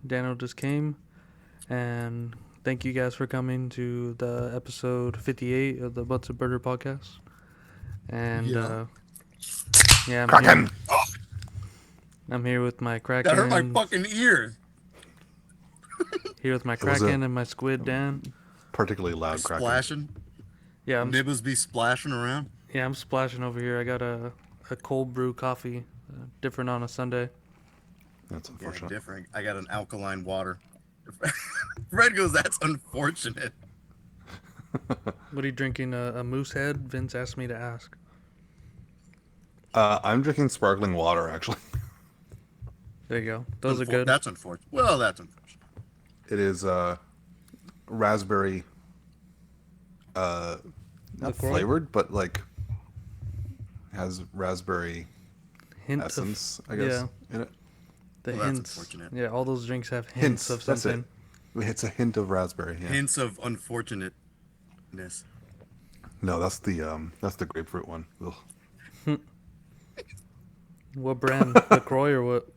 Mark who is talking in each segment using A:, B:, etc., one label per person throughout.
A: Daniel just came, and thank you guys for coming to the episode 58 of the Butts of Burger podcast. And yeah,
B: Kraken!
A: I'm here with my Kraken.
C: That hurt my fucking ears.
A: Here with my
B: It was
A: Kraken and my Squid, Dan.
B: Particularly loud Kraken.
C: Splashing.
A: Yeah,
C: Nibbles be splashing around.
A: yeah, I'm splashing over here. I got a cold brew coffee, different on a Sunday.
B: That's
C: Yeah,
B: unfortunate.
C: different. I got an alkaline water. Fred goes, that's unfortunate.
A: What are you drinking? A Moose Head? Vince asked me to ask.
B: I'm drinking sparkling water, actually.
A: There you go. Those are good.
C: That's unfortunate. Well, that's unfortunate.
B: It is raspberry, not
A: LaCroix?
B: flavored, but like has raspberry
A: Hint
B: essence,
A: of,
B: I guess,
A: yeah,
B: in it.
A: the
C: Well, that's
A: hints.
C: unfortunate.
A: Yeah, all those drinks have hints of
B: That's
A: something.
B: it. It's a hint of raspberry. Yeah.
C: Hints of unfortunateness.
B: No, that's the grapefruit one. Ugh.
A: What brand? LaCroix or what?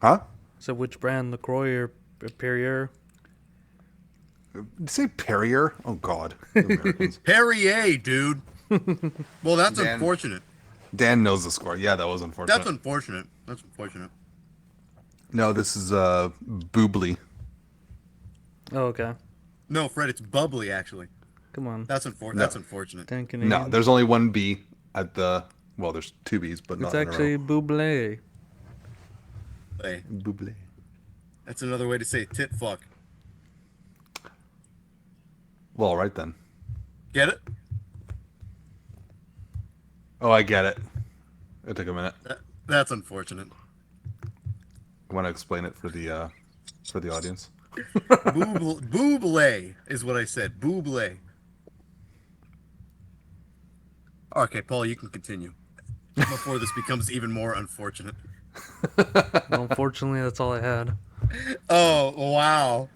B: Huh?
A: So which brand? LaCroix or Perrier?
B: Did you say Perrier? Oh God, you Americans.
C: Perrier, dude. Well, that's
B: Dan.
C: unfortunate.
B: Dan knows the score. Yeah, that was unfortunate.
C: That's unfortunate. That's unfortunate.
B: No, this is Boobly.
A: Oh, okay.
C: No, Fred, it's bubbly, actually.
A: Come on.
C: That's unfortunate.
A: Dan Canadian.
B: No, there's only one B at the. Well, there's two B's, but not
A: It's
B: in a
A: actually
B: row.
A: Buble.
C: Hey,
B: Boobly.
C: that's another way to say tit fuck.
B: Well, all right then.
C: Get it?
B: Oh, I get it. It took a minute.
C: That's unfortunate.
B: I want to explain it for the audience.
C: Booble is what I said. Booble. Okay, Paul, you can continue. Before this becomes even more unfortunate.
A: Well, unfortunately, that's all I had.
C: Oh, wow.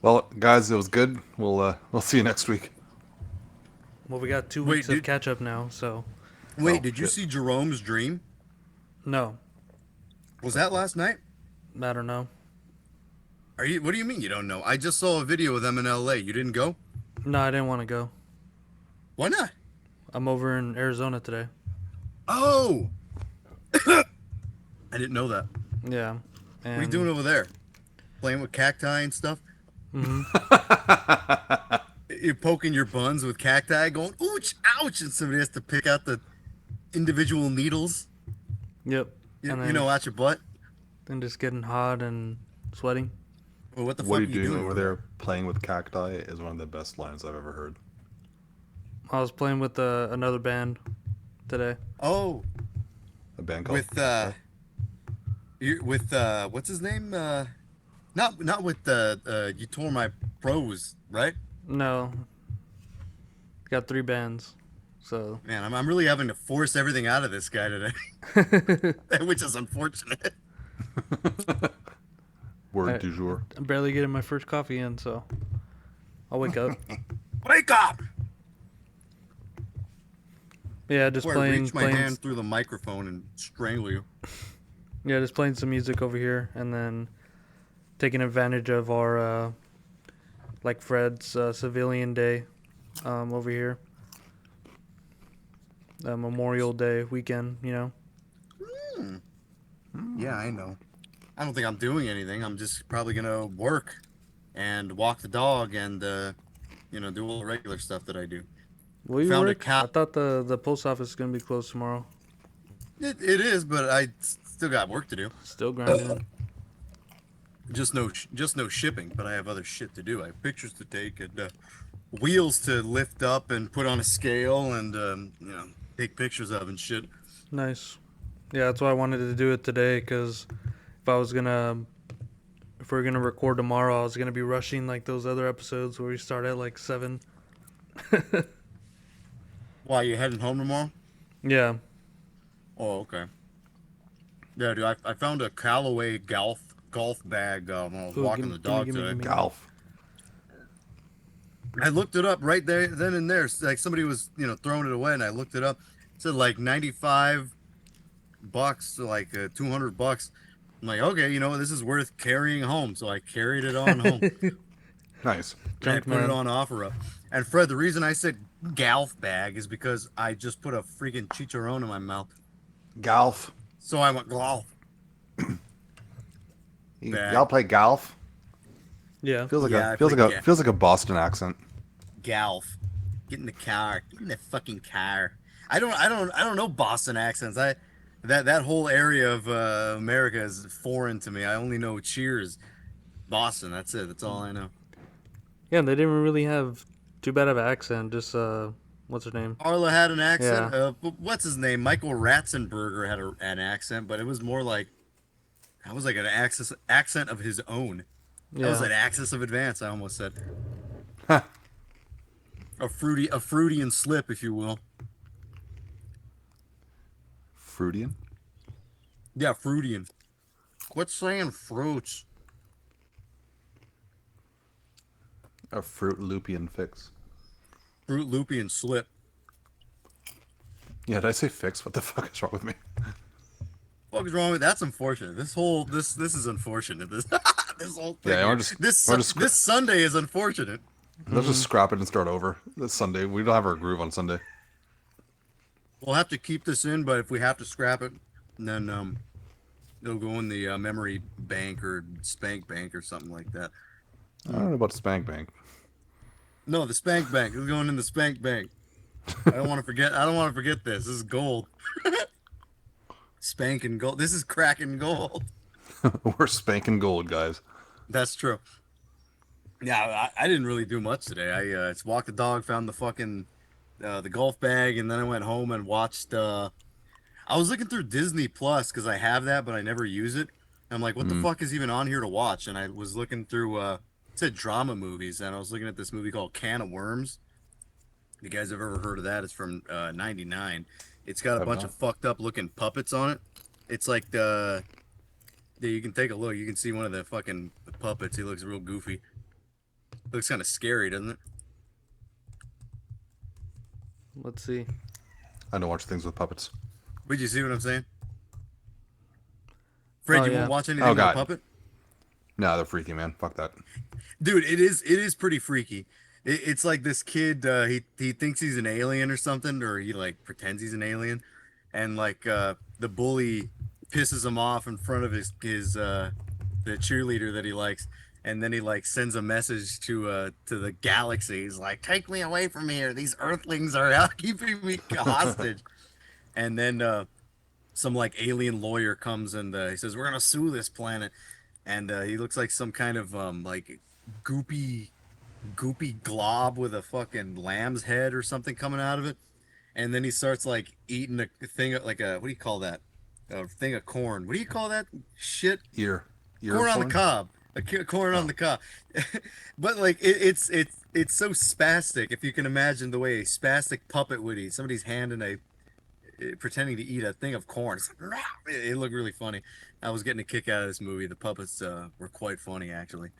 B: Well, guys, it was good. We'll see you next week.
A: Well, we got 2
C: Wait,
A: weeks of
C: dude.
A: catch up now, so
C: Wait,
B: Oh,
C: did you
B: shit.
C: see Jerome's dream?
A: no,
C: Was that last night?
A: I don't know.
C: What do you mean you don't know? I just saw a video of them in LA. You didn't go?
A: No, I didn't want to go.
C: Why not?
A: I'm over in Arizona today.
C: Oh! I didn't know that.
A: Yeah. And
C: What are you doing over there? Playing with cacti and stuff?
A: Mhm.
C: You're poking your buns with cacti, going, ouch, ouch, and somebody has to pick out the individual needles,
A: Yep. And then,
C: you know, out your butt.
A: and just getting hot and sweating.
C: Well, what the
B: What are
C: fuck
B: you doing over there? Playing with cacti is one of the best lines I've ever heard.
A: I was playing with another band today.
C: Oh,
B: A band called.
C: with what's his name? Not with you tore my pros, right?
A: No. Got 3 bands. So
C: Man, I'm really having to force everything out of this guy today, which is unfortunate.
B: Word du jour.
A: I'm barely getting my first coffee in, so I'll wake up.
C: Wake up!
A: Yeah, just
C: Before I
A: playing
C: reach my hand through the microphone and strangle you.
A: Yeah, just playing some music over here, and then taking advantage of our like Fred's civilian day over here. Memorial Day weekend, you know.
C: Yeah, I know. I don't think I'm doing anything. I'm just probably gonna work and walk the dog and do all the regular stuff that I do.
A: Will you
C: Found a
A: work?
C: cow-
A: I thought the post office is gonna be closed tomorrow.
C: It is, but I still got work to do.
A: Still grinding.
C: Just no shipping, but I have other shit to do. I have pictures to take and wheels to lift up and put on a scale and take pictures of and shit.
A: Nice. Yeah, that's why I wanted to do it today, because if we're gonna record tomorrow, I was gonna be rushing like those other episodes where we start at like 7.
C: Why, you heading home tomorrow?
A: Yeah.
C: Oh, okay. Yeah, dude, I found a Callaway golf bag when I was
A: Ooh,
C: walking
A: gimme-
C: the dog
A: gimme-
C: today.
A: gimme.
B: Golf.
C: I looked it up right there, then and there. Like somebody was, throwing it away, and I looked it up. It said like $95 to like $200. I'm like, okay, you know what? This is worth carrying home. So I carried it on home.
B: Nice.
C: And I
A: Junk
C: put it
A: man.
C: on OfferUp. And Fred, the reason I said Galf bag is because I just put a freaking chicharron in my mouth.
B: Golf.
C: So I went Galf bag.
B: Y'all play golf?
A: Yeah.
B: Feels like
C: Yeah, I
B: feels
C: play
B: like feels like a Boston accent.
C: Galf. Get in the car. Get in the fucking car. I don't know Boston accents. That whole area of America is foreign to me. I only know Cheers, Boston. That's it. That's all I know.
A: Yeah, they didn't really have too bad of an accent. Just what's her name?
C: Arla had an accent.
A: Yeah.
C: What's his name? Michael Ratzenberger had an accent, but it was more like that was like an accent of his own. That was
A: Yeah.
C: an axis of advance. I almost said
B: Huh.
C: a Freudian slip, if you will.
B: Fruitian?
C: Yeah, Freudian. Quit saying fruits.
B: A Fruit Loopian fix.
C: Fruit Loopian slip.
B: Yeah, did I say fix? What the fuck is wrong with me?
C: What is wrong with that's unfortunate. This is unfortunate. This this whole thing.
B: Yeah,
C: here.
B: we're just
C: This Sunday is unfortunate.
B: let's just scrap it and start over. This Sunday. We don't have our groove on Sunday.
C: We'll have to keep this in, but if we have to scrap it, then it'll go in the memory bank or spank bank or something like that.
B: I don't know about Spank Bank.
C: No, the spank bank. It's going in the spank bank. I don't want to forget. I don't want to forget this. This is gold. Spanking gold. This is cracking gold.
B: We're spanking gold, guys.
C: That's true. Yeah, I didn't really do much today. I just walked the dog, found the fucking the golf bag, and then I went home and watched. I was looking through Disney Plus because I have that, but I never use it. I'm like, what the fuck is even on here to watch? And I was looking through it said drama movies, and I was looking at this movie called Can of Worms. You guys have ever heard of that? It's from '99. It's got a bunch of fucked up looking puppets on it. It's like you can take a look. You can see one of the fucking puppets. He looks real goofy. Looks kind of scary, doesn't it?
A: Let's see.
B: I don't watch things with puppets.
C: Did you see what I'm saying? Fred,
A: Oh,
C: you
A: yeah.
C: won't watch anything with a
B: God.
C: puppet?
B: No, they're freaky, man. Fuck that.
C: Dude, it is pretty freaky. It's like this kid, he thinks he's an alien or something, or he like pretends he's an alien, and like the bully pisses him off in front of his the cheerleader that he likes, and then he like sends a message to the galaxy. He's like, "Take me away from here. These Earthlings are out keeping me hostage." And then some like alien lawyer comes and he says, "We're gonna sue this planet," and he looks like some kind of like goopy glob with a fucking lamb's head or something coming out of it, and then he starts like eating a thing like a what do you call that? A thing of corn. What do you call that shit?
B: Ear
C: Corn on the cob. Corn on the cob. But like it's so spastic. If you can imagine the way a spastic puppet would eat somebody's hand in a pretending to eat a thing of corn. It looked really funny. I was getting a kick out of this movie. The puppets were quite funny, actually.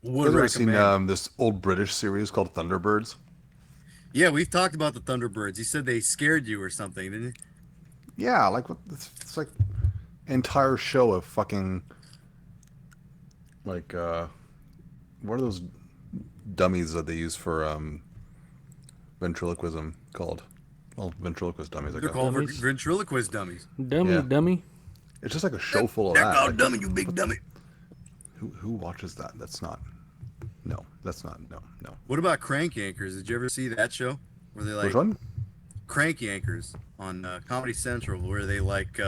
B: Have you ever seen this old British series called Thunderbirds?
C: Yeah, we've talked about the Thunderbirds. You said they scared you or something, didn't you?
B: Yeah, like it's like entire show of fucking like what are those dummies that they use for ventriloquism called? Well, ventriloquist dummies, I
C: They're
B: guess.
C: called
A: Dummies?
C: ventriloquist dummies.
A: Dummy, dummy.
B: It's just like a show full of
C: They're
B: that.
C: called
B: Like,
C: dummy, you big dummy.
B: who watches that? That's not. No.
C: What about Crank Yankers? Did you ever see that show? Where they like
B: Which one?
C: Crank Yankers on Comedy Central, where they like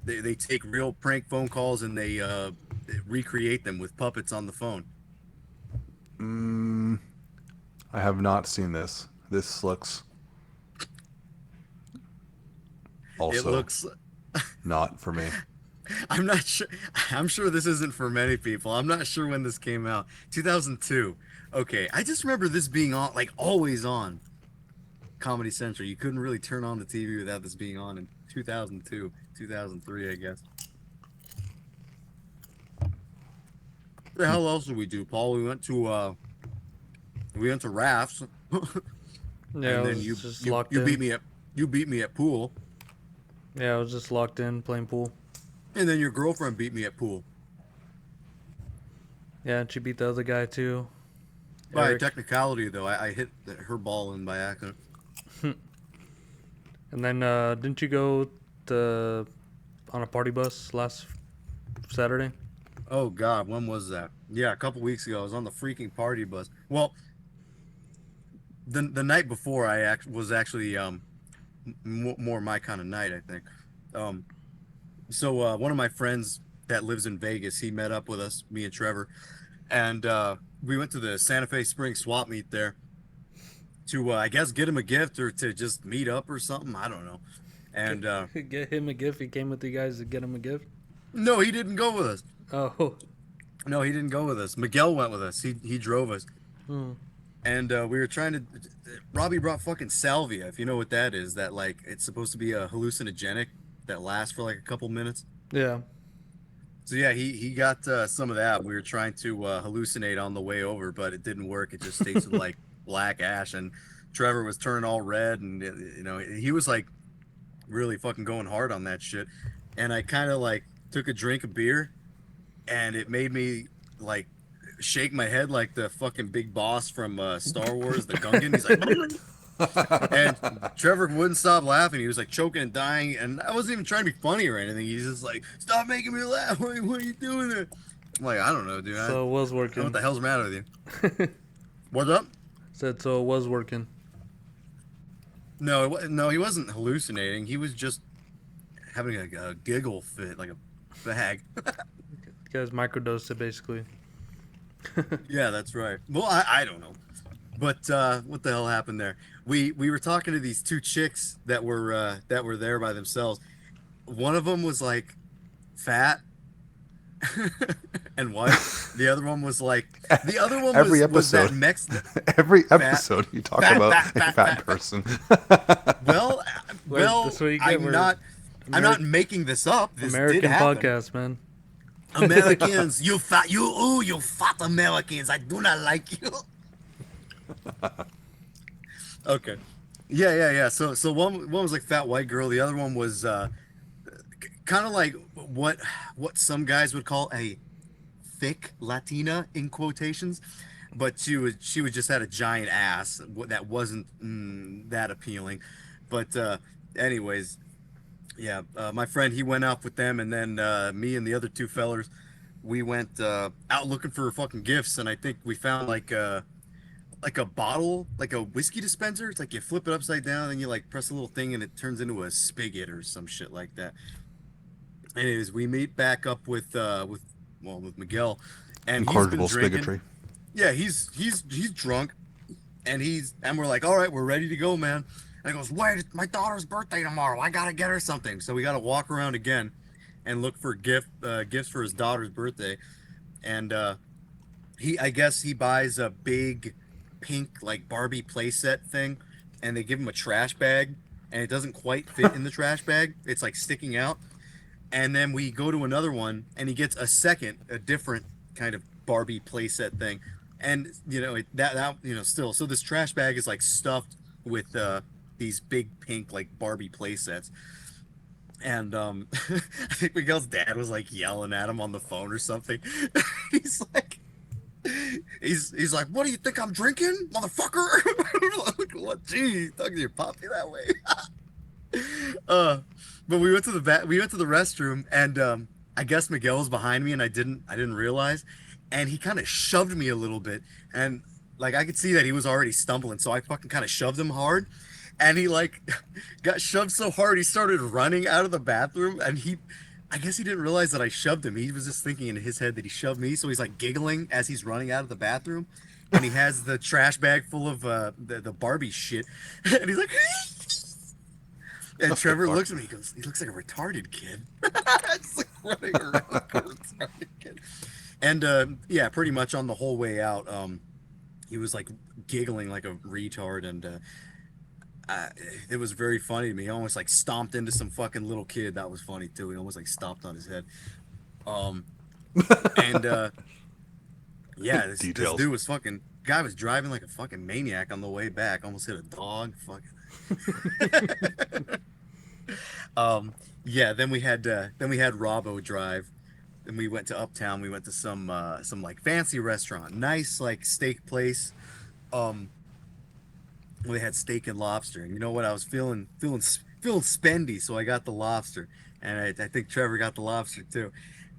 C: they take real prank phone calls and they recreate them with puppets on the phone.
B: I have not seen this. This looks also
C: It looks.
B: not for me.
C: I'm not sure. I'm sure this isn't for many people. I'm not sure when this came out. 2002. Okay, I just remember this being on, like always on Comedy Central. You couldn't really turn on the TV without this being on in 2002, 2003, I guess. What the hell else did we do, Paul? We went to rafts.
A: Yeah,
C: And
A: I
C: then
A: was
C: you
A: just
C: you,
A: locked
C: you
A: in.
C: beat me at pool.
A: Yeah, I was just locked in playing pool.
C: And then your girlfriend beat me at pool.
A: Yeah, and she beat the other guy too.
C: By
A: Eric.
C: technicality, though, I hit her ball in by accident.
A: And then didn't you go to on a party bus last Saturday?
C: Oh God, when was that? Yeah, a couple weeks ago. I was on the freaking party bus. Well, the night before, was actually more my kind of night, I think. Um, so one of my friends that lives in Vegas, he met up with us, me and Trevor, and we went to the Santa Fe Spring swap meet there to I guess get him a gift or to just meet up or something. I don't know. And
A: Get him a gift. He came with you guys to get him a gift.
C: no, he didn't go with us.
A: Oh.
C: No, he didn't go with us. Miguel went with us. He drove us.
A: Hmm.
C: And we were trying to. Robbie brought fucking salvia, if you know what that is. That like it's supposed to be a hallucinogenic that lasts for like a couple minutes.
A: Yeah.
C: So yeah, he got some of that. We were trying to hallucinate on the way over, but it didn't work. It just tasted like black ash, and Trevor was turning all red, and you know he was like really fucking going hard on that shit. And I kind of like took a drink of beer, and it made me like shake my head like the fucking big boss from Star Wars, the Gungan. He's like, and Trevor wouldn't stop laughing. He was like choking and dying, and I wasn't even trying to be funny or anything. He's just like, "Stop making me laugh! What are you doing there?" I'm like, "I don't know, dude.
A: So it was
C: I don't know
A: working.
C: what the hell's the matter with you? What's up?"
A: Said so it was working.
C: No, no, he wasn't hallucinating. He was just having a giggle fit, like a bag.
A: You guys microdosed it basically.
C: Yeah, that's right. Well, I don't know. But what the hell happened there? We were talking to these two chicks that were there by themselves. One of them was like fat and white. The other one was like
B: Every
C: was that
B: episode. Every episode you talk about a fat person.
C: Well,
A: that's what you get.
C: I'm not making this up. This
A: American
C: did happen.
A: podcast, man.
C: Americans, you fat Americans. I do not like you. Okay. Yeah. So one was like fat white girl. The other one was kind of like what some guys would call a thick Latina in quotations, but she was just had a giant ass that wasn't that appealing. But anyways, yeah, my friend he went out with them, and then me and the other two fellers we went out looking for fucking gifts, and I think we found like a bottle, like a whiskey dispenser. It's like you flip it upside down and you like press a little thing and it turns into a spigot or some shit like that. Anyways, we meet back up with Miguel, and he's been
B: Incorrigible
C: drinking.
B: bigotry.
C: Yeah, he's drunk, and we're like, all right, we're ready to go, man. And he goes, wait, it's my daughter's birthday tomorrow. I gotta get her something. So we gotta walk around again, and look for gifts for his daughter's birthday, and I guess he buys a big pink like Barbie playset thing, and they give him a trash bag, and it doesn't quite fit in the trash bag. It's like sticking out. And then we go to another one, and he gets a different kind of Barbie playset thing, and you know still. So this trash bag is like stuffed with these big pink like Barbie playsets, and I think Miguel's dad was like yelling at him on the phone or something. he's like, he's like, what do you think I'm drinking, motherfucker? Like, what? Gee, talking to your poppy that way. But we went to the restroom, and I guess Miguel was behind me, and I didn't realize, and he kind of shoved me a little bit, and like I could see that he was already stumbling, so I fucking kind of shoved him hard, and he like got shoved so hard he started running out of the bathroom, and I guess he didn't realize that I shoved him. He was just thinking in his head that he shoved me, so he's like giggling as he's running out of the bathroom, and he has the trash bag full of the Barbie shit, and he's like. And Trevor looks at me. He goes, "He looks like a retarded kid." It's like running around like a retarded kid. And yeah, pretty much on the whole way out, he was like giggling like a retard, and it was very funny to me. He almost like stomped into some fucking little kid. That was funny too. He almost like stomped on his head. And yeah, this dude was fucking. Guy was driving like a fucking maniac on the way back. Almost hit a dog. Fucking. Yeah, then we had Robbo drive. Then we went to Uptown. We went to some like fancy restaurant, nice like steak place. Um, they had steak and lobster. And you know what? I was feeling spendy, so I got the lobster, and I think Trevor got the lobster too,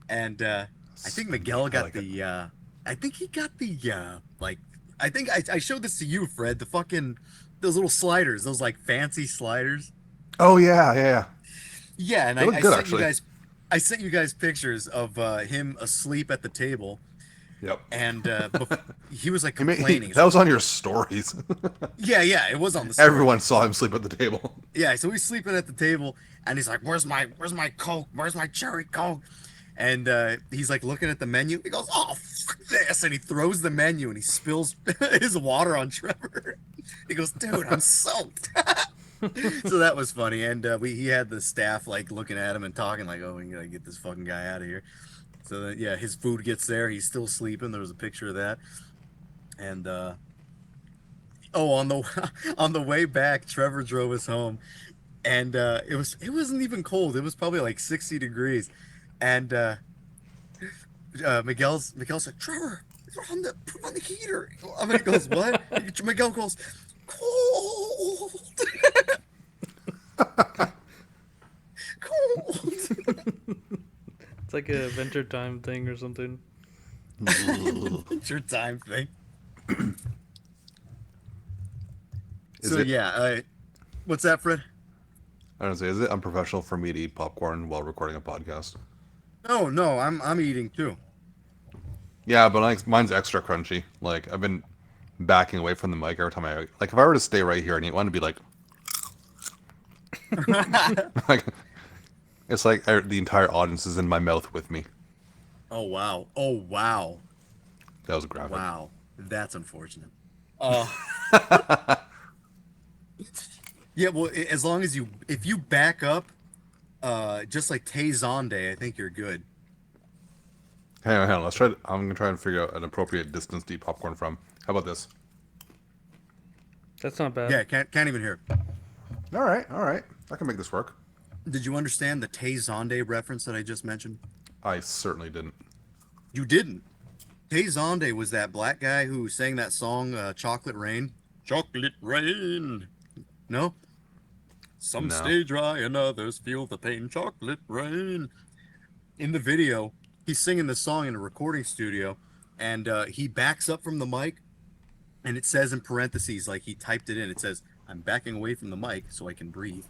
C: and I think
B: Spendy.
C: Miguel
B: I
C: got
B: like it.
C: I think he got the like I think I showed this to you, Fred. The fucking those little sliders, those like fancy sliders.
B: Oh yeah, yeah, yeah.
C: Yeah, and
B: They look
C: I
B: good
C: sent you
B: actually.
C: guys pictures of him asleep at the table,
B: Yep.
C: and he was like
B: He
C: complaining.
B: that was on your stories.
C: Yeah, it was on the story.
B: Everyone saw him sleep at the table.
C: Yeah, so he's sleeping at the table, and he's like, where's my Coke? Where's my cherry Coke?" And he's like looking at the menu. He goes, "Oh, fuck this!" And he throws the menu, and he spills his water on Trevor. He goes, "Dude, I'm soaked." So that was funny, and he had the staff like looking at him and talking like, "Oh, we gotta get this fucking guy out of here." So then, yeah, his food gets there. He's still sleeping. There was a picture of that, and oh, on the on the way back, Trevor drove us home, and it wasn't even cold. It was probably like 60 degrees, and Miguel said, "Trevor, put on the heater." I mean, he goes, "What?" Miguel goes, "Cold, cold."
A: It's like a Adventure Time thing or something.
C: It's your time thing.
B: Is
C: So
B: it?
C: yeah, what's that, Fred?
B: I don't know. Is it unprofessional for me to eat popcorn while recording a podcast?
C: No, I'm eating too.
B: Yeah, but like mine's extra crunchy. Like I've been backing away from the mic every time I like. If I were to stay right here and eat one, to be like, like it's like the entire audience is in my mouth with me.
C: Oh wow. Oh wow.
B: That was graphic.
C: Wow. That's unfortunate. Uh yeah, well, as long as if you back up, just like Tay Zonde, I think you're good.
B: Hang on. Let's try. I'm gonna try and figure out an appropriate distance to eat popcorn from. How about this?
A: That's not bad.
C: Yeah, can't even hear.
B: All right, all right. I can make this work.
C: Did you understand the Tay Zonde reference that I just mentioned?
B: I certainly didn't.
C: You didn't. Tay Zonde was that black guy who sang that song, Chocolate Rain. Chocolate Rain. No? Some
B: No.
C: stay dry and others feel the pain. Chocolate Rain. In the video, he's singing this song in a recording studio, and he backs up from the mic, and it says in parentheses, like he typed it in, it says, "I'm backing away from the mic so I can breathe."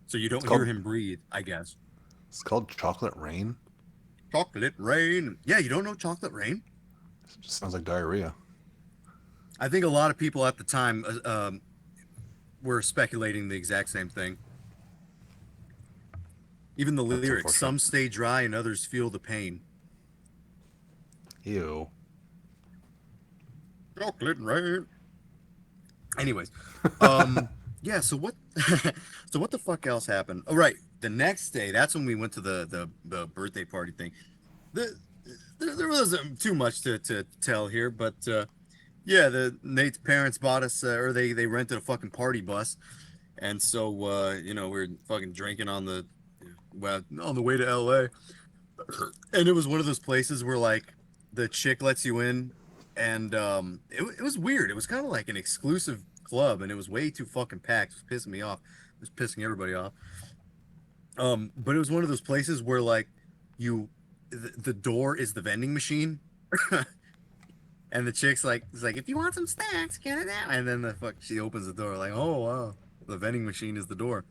C: So you don't hear
B: called-
C: him breathe, I guess.
B: It's called Chocolate Rain.
C: Chocolate Rain. Yeah, you don't know Chocolate Rain?
B: It just sounds like diarrhea.
C: I think a lot of people at the time were speculating the exact same thing. Even the
B: That's
C: lyrics,
B: unfortunate.
C: "Some stay dry and others feel the pain."
B: Ew.
C: Chocolate Rain. Anyways, yeah. So what? So what the fuck else happened? Oh, right. The next day, that's when we went to the birthday party thing. There wasn't too much to tell here, but yeah, Nate's parents bought us, or they rented a fucking party bus, and so we're fucking drinking on the way to LA, and it was one of those places where like the chick lets you in, and it was weird. It was kind of like an exclusive club, and it was way too fucking packed. It was pissing me off. It was pissing everybody off. But it was one of those places where like the door is the vending machine. And the chick's like, it's like, "If you want some snacks, get it out." And then she opens the door, like, "Oh wow, the vending machine is the door."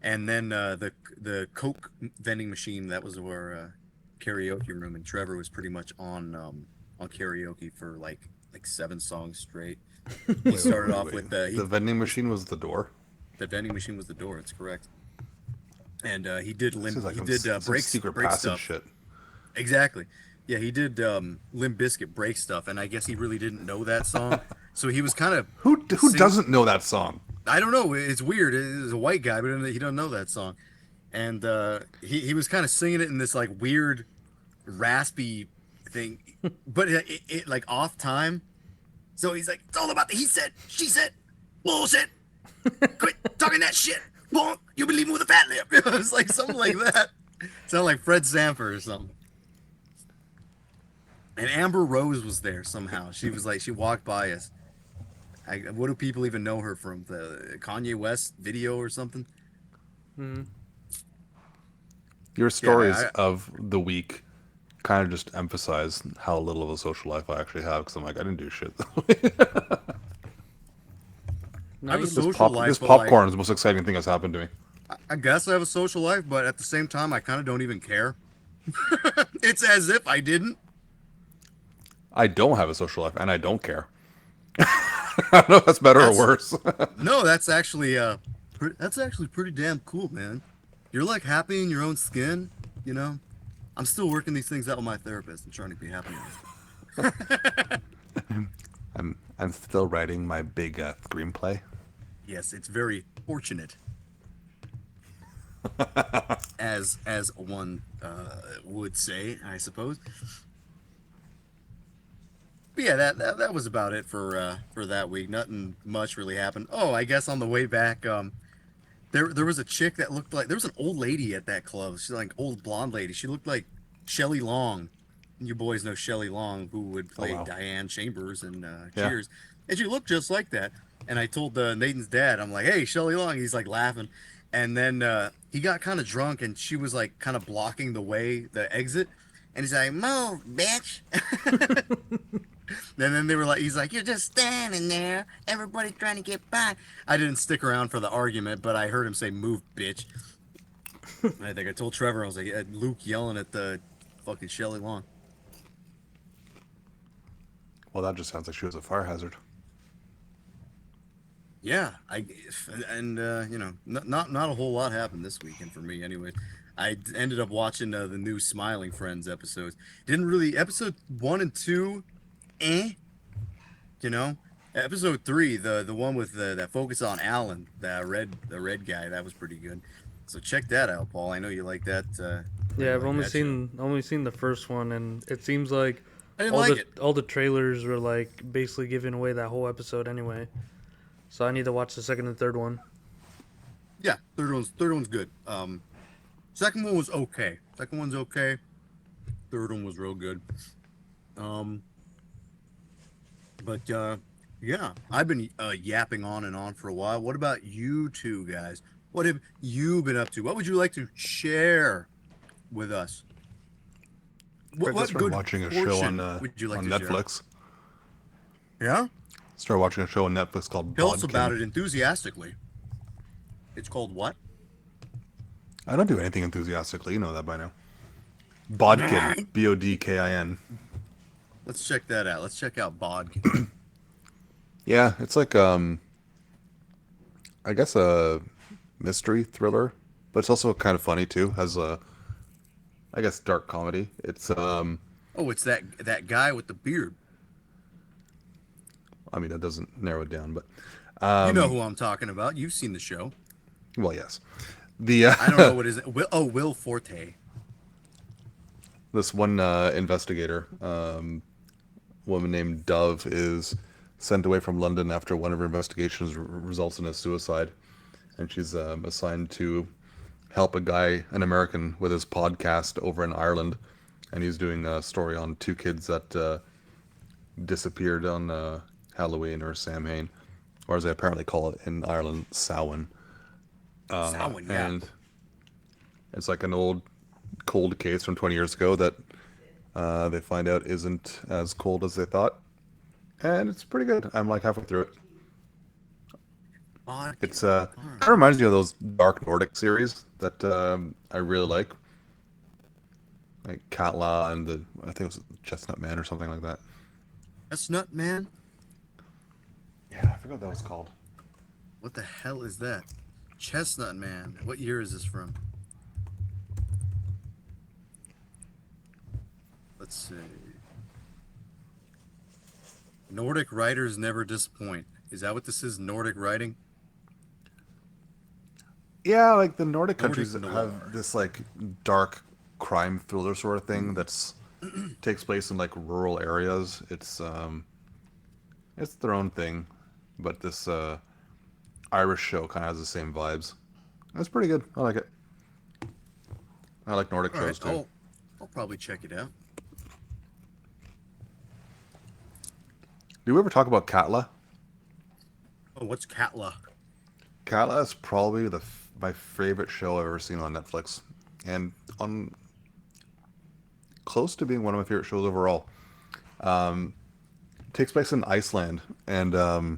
C: And then the Coke vending machine, that was our karaoke room, and Trevor was pretty much on karaoke for like 7 songs straight. He started off with
B: the vending machine was the door.
C: the vending machine was the door. It's correct. And he did
B: This is like
C: he
B: some,
C: did
B: some
C: break
B: secret
C: break
B: passage
C: stuff.
B: shit.
C: Exactly. Yeah, he did Limp Bizkit break stuff, and I guess he really didn't know that song, so he was kind of
B: Who doesn't know that song?
C: I don't know. It's weird. It's a white guy, but he doesn't know that song, and he was kind of singing it in this like weird, raspy thing, but it like off time. So he's like, "It's all about the he said, she said, bullshit." Quit talking that shit. Won't you believe me with a fat lip? It was like something like that. Sounded like Fred Sanford or something. And Amber Rose was there somehow. She was like, she walked by us. What do people even know her from? The Kanye West video or something?
A: Hmm.
B: Your
C: Yeah,
B: stories of the week kind of just emphasize how little of a social life I actually have, because I'm like, I didn't do shit.
C: I
A: No,
C: have a
A: you look.
C: social life,
B: This
C: but like,
B: popcorn is the most exciting thing that's happened to me.
C: I guess I have a social life, but at the same time, I kind of don't even care. It's as if I didn't.
B: I don't have a social life, and I don't care. I don't know if that's better or
C: That's
B: worse.
C: no, that's actually pretty damn cool, man. You're like happy in your own skin, you know. I'm still working these things out with my therapist and trying to be happy.
B: I'm still writing my big screenplay.
C: Yes, it's very fortunate, as one would say, I suppose. But yeah, that was about it for that week. Nothing much really happened. Oh, I guess on the way back, there was a chick that looked like there was an old lady at that club. She's like old blonde lady. She looked like Shelley Long. You boys know Shelley Long, who would
B: Oh
C: play
B: wow.
C: Diane Chambers in
B: Yeah.
C: Cheers, and she looked just like that. And I told Nathan's dad, I'm like, "Hey, Shelley Long." He's like laughing, and then he got kind of drunk, and she was like kind of blocking the exit, and he's like, "Move, bitch." And then they were like, he's like, "You're just standing there. Everybody's trying to get by." I didn't stick around for the argument, but I heard him say, "Move, bitch." I think I told Trevor, I was like, Luke yelling at the fucking Shelley Long.
B: Well, that just sounds like she was a fire hazard.
C: Yeah, and you know, not a whole lot happened this weekend for me, anyway. I ended up watching the new Smiling Friends episodes. Didn't really episode 1 and 2, eh? You know, episode 3, the one with that focus on Alan, the red guy, that was pretty good. So check that out, Paul. I know you like that.
A: Yeah, I've
C: like
A: only
C: that show.
A: seen the first one, and it seems like
C: I didn't like it.
A: all the trailers were like basically giving away that whole episode anyway. So I need to watch the second and third one.
C: Yeah, third one's good. Second one was okay. Second one's okay. Third one was real good. Um, but yeah, I've been yapping on and on for a while. What about you two guys? What have you been up to? What would you like to share with us?
B: I just
C: What
B: started
C: good
B: watching a show
C: fortune would you like
B: on
C: to share?
B: Netflix.
C: Yeah,
B: Started watching a show on Netflix called
C: tell us about
B: Bodkin.
C: it enthusiastically. It's called what?
B: I don't do anything enthusiastically. You know that by now. Bodkin. Bodkin.
C: Let's check that out. Let's check out Bod.
B: Yeah, it's like I guess a mystery thriller, but it's also kind of funny too. Has a I guess dark comedy. It's
C: Oh, it's that guy with the beard.
B: I mean that doesn't narrow it down, but
C: You know who I'm talking about. You've seen the show.
B: well, yes. The
C: I don't know what is it. Will Forte.
B: this one investigator, woman named Dove, is sent away from London after one of her investigations results in a suicide, and she's assigned to help a guy, an American, with his podcast over in Ireland, and he's doing a story on two kids that disappeared on Halloween or Samhain, or as they apparently call it in Ireland, Samhain.
C: Samhain, yeah.
B: And it's like an old cold case from 20 years ago that they find out isn't as cold as they thought, and it's pretty good. I'm like halfway through it. It's kind of reminds me of those dark Nordic series that I really like Katla and I think it was Chestnut Man or something like that.
C: Chestnut Man?
B: Yeah, I forgot what that was called.
C: What the hell is that? Chestnut Man. What year is this from? Let's see. Nordic writers never disappoint. Is that what this is? Nordic writing?
B: Yeah, like the Nordic countries
C: noir.
B: have this like dark crime thriller sort of thing that's takes place in like rural areas. It's their own thing, but this Irish show kind of has the same vibes. It's pretty good. I like it. I like Nordic
C: All right,
B: shows too.
C: I'll probably check it out.
B: Do we ever talk about Katla?
C: Oh, what's Katla?
B: Katla is probably my favorite show I've ever seen on Netflix, and on close to being one of my favorite shows overall. It takes place in Iceland and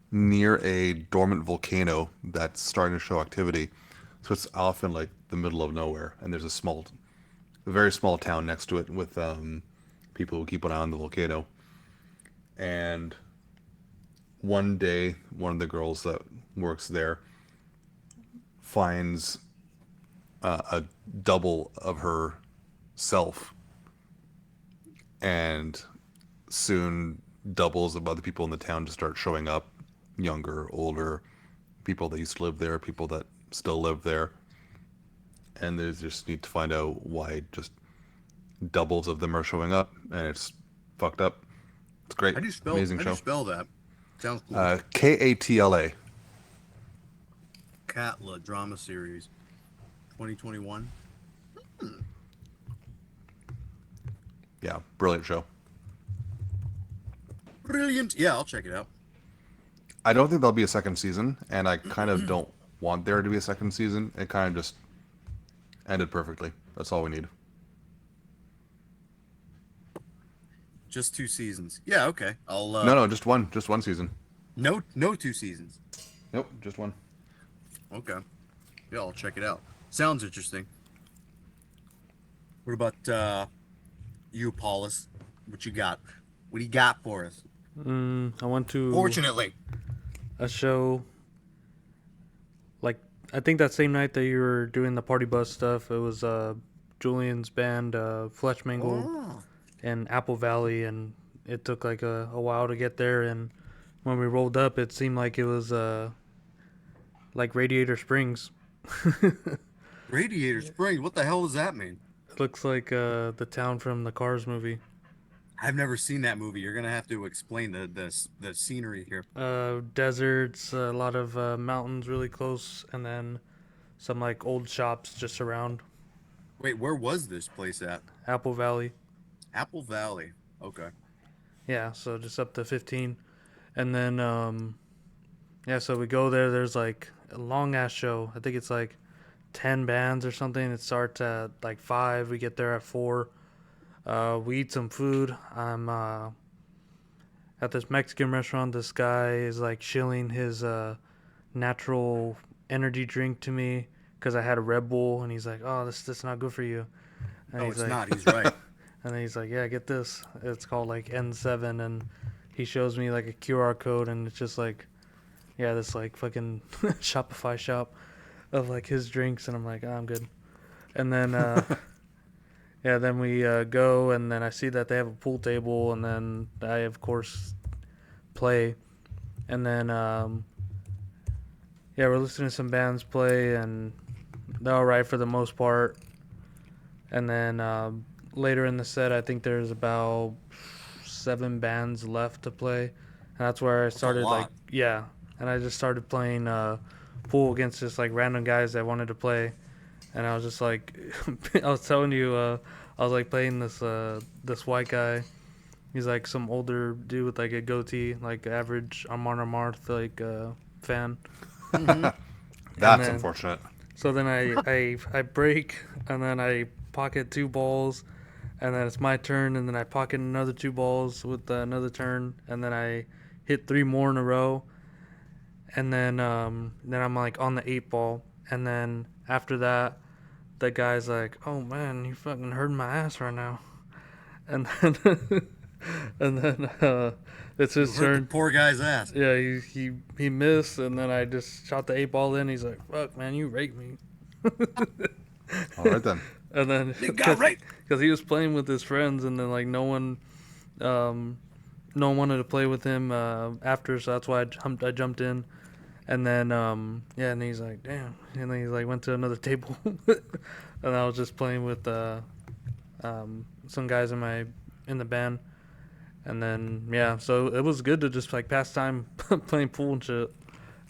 B: near a dormant volcano that's starting to show activity. So it's off in like the middle of nowhere, and there's a very small town next to it with people who keep an eye on the volcano. And one day, one of the girls that works there finds a double of herself, and soon doubles of other people in the town just start showing up, younger, older, people that used to live there, people that still live there, and they just need to find out why just doubles of them are showing up, and it's fucked up. It's great, amazing
C: How do you
B: show.
C: spell that? Sounds cool.
B: Katla.
C: Katla drama series, 2021.
B: Yeah, brilliant show.
C: Brilliant. Yeah, I'll check it out.
B: I don't think there'll be a second season, and I kind of don't want there to be a second season. It kind of just ended perfectly. That's all we need.
C: Just 2 seasons. Yeah, okay. I'll
B: No, just one season.
C: no 2 seasons.
B: Nope, just one.
C: Okay. Yeah, I'll check it out. Sounds interesting. What about you, Paulus? What you got? What do you got for us?
A: I went to
C: Fortunately.
A: a show. Like I think that same night that you were doing the party bus stuff, it was Julian's band, Flesh Mangled,
C: Oh.
A: in Apple Valley, and it took like a while to get there. And when we rolled up, it seemed like it was like Radiator Springs.
C: Radiator Springs. What the hell does that mean?
A: It looks like the town from the Cars movie.
C: I've never seen that movie. You're gonna have to explain the scenery here.
A: Deserts, a lot of mountains really close, and then some like old shops just around.
C: Wait, where was this place at?
A: Apple Valley.
C: Apple Valley. Okay.
A: Yeah, so just up to 15. And then yeah, so we go there. There's like a long ass show. I think it's like 10 bands or something. It starts at like 5. We get there at 4. We eat some food. I'm at this Mexican restaurant. This guy is like shilling his natural energy drink to me because I had a Red Bull, and he's like, "Oh, this not good for you." And
C: Oh,
A: he's
C: it's
A: like,
C: not. He's right.
A: and then he's like, "Yeah, get this. It's called like N7," and he shows me like a QR code, and it's just like, yeah, this like fucking Shopify shop of like his drinks, and I'm like, oh, I'm good. And then yeah, then we go, and then I see that they have a pool table, and then I of course play, and then yeah, we're listening to some bands play, and they're all right for the most part. And then later in the set, I think there's about 7 bands left to play, and that's where I started like, yeah, and I just started playing pool against just like random guys that wanted to play, and I was just like, I was telling you, I was like playing this white guy. He's like some older dude with like a goatee, like average Amon Amarth like fan.
C: Mm-hmm.
B: That's unfortunate.
A: So then I break, and then I pocket 2 balls, and then it's my turn, and then I pocket another 2 balls with another turn, and then I hit 3 more in a row, and then I'm like on the 8 ball, and then after that, the guy's like, "Oh man, you fucking hurting my ass right now," and then and then it's his turn.
C: The poor guy's ass.
A: Yeah, he missed, and then I just shot the 8 ball in. He's like, "Fuck, man, you raped me."
B: All right then.
A: And then
C: You got raped.
A: because he was playing with his friends, and then like no one wanted to play with him after, so that's why I jumped in. And then yeah, and he's like, damn, and then he like went to another table, and I was just playing with some guys in the band. And then yeah, so it was good to just like pass time playing pool and shit.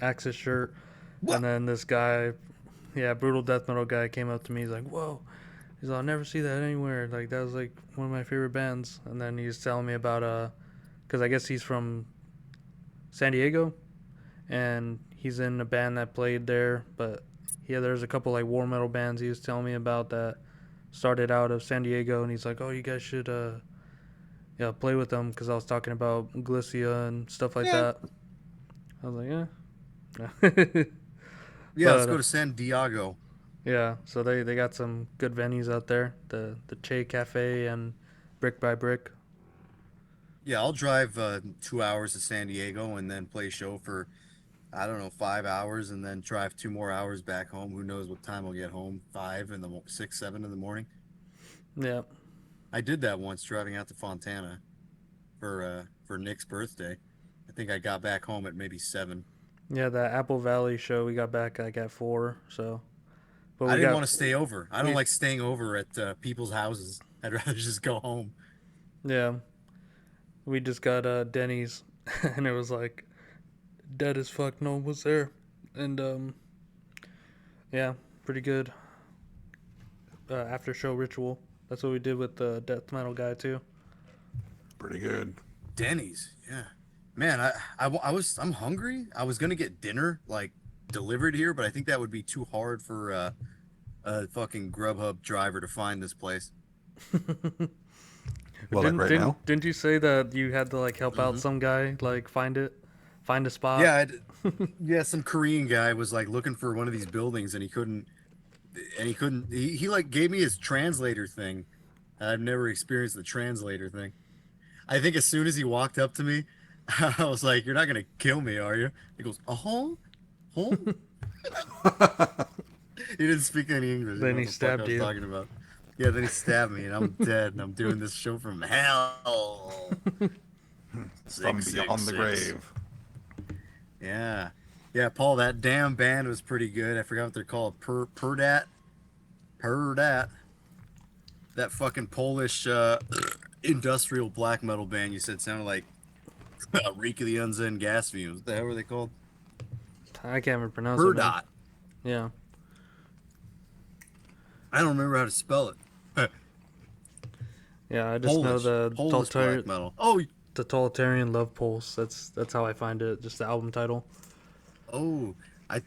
A: Axis shirt.
C: What?
A: And then this guy, yeah, brutal death metal guy came up to me. He's like, "Whoa." He's like, "I'll never see that anywhere. Like that was like one of my favorite bands." And then he's telling me about because I guess he's from San Diego, and he's in a band that played there. But yeah, there's a couple like war metal bands he was telling me about that started out of San Diego, and he's like, "Oh, you guys should yeah, play with them," because I was talking about Glycia and stuff like
C: Yeah.
A: that. I was like, yeah.
C: Yeah, let's
A: But
C: go to San Diego.
A: yeah, so they got some good venues out there. The Che Cafe and Brick by Brick.
C: Yeah, I'll drive 2 hours to San Diego and then play a show for, I don't know, 5 hours, and then drive 2 more hours back home. Who knows what time I'll get home? 6, 7 in the morning.
A: Yeah,
C: I did that once driving out to Fontana for Nick's birthday. I think I got back home at maybe 7.
A: yeah. That Apple Valley show we got back like at 4. So, but
C: I
A: we
C: didn't
A: got
C: want to stay over. I don't
A: we
C: like staying over at people's houses. I'd rather just go home.
A: yeah we just got Denny's, and it was like dead as fuck. No one was there, and yeah, pretty good after show ritual. That's what we did with the death metal guy too.
B: Pretty good.
C: Denny's, yeah. Man, I'm hungry. I was gonna get dinner like delivered here, but I think that would be too hard for a fucking Grubhub driver to find this place.
B: Well, like right now.
A: Didn't you say that you had to like help out some guy like find a spot?
C: Yeah, yeah. Some Korean guy was like looking for one of these buildings, and he couldn't. He like gave me his translator thing. I've never experienced the translator thing. I think as soon as he walked up to me, I was like, "You're not gonna kill me, are you?" He goes, "Uh-huh, huh." He didn't speak any English.
A: Then
C: What
A: he
C: the fuck
A: stabbed
C: I was
A: you.
C: talking about. Yeah, then he stabbed me, and I'm dead, and I'm doing this show from hell.
B: From beyond the grave.
C: Yeah, yeah, Paul. That damn band was pretty good. I forgot what they're called. Perdat. That fucking Polish industrial black metal band you said sounded like Reek of the Unzen gas fumes. What the hell were they called?
A: I can't even pronounce it. Man.
C: Perdat.
A: Yeah.
C: I don't remember how to spell it.
A: Yeah, I just know the
C: Polish black metal. Oh,
A: Totalitarian Love Pulse. That's how I find it. Just the album title.
C: oh, I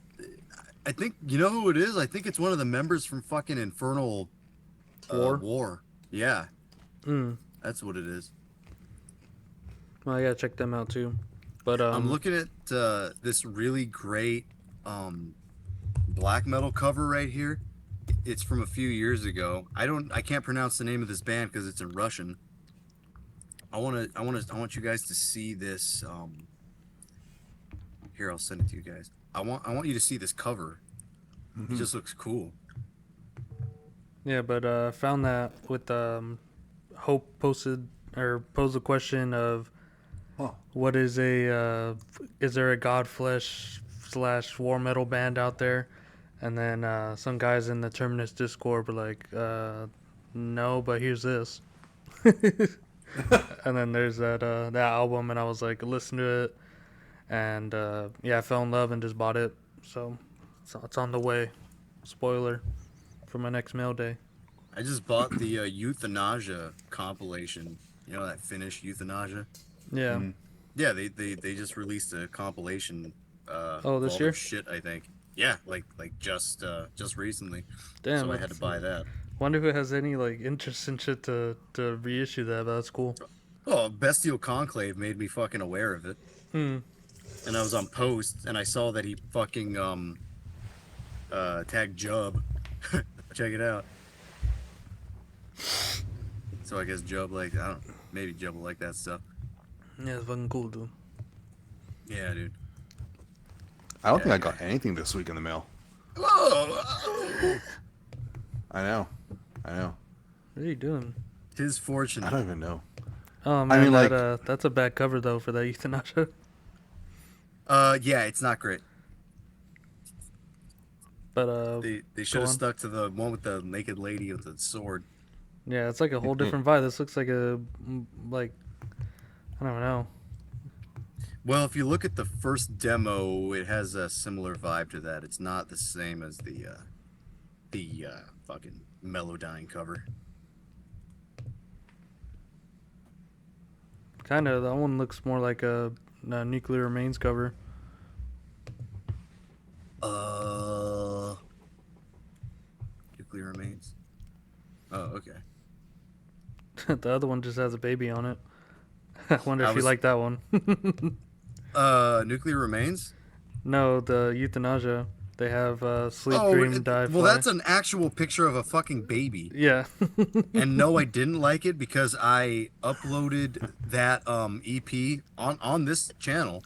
C: I think you know who it is. I think it's one of the members from fucking Infernal War. Yeah,
A: Hmm.
C: that's what it is.
A: Well, I gotta check them out too. But
C: I'm looking at this really great black metal cover right here. It's from a few years ago. I can't pronounce the name of this band because it's in Russian. I want you guys to see this. Here, I'll send it to you guys. I want you to see this cover. It just looks cool.
A: yeah, but found that with Hope posed the question of what is is there a God Flesh / war metal band out there? And then some guys in the Terminus Discord were like, no, but here's this. And then there's that album, and I was like, listen to it, and yeah, I fell in love and just bought it. So it's on the way. Spoiler for my next mail day.
C: I just bought the Euthanasia compilation. You know that Finnish Euthanasia?
A: Yeah.
C: Yeah, they just released a compilation.
A: This
C: all their
A: year?
C: shit, I think. Yeah, like just recently.
A: Damn.
C: So I had to buy that.
A: Wonder if it has any like interest in shit to reissue that. But that's cool.
C: Oh, Bestial Conclave made me fucking aware of it.
A: Hmm.
C: And I was on post, and I saw that he fucking tagged Jub. Check it out. So I guess Jub maybe Jub will like that stuff.
A: Yeah, it's fucking cool, dude.
C: Yeah, dude.
B: I don't think I got anything this week in the mail.
C: Whoa!
B: I know.
A: What are you doing?
C: Tis fortunate.
B: I don't even know.
A: Oh man,
B: mean, like-
A: that's a bad cover though for that Euthanasia.
C: Yeah, it's not great.
A: But
C: They should have
A: on.
C: stuck to the one with the naked lady with the sword.
A: yeah, it's like a whole different vibe. This looks like I don't know.
C: Well, if you look at the first demo, it has a similar vibe to that. It's not the same as the fucking Melodyne cover.
A: Kind of. That one looks more like a Nuclear Remains cover.
C: Nuclear Remains. Oh, okay.
A: The other one just has a baby on it. I wonder
C: I
A: if you
C: was
A: like that one.
C: Nuclear Remains.
A: No, the Euthanasia. They have Sleep,
C: Oh,
A: Dream, Die,
C: well,
A: Fly.
C: that's an actual picture of a fucking baby.
A: Yeah.
C: And no, I didn't like it because I uploaded that EP on this channel,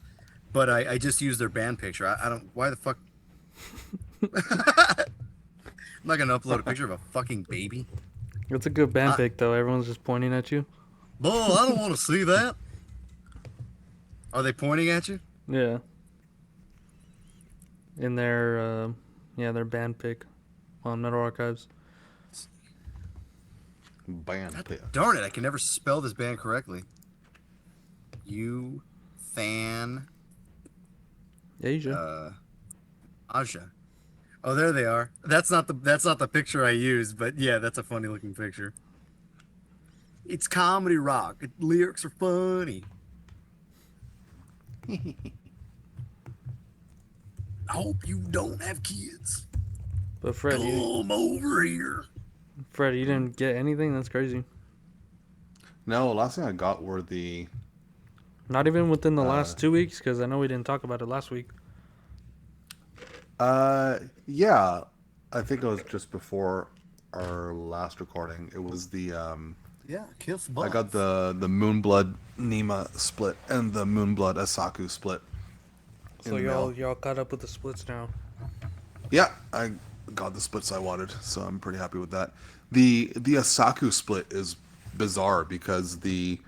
C: but I just used their band picture. I don't. Why the fuck? I'm not gonna upload a picture of a fucking baby.
A: It's a good band
C: I,
A: pick, though. Everyone's just pointing at you.
C: Bull, I don't want to see that. Are they pointing at you?
A: Yeah. In their, their band pick on Metal Archives.
B: Band pick.
C: Darn it! I can never spell this band correctly. Asia. Aja. Oh, there they are. That's not the picture I used, but yeah, that's a funny looking picture. It's comedy rock. Lyrics are funny. I hope you don't have kids.
A: But Fred,
C: Come over here.
A: You didn't get anything? That's crazy.
B: No, last thing I got were
A: Not even within the last 2 weeks, because I know we didn't talk about it last week.
B: yeah, I think it was just before our last recording. It was the
C: Yeah, kiss butt.
B: I got the Moonblood Nima split and the Moonblood Asaku split.
A: So y'all caught up with the splits now.
B: Yeah, I got the splits I wanted, so I'm pretty happy with that. The Asaku split is bizarre because the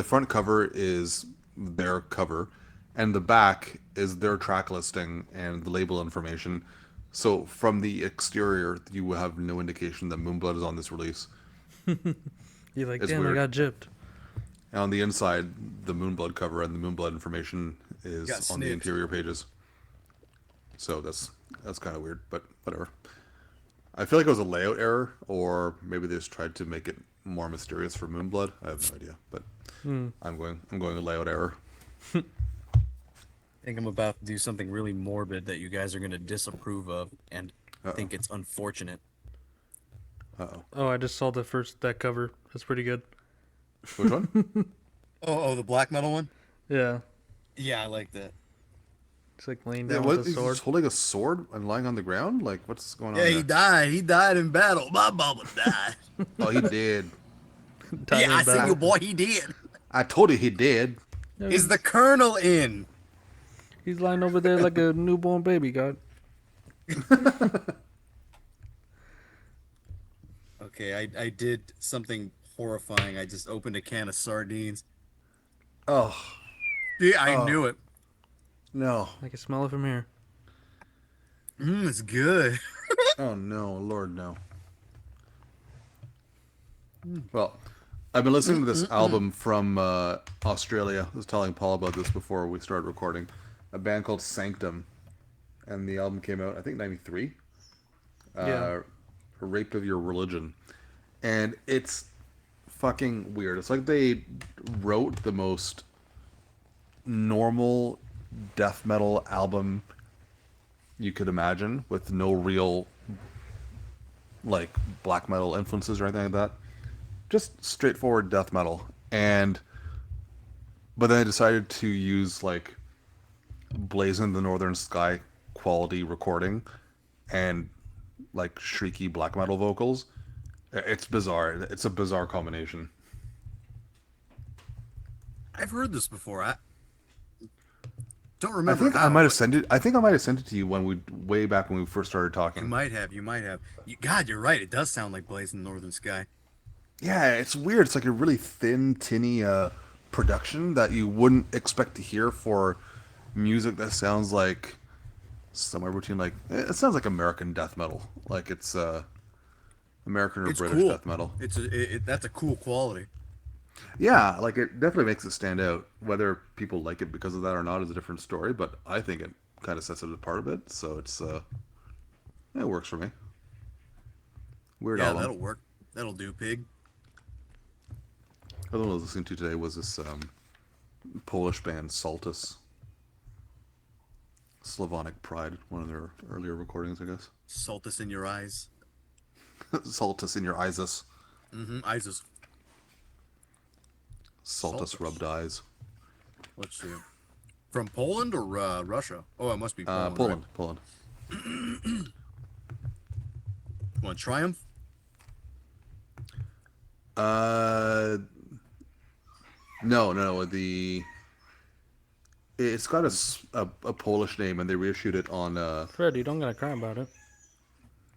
B: front cover is their cover, and the back is their track listing and the label information. So from the exterior, you will have no indication that Moonblood is on this release.
A: You're like,
B: It's
A: damn,
B: weird.
A: I got gypped.
B: And on the inside, the Moonblood cover and the Moonblood information is
C: Got
B: on the
C: snipped.
B: interior pages. So that's kind of weird, but whatever. I feel like it was a layout error, or maybe they just tried to make it more mysterious for Moonblood. I have no idea, but I'm going a layout error.
C: I think I'm about to do something really morbid that you guys are going to disapprove of and think it's unfortunate.
A: Oh, I just saw that cover. That's pretty good.
B: Which one?
C: Oh, the black metal one?
A: Yeah.
C: Yeah, I like that.
A: It's like laying
B: Yeah,
A: down
B: what,
A: with a
B: he's
A: sword.
B: just holding a sword and lying on the ground? Like, what's going on
C: Yeah, he
B: there?
C: died. He died in battle. My mama died.
B: Oh, he did.
A: Tied
C: Yeah,
A: in
C: I see
A: back.
C: you, boy. He did.
B: I told you he did.
A: Yeah,
C: Is the colonel in?
A: he's lying over there like a newborn baby, God.
C: Okay, I did something horrifying. I just opened a can of sardines.
B: Oh,
C: Yeah, I knew it.
B: no.
A: I can smell it from here.
C: It's good.
B: Oh, no. Lord, no. Well, I've been listening to this album from Australia. I was telling Paul about this before we started recording. A band called Sanctum. And the album came out, I think, 93.
A: Yeah.
B: Rape of Your Religion. And it's fucking weird. It's like they wrote the most normal death metal album you could imagine with no real like black metal influences or anything like that. Just straightforward death metal. But then I decided to use like Blazing the Northern Sky quality recording and like shrieky black metal vocals. It's bizarre. It's a bizarre combination.
C: I've heard this before. I don't
B: I
C: remember.
B: think I
C: how,
B: might have
C: but
B: sent it. I think I might have sent it to you way back when we first started
C: You
B: talking.
C: might have. You might have. God, you're right. It does sound like Blazing the Northern Sky.
B: Yeah, it's weird. It's like a really thin, tinny production that you wouldn't expect to hear for music that sounds like somewhere between like it sounds like American death metal. Like it's American or
C: It's
B: British
C: cool.
B: death metal.
C: That's a cool quality.
B: Yeah, like it definitely makes it stand out. Whether people like it because of that or not is a different story, but I think it kind of sets it apart a bit. So it works for me. Weird
C: Yeah,
B: album.
C: that'll work. That'll do, pig.
B: The other one I was listening to today was this Polish band Saltus. Slavonic Pride, one of their earlier recordings, I guess.
C: Saltus in your eyes.
B: Saltus in your Isis.
C: Isis.
B: Saltus rubbed eyes.
C: Let's see. From Poland or Russia? Oh, it must be Poland.
B: Poland. Poland.
C: Want Triumph?
B: No. It's got a Polish name, and they reissued it on.
A: Fred, you don't gotta cry about it.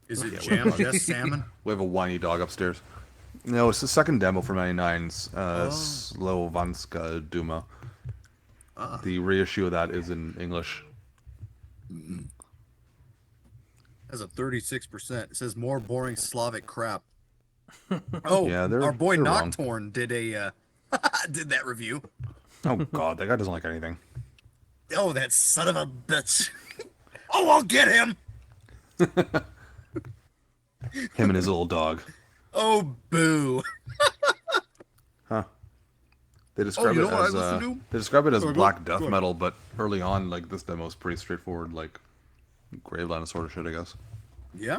C: Is it
B: Yeah,
C: Jam Just Salmon?
B: We have a whiny dog upstairs. No, it's the second demo from '99's
C: Oh.
B: Slovanska Duma.
C: Ah.
B: The reissue of that is in English.
C: That's a 36%. It says more boring Slavic crap. Oh,
B: Yeah,
C: our boy
B: they're wrong.
C: Nocturne did a did that review.
B: Oh God, that guy doesn't like anything.
C: Oh, that son of a bitch. Oh, I'll get him.
B: Him and his little dog.
C: Oh, boo.
B: Huh. They describe
C: you
B: it
C: know what I
B: as
C: listen to?
B: they describe it as
C: Go,
B: black
C: go,
B: death
C: go.
B: metal, but early on, like this demo is pretty straightforward, like Graveland sort of shit, I guess.
C: Yeah.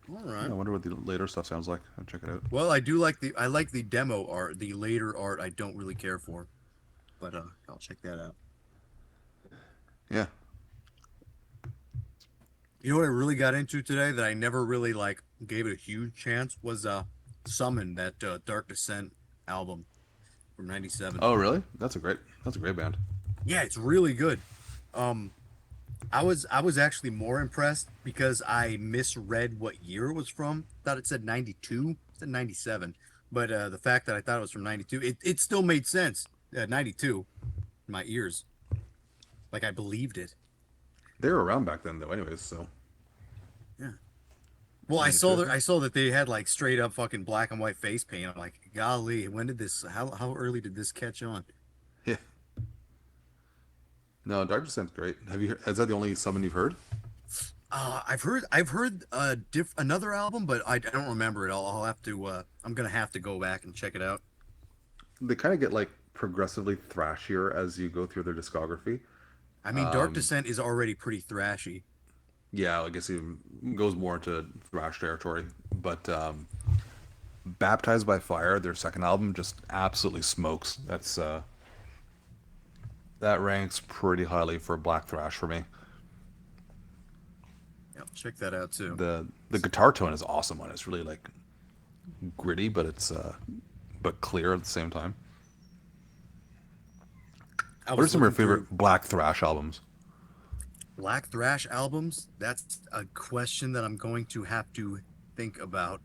C: All right.
B: I wonder what the later stuff sounds like. I'll check it out.
C: Well, I like the demo art. The later art I don't really care for, but I'll check that out.
B: Yeah.
C: You know what I really got into today that I never really like gave it a huge chance was Summon, that Dark Descent album from '97.
B: Oh, really? That's a great band.
C: Yeah, it's really good. I was actually more impressed because I misread what year it was from. Thought it said 92. It said 97. But the fact that I thought it was from 92, it still made sense. 92 in my ears. Like I believed it.
B: They were around back then, though. Anyways, so
C: Yeah. Well, I saw that they had like straight up fucking black and white face paint. I'm like, golly, when did this? How early did this catch on?
B: yeah. No, Dark Descent's great. Is that the only Summon you've heard?
C: I've heard another album, but I don't remember it. I'll have to. I'm gonna have to go back and check it out.
B: They kind of get like progressively thrashier as you go through their discography.
C: I mean, Dark Descent is already pretty thrashy.
B: Yeah, I guess it goes more into thrash territory. But Baptized by Fire, their second album, just absolutely smokes. That ranks pretty highly for black thrash for me.
C: Yeah, check that out too.
B: The guitar tone is awesome on it. It's really like gritty, but it's but clear at the same time. What are some of your favorite black thrash albums?
C: Black thrash albums? That's a question that I'm going to have to think about.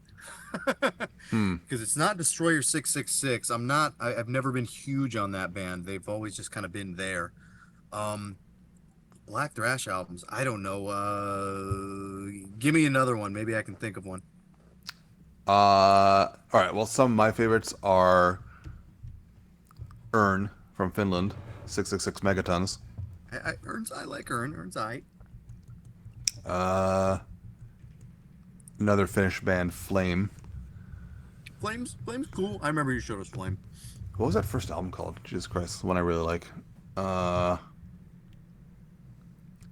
C: Because it's not Destroyer 666. I've never been huge on that band. They've always just kind of been there. Black thrash albums. I don't know. Give me another one. Maybe I can think of one.
B: All right. Well, some of my favorites are Earn from Finland, 666 megatons.
C: I like Earn. Earn's aight.
B: Another Finnish band, Flame.
C: Flame's cool. I remember you showed us Flame.
B: What was that first album called? Jesus Christ, the one I really like.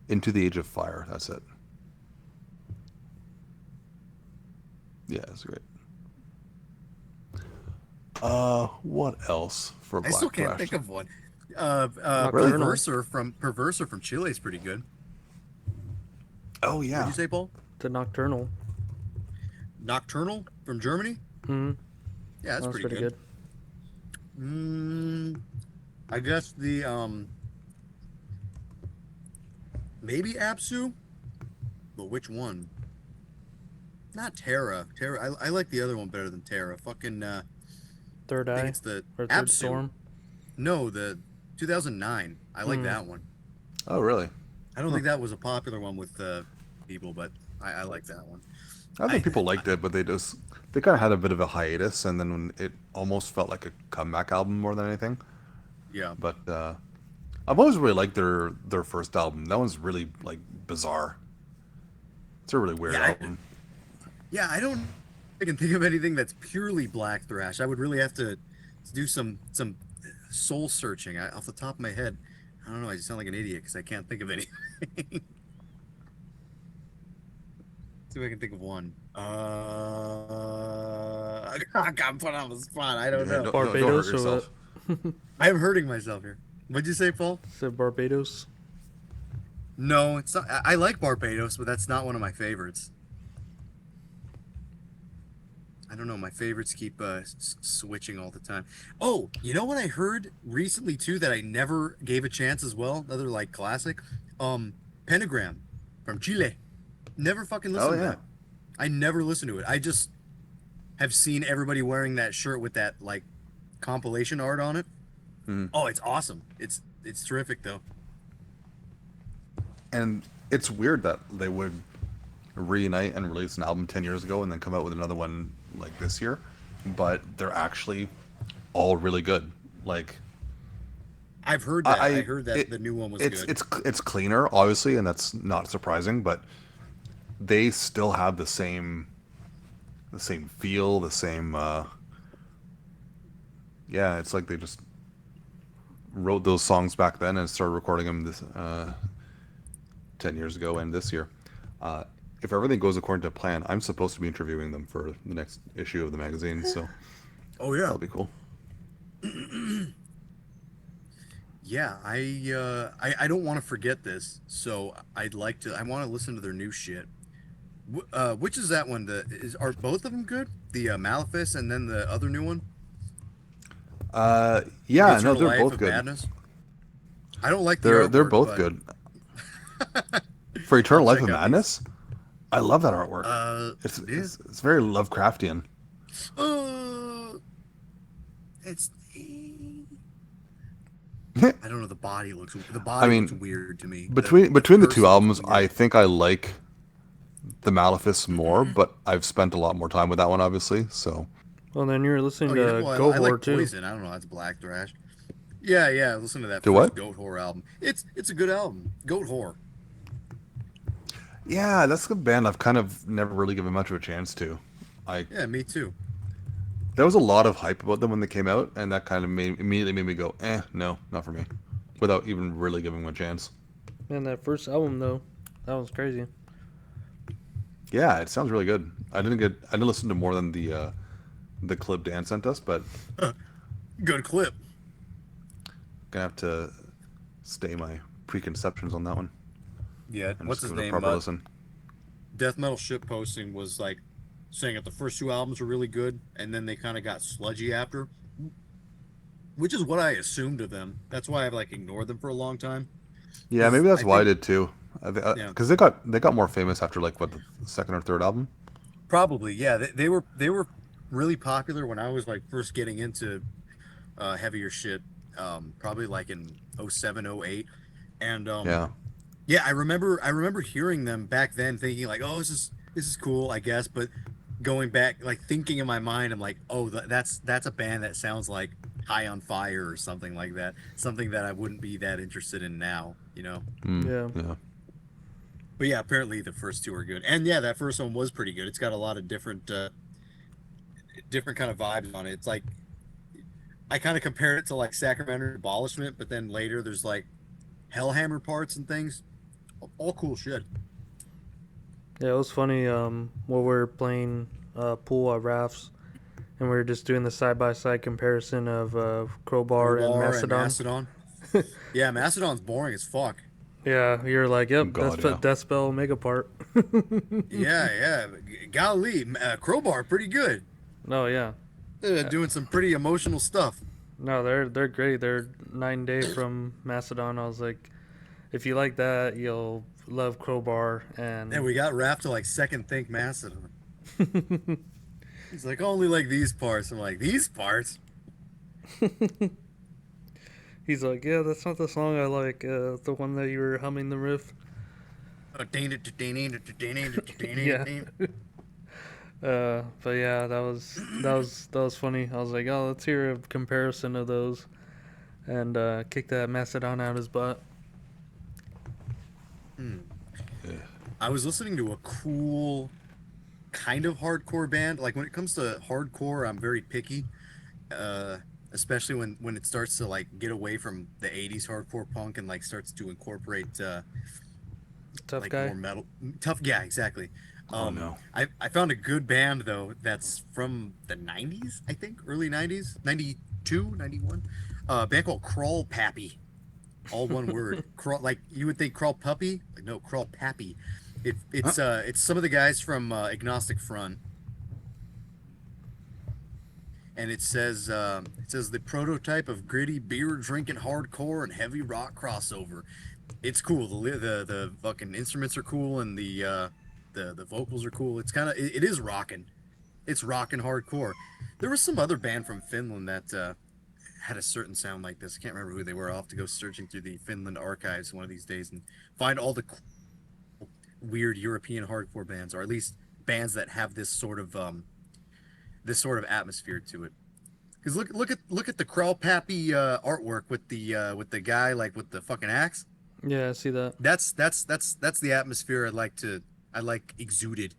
B: Into the Age of Fire. That's it. Yeah, it's great. What else for black
C: I still can't
B: thrash?
C: think of one.
B: Really?
C: Perverser from Chile is pretty good.
B: Oh yeah.
C: What'd you say, Paul?
A: The Nocturnal.
C: Nocturnal from Germany?
A: Hmm.
C: Yeah, that's pretty good. I guess the maybe Apsu, but which one? Not Terra. Terra. I like the other one better than Terra. Fucking
A: Third
C: I think
A: Eye
C: it's the
A: or Third
C: Apsu.
A: Storm.
C: No, the 2009. I like that one.
B: Oh really?
C: I don't think that was a popular one with people, but I like that one.
B: I think people liked it, but they kind of had a bit of a hiatus, and then when it almost felt like a comeback album more than anything.
C: Yeah.
B: But I've always really liked their first album. That one's really like bizarre. It's a really weird
C: Yeah,
B: album.
C: I don't. I can think of anything that's purely black thrash. I would really have to do some soul searching. Off the top of my head, I don't know. I just sound like an idiot because I can't think of anything. See if I can think of one. I got put on the spot. I don't know.
B: Don't hurt
A: Barbados or
B: yourself.
A: what?
C: I'm hurting myself here. What'd you say, Paul?
A: Said Barbados.
C: No, it's not. I like Barbados, but that's not one of my favorites. I don't know. My favorites keep switching all the time. Oh, you know what I heard recently too that I never gave a chance as well? Another like classic. Pentagram from Chile. Never fucking listened
B: Oh
C: to
B: yeah.
C: that. I never listened to it. I just have seen everybody wearing that shirt with that like compilation art on it.
B: Mhm.
C: Oh, it's awesome. It's terrific though.
B: And it's weird that they would reunite and release an album 10 years ago and then come out with another one like this year, but they're actually all really good. Like
C: I've heard that. I
B: I
C: heard that
B: it,
C: the new one was
B: it's
C: good.
B: it's cleaner, obviously, and that's not surprising, but they still have the same feel, the same yeah, it's like they just wrote those songs back then and started recording them this 10 years ago and this year. Uh, if everything goes according to plan, I'm supposed to be interviewing them for the next issue of the magazine, so
C: Oh yeah.
B: that'll be cool.
C: Yeah, I don't want to forget this, so I'd like to. I want to listen to their new shit. Which is that one? Are both of them good? The Malefice and then the other new one, The
B: Yeah, no,
C: Eternal
B: they're
C: Life
B: both
C: of
B: good.
C: Madness. I don't like the
B: They're
C: artwork,
B: both
C: but
B: good. For
C: I'll
B: Eternal Life
C: check
B: of
C: out these.
B: Madness, I love that artwork. It's
C: Yeah.
B: it's, it's very Lovecraftian.
C: Uh, it's. I don't know. The
B: I
C: body looks
B: mean,
C: weird to me. The
B: between the two
C: person looks
B: albums, I
C: weird.
B: think I like the Malefice more, but I've spent a lot more time with that one, obviously. So
A: Well, then you're
C: Oh
A: listening
C: yeah,
A: to
C: well
A: Goat
C: I
A: Whore
C: like
A: too.
C: Poison. I don't know. That's black thrash. Yeah. Listen to that
B: do
C: first
B: what?
C: Goat Whore album. It's a good album. Goat Whore.
B: Yeah, that's the band I've kind of never really given much of a chance to. I
C: Yeah, me too.
B: There was a lot of hype about them when they came out, and that kind of immediately made me go, no, not for me, without even really giving them a chance.
A: Man, that first album though, that was crazy.
B: Yeah, it sounds really good. I didn't listen to more than the clip Dan sent us, but
C: Good clip.
B: gonna have to stay my preconceptions on that one
C: Yeah.
B: and
C: What's
B: just
C: his
B: give it a
C: name?
B: proper listen.
C: Death Metal Ship Posting was like saying that the first two albums were really good, and then they kind of got sludgy after, which is what I assumed of them. That's why I've like ignored them for a long time.
B: Yeah,
C: Because
B: maybe that's
C: I
B: why I
C: think,
B: did too.
C: yeah,
B: Because they got more famous after like what, the second or third album.
C: probably, yeah, they were really popular when I was like first getting into heavier shit. Probably like in '07, '08, and
B: Yeah,
C: yeah, I remember hearing them back then, thinking like, oh, this is cool, I guess, but going back, like thinking in my mind, I'm like, oh, that's a band that sounds like High on Fire or something like that, something that I wouldn't be that interested in now, you know.
A: Yeah.
B: yeah.
C: But yeah, apparently the first two are good, and yeah, that first one was pretty good. It's got a lot of different kind of vibes on it. It's like I kind of compare it to like Sacramento Abolishment, but then later there's like Hellhammer parts and things, all cool shit.
A: Yeah, it was funny. When we were playing pool at Rafts, and we were just doing the side by side comparison of Crowbar and
C: Crowbar and
A: Mastodon.
C: Mastodon. Yeah, Mastodon's boring as fuck.
A: Yeah, you're like, yep, that's
B: God,
A: the
B: yeah.
A: Death Spell Mega Part.
C: Yeah. Golly, Crowbar, pretty good.
A: No, yeah,
C: Doing some pretty emotional stuff.
A: no, they're great. They're 9 day from Mastodon. I was like, if you like that, you'll love Crowbar.
C: And
A: And
C: we got Raph to like second think Mastodon. He's like, only like these parts. I'm like, these parts?
A: he's like, yeah, that's not the song I like. The one that you were humming the riff.
C: Oh,
A: Yeah, But yeah, that was funny. I was like, oh, let's hear a comparison of those, and kick that Mastodon out his butt.
C: Hmm.
B: Yeah.
C: I was listening to a cool kind of hardcore band. Like when it comes to hardcore, I'm very picky. Uh, Especially when it starts to like get away from the 80s hardcore punk and like starts to incorporate
A: Tough
C: like more
A: guy.
C: metal tough, yeah, exactly.
B: Oh no.
C: I found a good band though that's from the 90s, I think, early 90s, 92, 91. A band called Crawl Pappy, all one word. Crawl, like you would think Crawl Puppy, like, no, Crawl Pappy.
B: Huh?
C: It's some of the guys from Agnostic Front, and it says the prototype of gritty beer drinking hardcore and heavy rock crossover. It's cool. The fucking instruments are cool, and the vocals are cool. It's kind of it is rocking. It's rocking hardcore. There was some other band from Finland that had a certain sound like this. I can't remember who they were. I'll have to go searching through the Finland archives one of these days and find all the cool, weird European hardcore bands, or at least bands that have this sort of atmosphere to it. Because look at the Crawl Pappy artwork with the guy like with the fucking axe.
A: Yeah, I see that.
C: That's the atmosphere I like exuded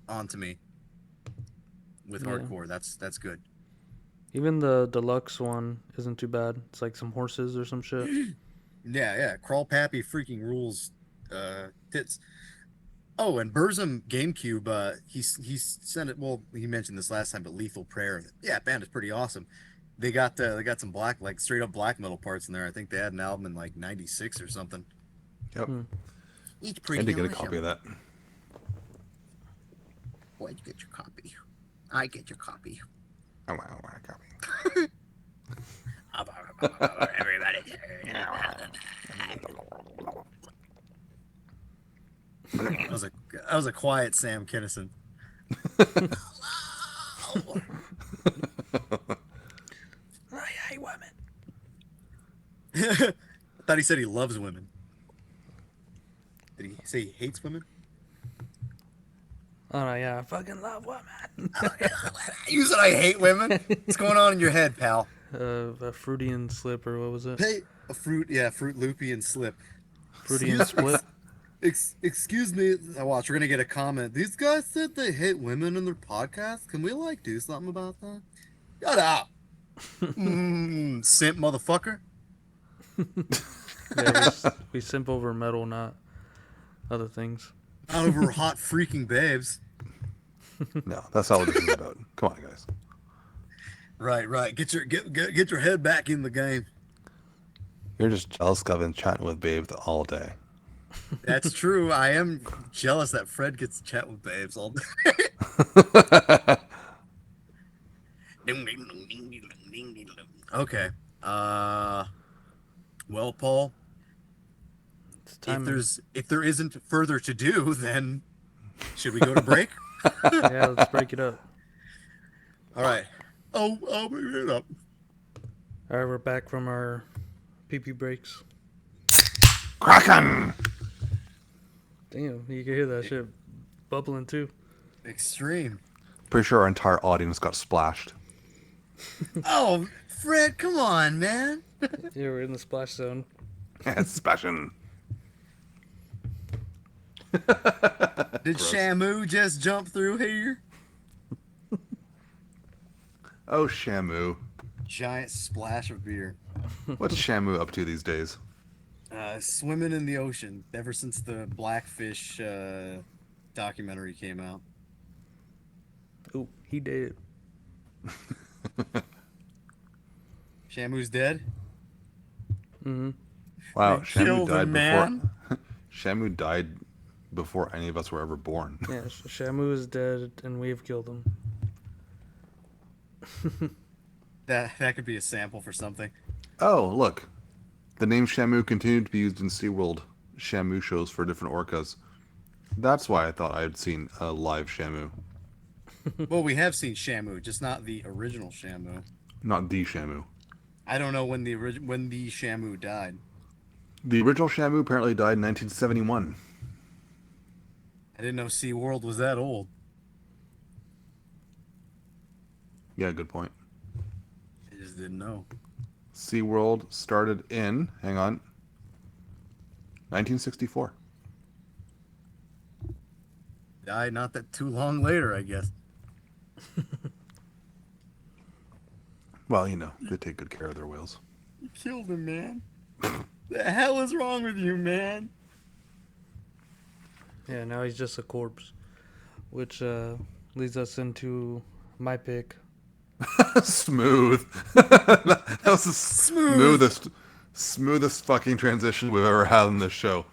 C: onto me with
A: Yeah.
C: hardcore. That's good.
A: Even the deluxe one isn't too bad. It's like some horses or some shit.
C: Yeah. Crawl Pappy freaking rules. Tits. Oh, and Burzum GameCube. He's sent it. Well, he mentioned this last time, but Lethal Prayer. Yeah, band is pretty awesome. They got some black, like straight up black metal parts in there. I think they had an album in like '96 or something.
B: Yep.
A: Hmm.
C: It's
B: I
C: pretty
B: had to get a
C: awesome.
B: copy of that.
C: Why'd you get your copy? I get your copy.
B: I want a copy.
C: Everybody. That was a quiet Sam Kinison.
A: I hate women.
C: I thought he said he loves women. Did he say he hates women?
A: Oh no, yeah, I fucking love women.
C: You said I hate women. What's going on in your head, pal?
A: A Fruitian slip or what was it?
C: Hey, a fruit, yeah, Fruit Loopy and Slip.
A: Fruitian split.
C: Excuse me. Watch, we're gonna get a comment. These guys said they hate women in their podcast. Can we like do something about that? Shut up, simp motherfucker.
A: Yeah, we simp over metal, not other things.
C: Not over hot freaking babes.
B: No, that's not what this is about. Come on, guys.
C: Right. Get your head back in the game.
B: You're just jealous 'cause I've been chatting with Babe all day.
C: That's true. I am jealous that Fred gets to chat with babes all day. Okay. Well, Paul,
A: It's time.
C: if there isn't further to do, then should we go to break?
A: Yeah, let's break it up.
C: All right. Oh, I'll bring it up.
A: All right, we're back from our pee-pee breaks.
B: Kraken!
A: Damn, you can hear that shit bubbling too.
C: Extreme.
B: Pretty sure our entire audience got splashed.
C: Oh, Fred, come on, man.
A: Yeah, we're in the splash zone.
B: It's splashing.
C: Did
B: Gross.
C: Shamu just jump through here?
B: Oh, Shamu.
C: Giant splash of beer.
B: What's Shamu up to these days?
C: Swimming in the ocean ever since the Blackfish documentary came out.
A: Ooh, he did.
C: Shamu's dead.
A: Mm-hmm.
B: Wow,
C: They
B: Shamu
C: killed
B: died
C: him, man.
B: before. Shamu died before any of us were ever born.
A: Yeah, Shamu is dead, and we've killed him.
C: That could be a sample for something.
B: Oh, look. The name Shamu continued to be used in SeaWorld Shamu shows for different orcas. That's why I thought I had seen a live Shamu,
C: Well, we have seen Shamu, just not the original Shamu.
B: not the Shamu.
C: I don't know when when the Shamu died.
B: The original Shamu apparently died in 1971.
C: I didn't know SeaWorld was that old.
B: Yeah, good point.
C: I just didn't know.
B: SeaWorld started in, hang on, 1964.
C: Died not that too long later, I guess.
B: Well, you know, they take good care of their whales.
C: You killed him, man. The hell is wrong with you, man?
A: Yeah, now he's just a corpse, which leads us into my pick.
B: Smooth. That was the
C: Smooth.
B: smoothest fucking transition we've ever had on this show.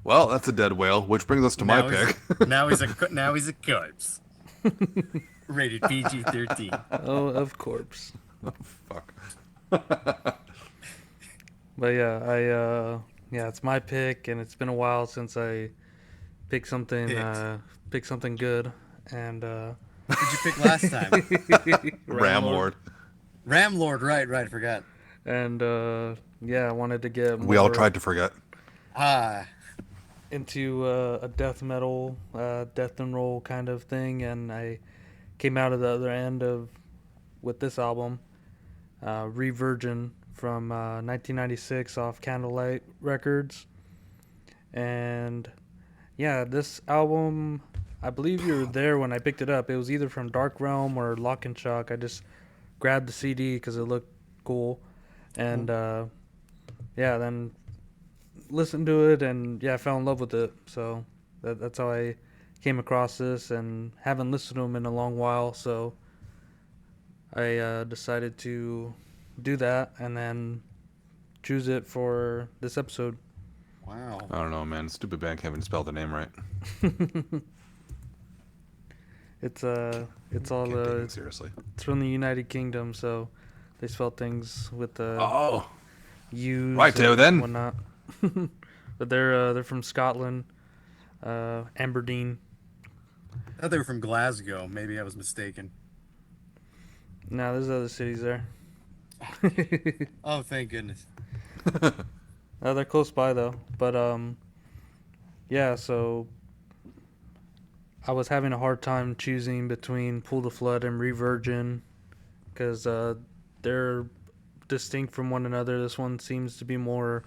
B: Well, that's a dead whale, which brings us to my pick.
C: Now he's a corpse. Rated PG-13.
A: Oh, of course.
B: Oh, fuck.
A: But yeah, yeah, it's my pick, and it's been a while since I picked something good, and
C: What'd you pick last time?
B: Ramlord.
C: Ramlord, right, forgot.
A: And yeah, I wanted to get more
B: We all tried to forget.
A: into a death metal, death and roll kind of thing, and I came out of the other end with this album, Revirgin from 1996 off Candlelight Records, and yeah, this album, I believe you were there when I picked it up. It was either from Dark Realm or Lock and Shock. I just grabbed the CD because it looked cool, and yeah, then listened to it, and yeah, I fell in love with it. So that's how I came across this, and haven't listened to them in a long while. So I decided to do that and then choose it for this episode.
C: Wow.
B: I don't know, man. Stupid band can't even spell the name right.
A: It's all
B: Can't take it seriously.
A: it's from the United Kingdom, so they spell things with the U's
B: right there then.
A: whatnot. But they're from Scotland, Aberdeen.
C: I thought they were from Glasgow. Maybe I was mistaken.
A: No, there's other cities there.
C: Oh, thank goodness.
A: They're close by though. But yeah. So I was having a hard time choosing between Pull the Flood and Revirgin because they're distinct from one another. This one seems to be more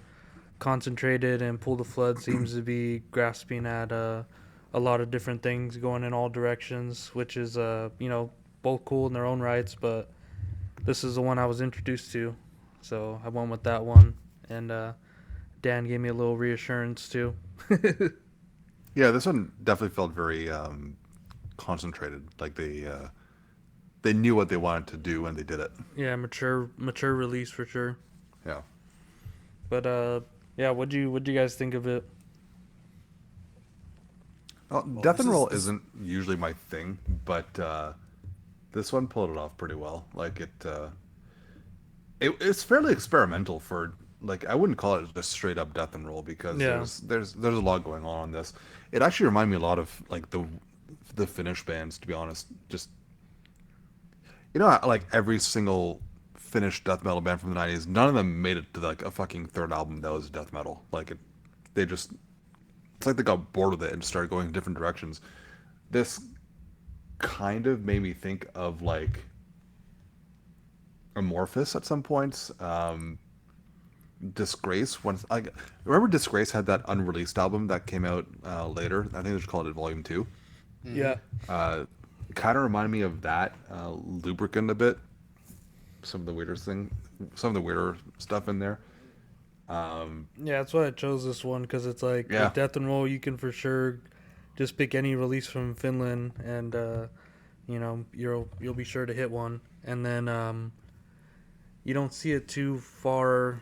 A: concentrated, and Pull the Flood seems to be grasping at a lot of different things, going in all directions, which is both cool in their own rights. But this is the one I was introduced to, so I went with that one, and Dan gave me a little reassurance too.
B: Yeah, this one definitely felt very concentrated. Like they knew what they wanted to do and they did it.
A: Yeah, mature release for sure.
B: Yeah.
A: But yeah, what'd you guys think of it?
B: Well, death and roll isn't usually my thing, but this one pulled it off pretty well. Like it's fairly experimental for, like, I wouldn't call it just straight up death and roll because there's a lot going on this. It actually reminded me a lot of like the Finnish bands, to be honest. Just like every single Finnish death metal band from the 90s, none of them made it to like a fucking third album that was death metal. Like it's like they got bored with it and started going in different directions. This kind of made me think of like Amorphous at some points. Disgrace, remember Disgrace had that unreleased album that came out later. I think they just called it Volume 2.
A: Yeah.
B: Kind of reminded me of that, Lubricant a bit. Some of the weirder stuff in there.
A: Yeah, that's why I chose this one, because it's like with death and roll, you can for sure just pick any release from Finland, and you'll be sure to hit one. And then you don't see it too far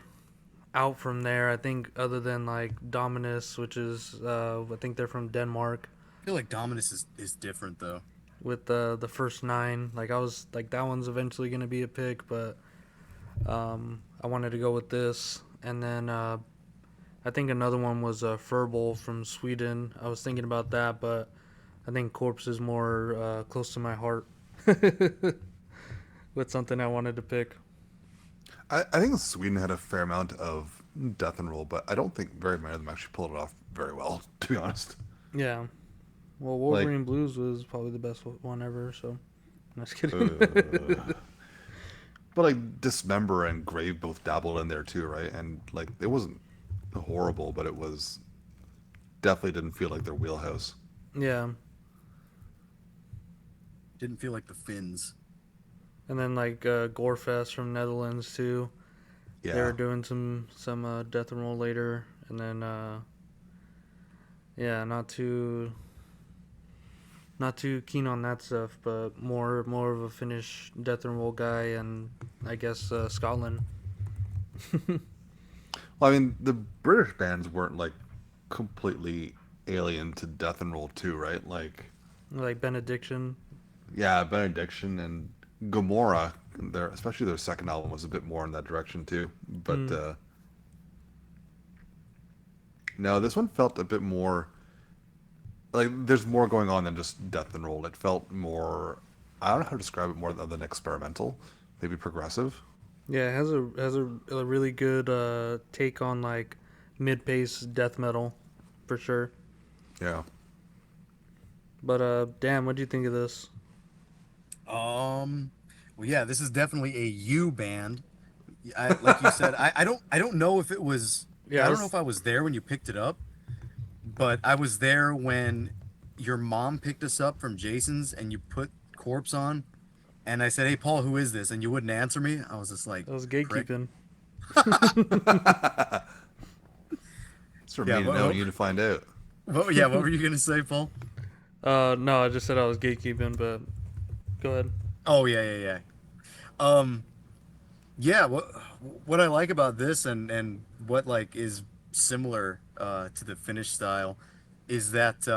A: out from there, I think, other than like Dominus, which is I think they're from Denmark.
C: I feel like Dominus is different though.
A: With the first 9, like I was like, that one's eventually gonna be a pick, but I wanted to go with this. And then I think another one was Furball from Sweden. I was thinking about that, but I think Korpse is more close to my heart with something I wanted to pick.
B: I think Sweden had a fair amount of death and roll, but I don't think very many of them actually pulled it off very well, to be honest.
A: Yeah. Well, Wolverine Blues was probably the best one ever, so. I'm just kidding.
B: Uh, but like Dismember and Grave both dabbled in there too, right? And like it wasn't horrible, but it was definitely didn't feel like their wheelhouse.
A: Yeah.
C: Didn't feel like the Finns.
A: And then like Gorefest from Netherlands too. They were
B: Yeah.
A: doing some death and roll later, and then yeah, not too keen on that stuff, but more of a Finnish death and roll guy, and I guess Scotland.
B: Well, I mean, the British bands weren't like completely alien to death and roll too, right? Like,
A: Like Benediction.
B: yeah, Benediction and Gomorrah, their especially their second album was a bit more in that direction too. But
A: Mm.
B: no, this one felt a bit more like there's more going on than just death and roll. It felt more, I don't know how to describe it more than experimental, maybe progressive.
A: Yeah, it has a really good take on like mid pace death metal, for sure.
B: Yeah.
A: But damn, what do you think of this?
C: Um, well, yeah, this is definitely a U band. Like you said, I don't know if it was.
A: Yeah,
C: I don't know if I was there when you picked it up, but I was there when your mom picked us up from Jason's and you put Corpse on, and I said, "Hey, Paul, who is this?" And you wouldn't answer me. I was just like,
A: that was
C: "Prick."
A: gatekeeping.
B: It's for
C: Yeah,
B: me to know and you to find out.
C: yeah, what were you gonna say, Paul?
A: No, I just said I was gatekeeping, but go ahead.
C: Oh yeah, yeah, yeah. Um, yeah. What I like about this and what like is similar to the Finnish style is that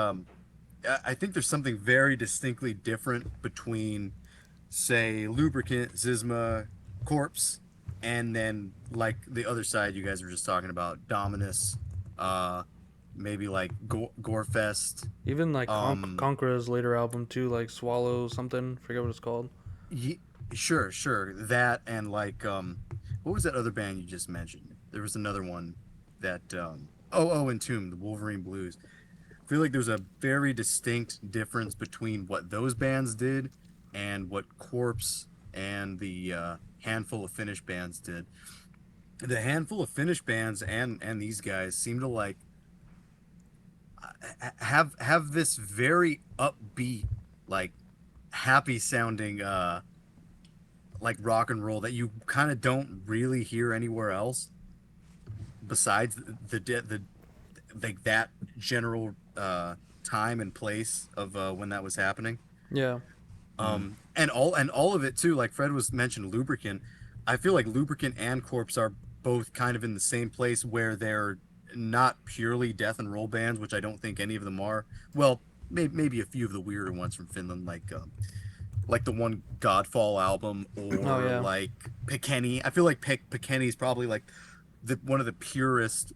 C: I think there's something very distinctly different between, say, Lubricant, Zizma, Corpse, and then like the other side you guys were just talking about, Dominus, uh, maybe like Gorefest.
A: Even like
C: Um,
A: Conqueror's later album too, like Swallow something, forget what it's called.
C: Ye sure, sure. That and like what was that other band you just mentioned? There was another one that Entomb, the Wolverine Blues. I feel like there's a very distinct difference between what those bands did and what Corpse and the handful of Finnish bands did. The handful of Finnish bands and these guys seem to like have this very upbeat, like happy sounding like rock and roll that you kind of don't really hear anywhere else besides the like that general time and place of when that was happening.
A: Yeah,
C: And all of it too, like Fred was mentioned lubricant. I feel like lubricant and corpse are both kind of in the same place where they're not purely death and roll bands, which I don't think any of them are. Well, maybe a few of the weirder ones from Finland, like the one Godfall album
A: oh
C: or
A: yeah,
C: like Pekeni. I feel like Pekeni is probably like the one of the purest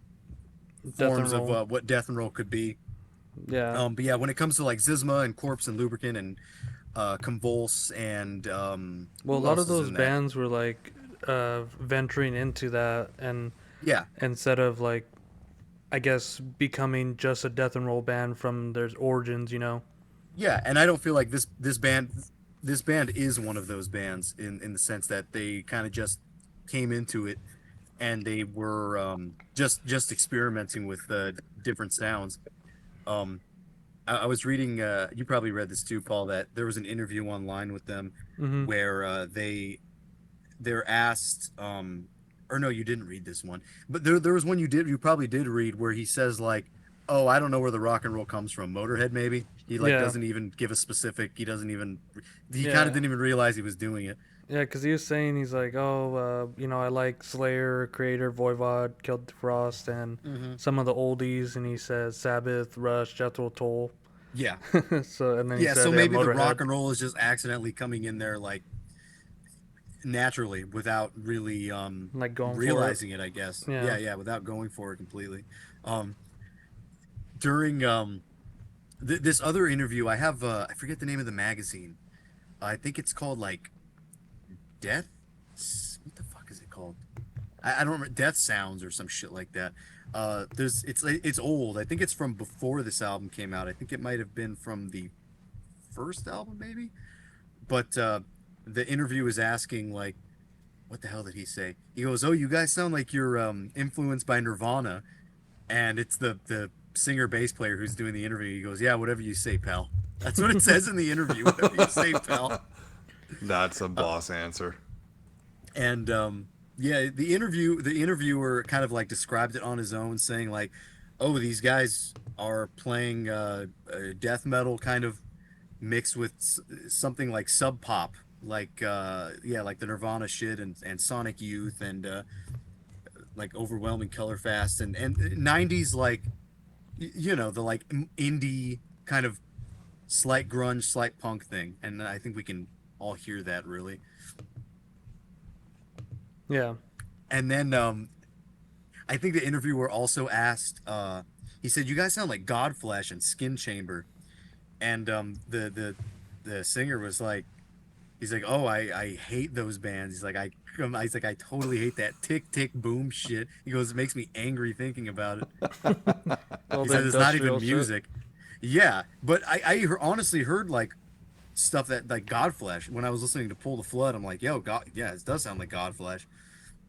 A: death and
C: forms of
A: roll.
C: what death and roll could be.
A: Yeah,
C: But yeah, when it comes to like Zizma and Corpse and Lubricant and Convulse and
A: well, a
C: who
A: lot
C: else
A: of
C: is
A: those
C: in that?
A: bands were like venturing into that, and
C: Yeah,
A: instead of like I guess becoming just a death and roll band from their origins,
C: yeah, and I don't feel like this band is one of those bands in the sense that they kind of just came into it and they were just experimenting with different sounds. Um, I was reading. You probably read this too, Paul. That there was an interview online with them
A: Mm-hmm.
C: where they're asked. Or no, you didn't read this one, but there was one you probably did read where he says like, "Oh, I don't know where the rock and roll comes from. Motorhead, maybe." He like
A: Yeah,
C: doesn't even give a specific. He doesn't even. He kind of
A: yeah,
C: didn't even realize he was doing it.
A: yeah. Because he was saying he's like, oh, I like Slayer, Creator, Voivod, Killed Frost, and
C: Hmm.
A: some of the oldies, and he says Sabbath, Rush, Jethro Tull.
C: Yeah,
A: So and then he
C: yeah.
A: said
C: So
A: yeah,
C: maybe the rock
A: Motorhead,
C: and roll is just accidentally coming in there like naturally without really
A: like going for it.
C: realizing it, I guess.
A: Yeah.
C: Yeah, yeah, without going for it completely. Um during this other interview I have I forget the name of the magazine. I think it's called like Death what the fuck is it called? I don't remember. Death Sounds or some shit like that. It's old. I think it's from before this album came out. I think it might have been from the first album maybe. but the interview was asking like, what the hell did he say? He goes, "Oh, you guys sound like you're influenced by Nirvana," and it's the singer bass player who's doing the interview. He goes, "Yeah, whatever you say, pal." That's what it says in the interview. Whatever you say, pal.
B: That's a boss answer.
C: And yeah, the interviewer kind of like described it on his own, saying like, "Oh, these guys are playing death metal kind of mixed with something like sub pop, like yeah, like the Nirvana shit and Sonic Youth and like Overwhelming Color Fast and 90s like you know the like indie kind of slight grunge, slight punk thing." And I think we can all hear that really.
A: Yeah.
C: And then I think the interviewer also asked, he said, "You guys sound like Godflesh and Skin Chamber," and the singer was like, he's like, "Oh, I hate those bands." He's like, he's like, "I totally hate that tick tick boom shit." He goes, "It makes me angry thinking about it."
A: All
C: He
A: the
C: said, "It's not even
A: industrial shit.
C: music." Yeah, but honestly heard like stuff that like Godflesh when I was listening to Pull the Flood. I'm like, "Yo, God, yeah, it does sound like Godflesh,"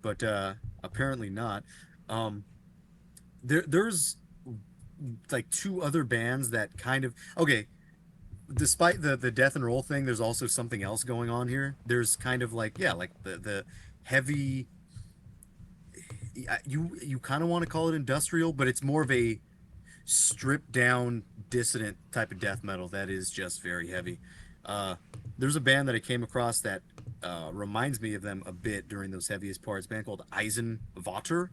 C: but apparently not. There's like two other bands that kind of okay. Despite the death and roll thing, there's also something else going on here. There's kind of like yeah, like the heavy. You kind of want to call it industrial, but it's more of a stripped down dissident type of death metal that is just very heavy. There's a band that I came across that reminds me of them a bit during those heaviest parts. A band called Eisenwater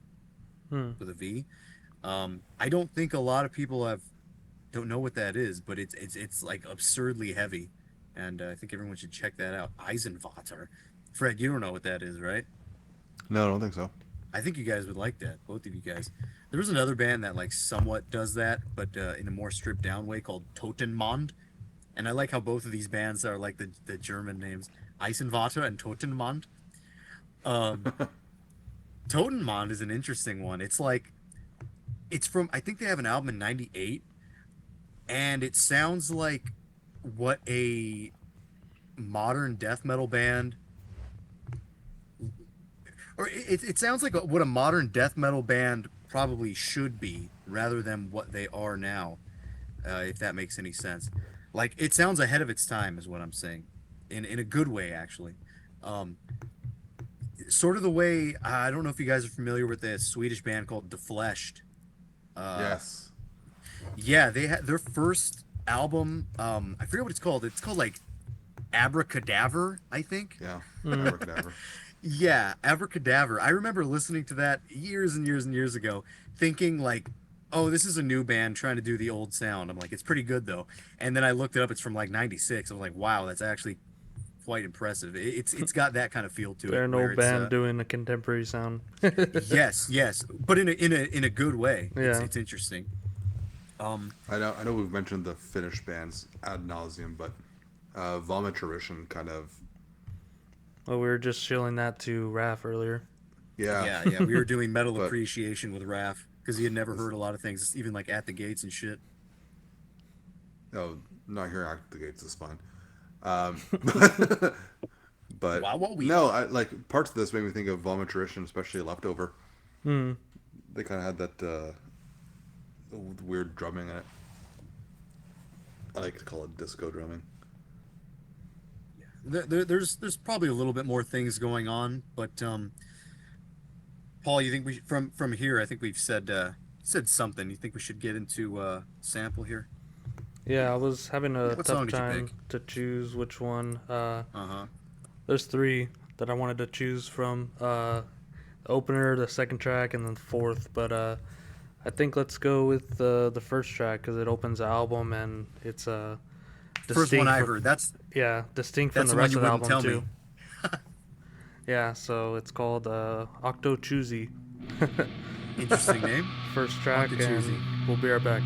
C: with a V. I don't think a lot of people don't know what that is, but it's like absurdly heavy, and I think everyone should check that out. Eisenwater. Fred, you don't know what that is, right?
B: No, I don't think so.
C: I think you guys would like that, both of you guys. There was another band that like somewhat does that, but in a more stripped down way called Totenmond. And I like how both of these bands are like the German names, Eisenwater and Totenmond. Totenmond is an interesting one. It's like, it's from, I think they have an album in 98, and it sounds like what a modern death metal band, or it sounds like what a modern death metal band probably should be rather than what they are now, if that makes any sense. Like, it sounds ahead of its time is what I'm saying, in a good way, actually. Sort of the way, I don't know if you guys are familiar with a Swedish band called Defleshed.
B: Yes.
C: Yeah, they had their first album, I forget what it's called. It's called like Abracadaver, I think.
B: Yeah. Abracadabra.
C: Yeah, Abracadaver. I remember listening to that years and years and years ago, thinking like, "Oh, this is a new band trying to do the old sound." I'm like, "It's pretty good though." And then I looked it up. It's from like '96. I was like, "Wow, that's actually quite impressive." It's got that kind of feel to it.
A: They're an
C: where
A: old band doing a contemporary sound.
C: yes, but in a good way.
A: Yeah.
C: It's interesting.
B: I know we've mentioned the Finnish bands ad nauseum, but Vomitorition kind of.
A: Well, we were just shilling that to Raph earlier.
B: Yeah.
C: Yeah. We were doing metal
B: But-
C: appreciation with Raph because he had never heard a lot of things, even like At the Gates and shit.
B: No, not hearing Act the Gates is fine. But
C: Wow, what we-
B: no, I like parts of this made me think of Vomitorition, especially Leftover.
A: Hmm.
B: They kind of had that weird drumming in it. I like to call it disco drumming.
C: There's probably a little bit more things going on, but Paul, you think we from here? I think we've said something. You think we should get into sample here?
A: Yeah, I was having a
C: What song
A: tough
C: did you
A: time
C: pick?
A: to choose which one.
C: Uh-huh.
A: There's three that I wanted to choose from. The opener, the second track, and then the fourth. But I think let's go with the first track because it opens the album and it's
C: First one I
A: from-
C: heard. That's
A: distinct from
C: That's
A: the
C: the one
A: rest
C: you
A: of the
C: wouldn't
A: album
C: tell
A: too. Yeah, so it's called Octo Choosy.
C: interesting name.
A: First track, and
C: Octochoosy.
A: we'll be right back.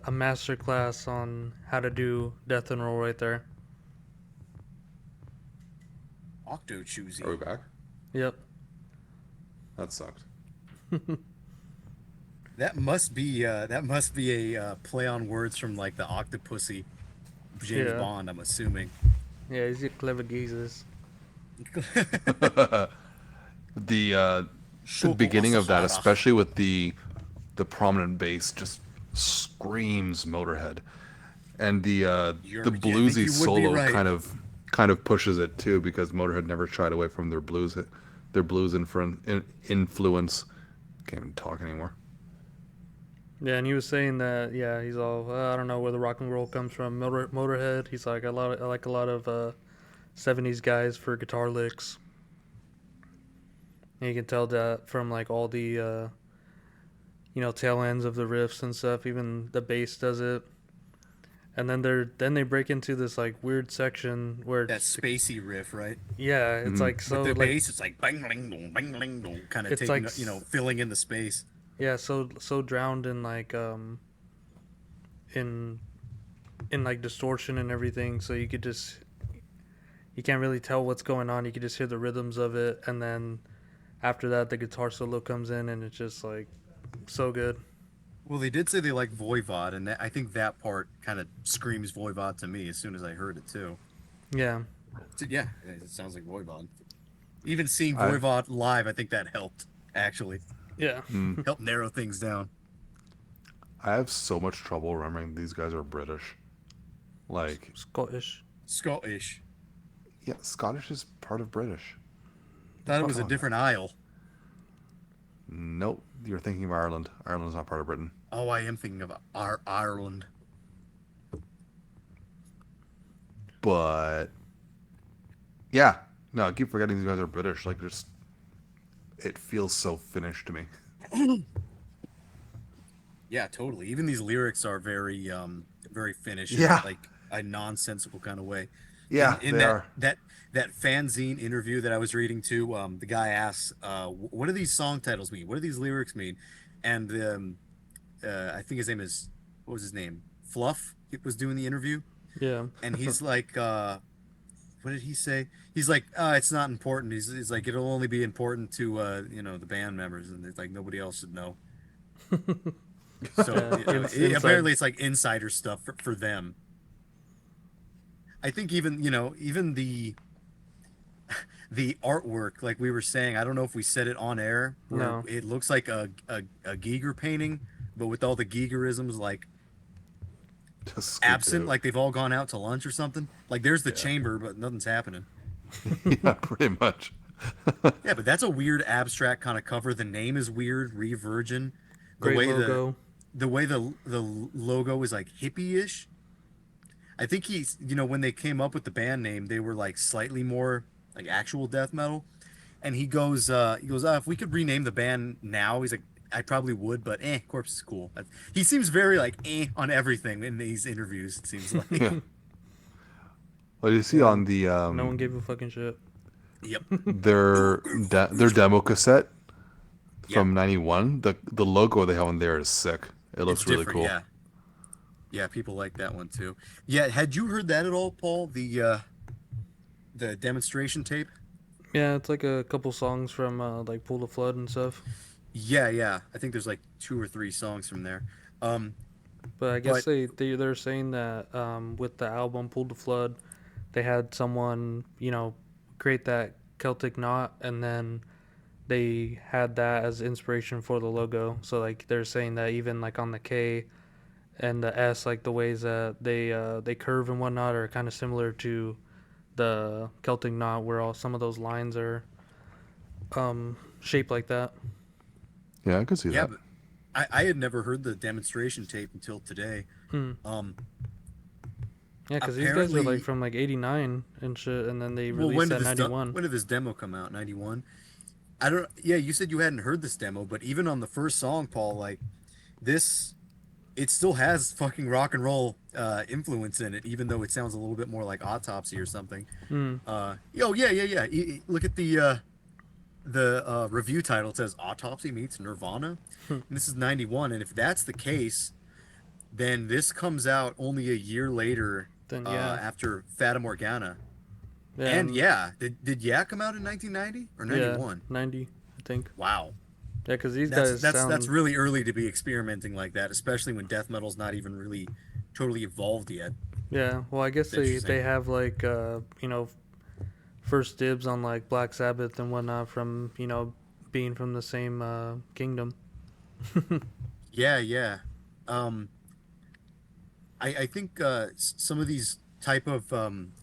A: A master class on how to do death and roll right there.
C: Octo choosy.
B: Are we back?
A: Yep.
B: That sucked.
C: That must be a play on words from like the Octopussy James Bond, I'm assuming.
A: Yeah, he's a clever geezers.
B: The beginning of that, especially with the prominent bass, just screams Motorhead, and the bluesy solo
C: right.
B: kind of pushes it too, because Motorhead never shied away from their blues influence. Can't even talk anymore.
A: Yeah, and he was saying that he's all I don't know where the rock and roll comes from. Motorhead. He's like I like a lot of 70s guys for guitar licks. And you can tell that from like all the tail ends of the riffs and stuff. Even the bass does it. And then they break into this like weird section where
C: that spacey riff, right?
A: Yeah, it's like so.
C: With the
A: like,
C: bass, it's like bang bang dong, bang bang dong, kind of
A: it's
C: taking
A: like,
C: filling in the space.
A: Yeah, so drowned in like in like distortion and everything. So you can't really tell what's going on. You could just hear the rhythms of it, and then after that, the guitar solo comes in, and it's just like so good.
C: Well, they did say they like Voivod, and I think that part kind of screams Voivod to me as soon as I heard it too.
A: Yeah.
C: So, yeah, it sounds like Voivod. Even seeing Voivod live, I think that helped, actually.
A: Yeah.
C: Helped narrow things down.
B: I have so much trouble remembering these guys are British. Like
A: Scottish.
B: Yeah, Scottish is part of British.
C: Thought it was a different isle.
B: Nope, you're thinking of Ireland. Ireland's not part of Britain.
C: Oh, I am thinking of Ireland.
B: But yeah, no, I keep forgetting these guys are British. Like, it feels so Finnish to me.
C: Yeah, totally. Even these lyrics are very Finnish in
B: Yeah,
C: like a nonsensical kind of way. In
B: yeah,
C: in
B: they are.
C: that fanzine interview that I was reading too, the guy asks, "What do these song titles mean? What do these lyrics mean?" And I think his name is what was his name? Fluff. He was doing the interview,
A: Yeah.
C: and he's like, "What did he say?" He's like, "It's not important." He's like, "It'll only be important to the band members, and it's like nobody else should know." So
A: Yeah. It's inside.
C: apparently it's like insider stuff for them. I think even the artwork, like we were saying, I don't know if we said it on air, where
A: No.
C: it looks like a Giger painting, but with all the Gigerisms like
B: Just scooped
C: absent,
B: out.
C: like they've all gone out to lunch or something. Like there's the
A: Yeah.
C: chamber, but nothing's happening.
B: Yeah, pretty much.
C: Yeah, but that's a weird abstract kind of cover. The name is weird, Revirgin. The
A: Great
C: way the
A: logo.
C: the way the logo is like hippie-ish. I think when they came up with the band name, they were like slightly more like actual death metal. And he goes, if we could rename the band now, he's like, I probably would, but Corpse is cool. He seems very like on everything in these interviews. It seems like,
B: Yeah. Well, you see
A: Yeah.
B: on the
A: No one gave a fucking shit.
C: yep,
B: their demo cassette
C: yeah,
B: from '91, the logo they have on there is sick. It
C: it's
B: looks really
C: different.
B: cool.
C: Yeah, yeah, people like that one too. Yeah, had you heard that at all, Paul? The demonstration tape?
A: Yeah, it's like a couple songs from like Pull the Flood and stuff.
C: Yeah, yeah. I think there's like two or three songs from there. Um,
A: But I guess
C: but
A: they're saying that with the album Pull the Flood, they had someone create that Celtic knot, and then they had that as inspiration for the logo. So like they're saying that even like on the K and the S, like the ways that they curve and whatnot are kind of similar to the Celtic knot, where all some of those lines are shaped like that.
B: Yeah, I could see
C: yeah,
B: that.
C: but I had never heard the demonstration tape until today.
A: Hmm.
C: Um,
A: Yeah, because these guys are like
C: apparently,
A: from like '89 and shit, and then they
C: well,
A: released that '91.
C: when did this demo come out? 91. I don't. Yeah, you said you hadn't heard this demo, but even on the first song, Paul, like this, it still has fucking rock and roll influence in it, even though it sounds a little bit more like Autopsy or something.
A: Hmm.
C: Yeah. Look at the review title. It says Autopsy meets Nirvana, and this is 91. And if that's the case, then this comes out only a year later,
A: Then yeah,
C: after Fata Morgana. And
A: and
C: yeah, did Yeah come out in 1990 or
A: yeah,
C: 91?
A: 90, I think.
C: Wow.
A: Yeah, because these
C: That's
A: guys
C: that's that's
A: sound.
C: really early to be experimenting like that, especially when death metal's not even really totally evolved yet.
A: Yeah, well, I guess
C: It's interesting.
A: they have like first dibs on like Black Sabbath and whatnot from being from the same kingdom.
C: Yeah. Um, I think some of these type of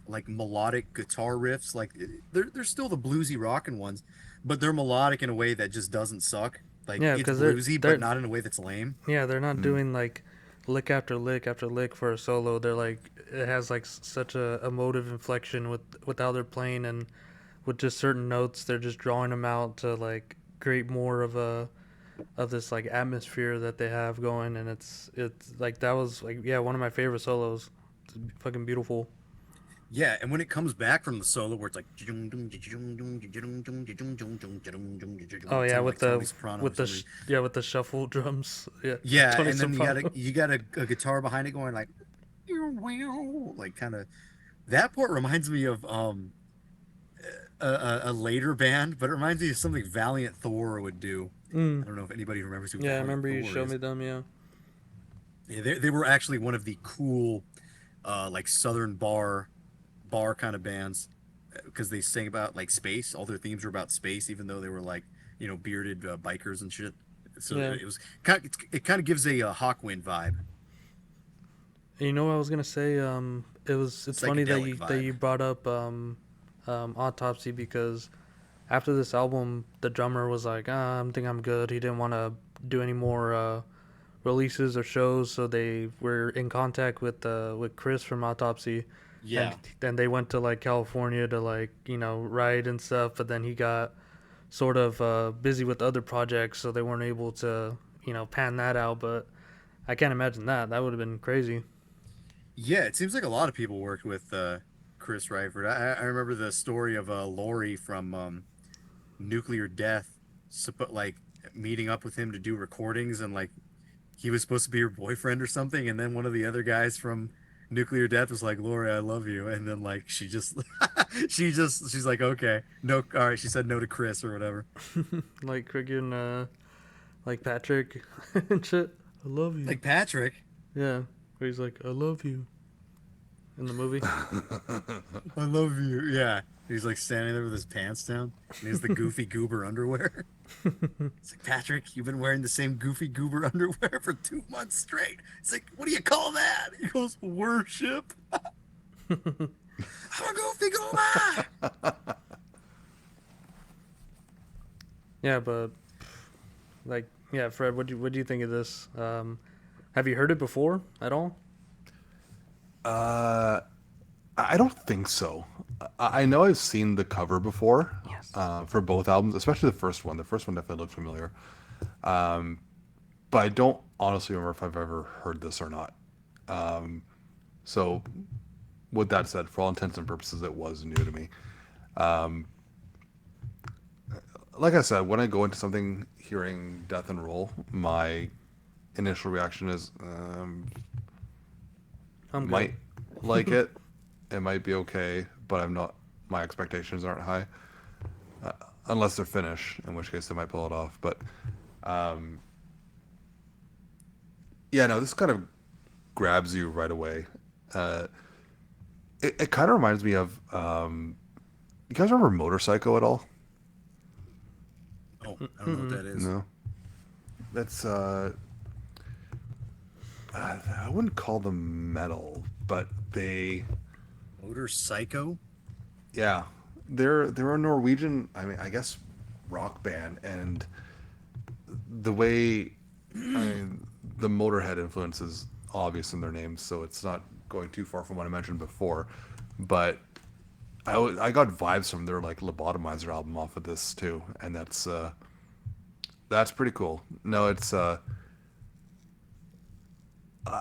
C: like melodic guitar riffs, like they're still the bluesy rockin' ones, but they're melodic in a way that just doesn't suck. Like
A: Yeah,
C: it's
A: because
C: bluesy, but
A: they're
C: not in a way that's lame.
A: they're not
B: Mm.
A: doing like lick after lick after lick for a solo. They're like it has like such a emotive inflection with how they're playing, and with just certain notes they're just drawing them out to like create more of this like atmosphere that they have going, and it's like that was like yeah, one of my favorite solos. It's fucking beautiful.
C: Yeah, and when it comes back from the solo where it's like
A: Oh yeah,
C: sound like Tony Soprano or something.
A: with the shuffle drums. Yeah,
C: Yeah,
A: Tony
C: and then
A: Soprano.
C: you got a guitar behind it going like kind of that part reminds me of a later band, but it reminds me of something Valiant Thor would do.
A: Mm.
C: I don't know if anybody remembers who
A: Yeah, I
C: Valiant
A: remember you
C: Thor
A: showed
C: is.
A: me them. Yeah.
C: Yeah, they were actually one of the cool like southern bar kind of bands because they sang about like space. All their themes were about space, even though they were like bearded bikers and shit. So
A: Yeah.
C: it was it kind of gives a Hawkwind vibe,
A: And you know what I was gonna say? It's funny
C: psychedelic
A: that
C: vibe.
A: you brought up Autopsy, because after this album, the drummer was like, I think I'm good. He didn't want to do any more releases or shows, so they were in contact with Chris from Autopsy, and
C: Yeah.
A: then they went to like California to like write and stuff. But then he got sort of busy with other projects, so they weren't able to pan that out. But I can't imagine that. That would have been crazy.
C: Yeah, it seems like a lot of people worked with Chris Ryford. I remember the story of Lori from Nuclear Death, like meeting up with him to do recordings, and like he was supposed to be her boyfriend or something, and then one of the other guys from Nuclear Death was like, "Lori, I love you," and then like she just she's like, "Okay, no, all right." She said no to Chris or whatever.
A: Like freaking like Patrick and shit. I love you.
C: Like Patrick,
A: Yeah. Where he's like, I love you in the movie.
C: I love you. Yeah, he's like standing there with his pants down, and he has the goofy goober underwear. It's like, Patrick, you've been wearing the same goofy goober underwear for 2 months straight. It's like, what do you call that? He goes, worship. I'm a goofy goober.
A: Yeah, but like, yeah, Fred, what do you think of this? Have you heard it before at all?
B: Uh, I don't think so. I know I've seen the cover before,
A: Yes.
B: for both albums, especially the first one. The first one definitely looked familiar. Um, but I don't honestly remember if I've ever heard this or not. Um, so, with that said, for all intents and purposes, it was new to me. Um, like I said, when I go into something hearing death and roll, my initial reaction is
A: I'm good.
B: might like it. It might be okay, but I'm not. My expectations aren't high, uh, unless they're Finnish, in which case they might pull it off. But um, yeah, no, this kind of grabs you right away. Uh, it kind of reminds me of you guys remember Motorcycle at all?
C: Oh, I don't know what
A: Mm-mm.
C: that is.
B: No, that's I wouldn't call them metal, but they
C: Motor Psycho?
B: yeah, they're a Norwegian. I mean, I guess rock band, and the way I mean, the Motorhead influence is obvious in their names, so it's not going too far from what I mentioned before. But I got vibes from their like Lobotomizer album off of this too, and that's pretty cool. No, it's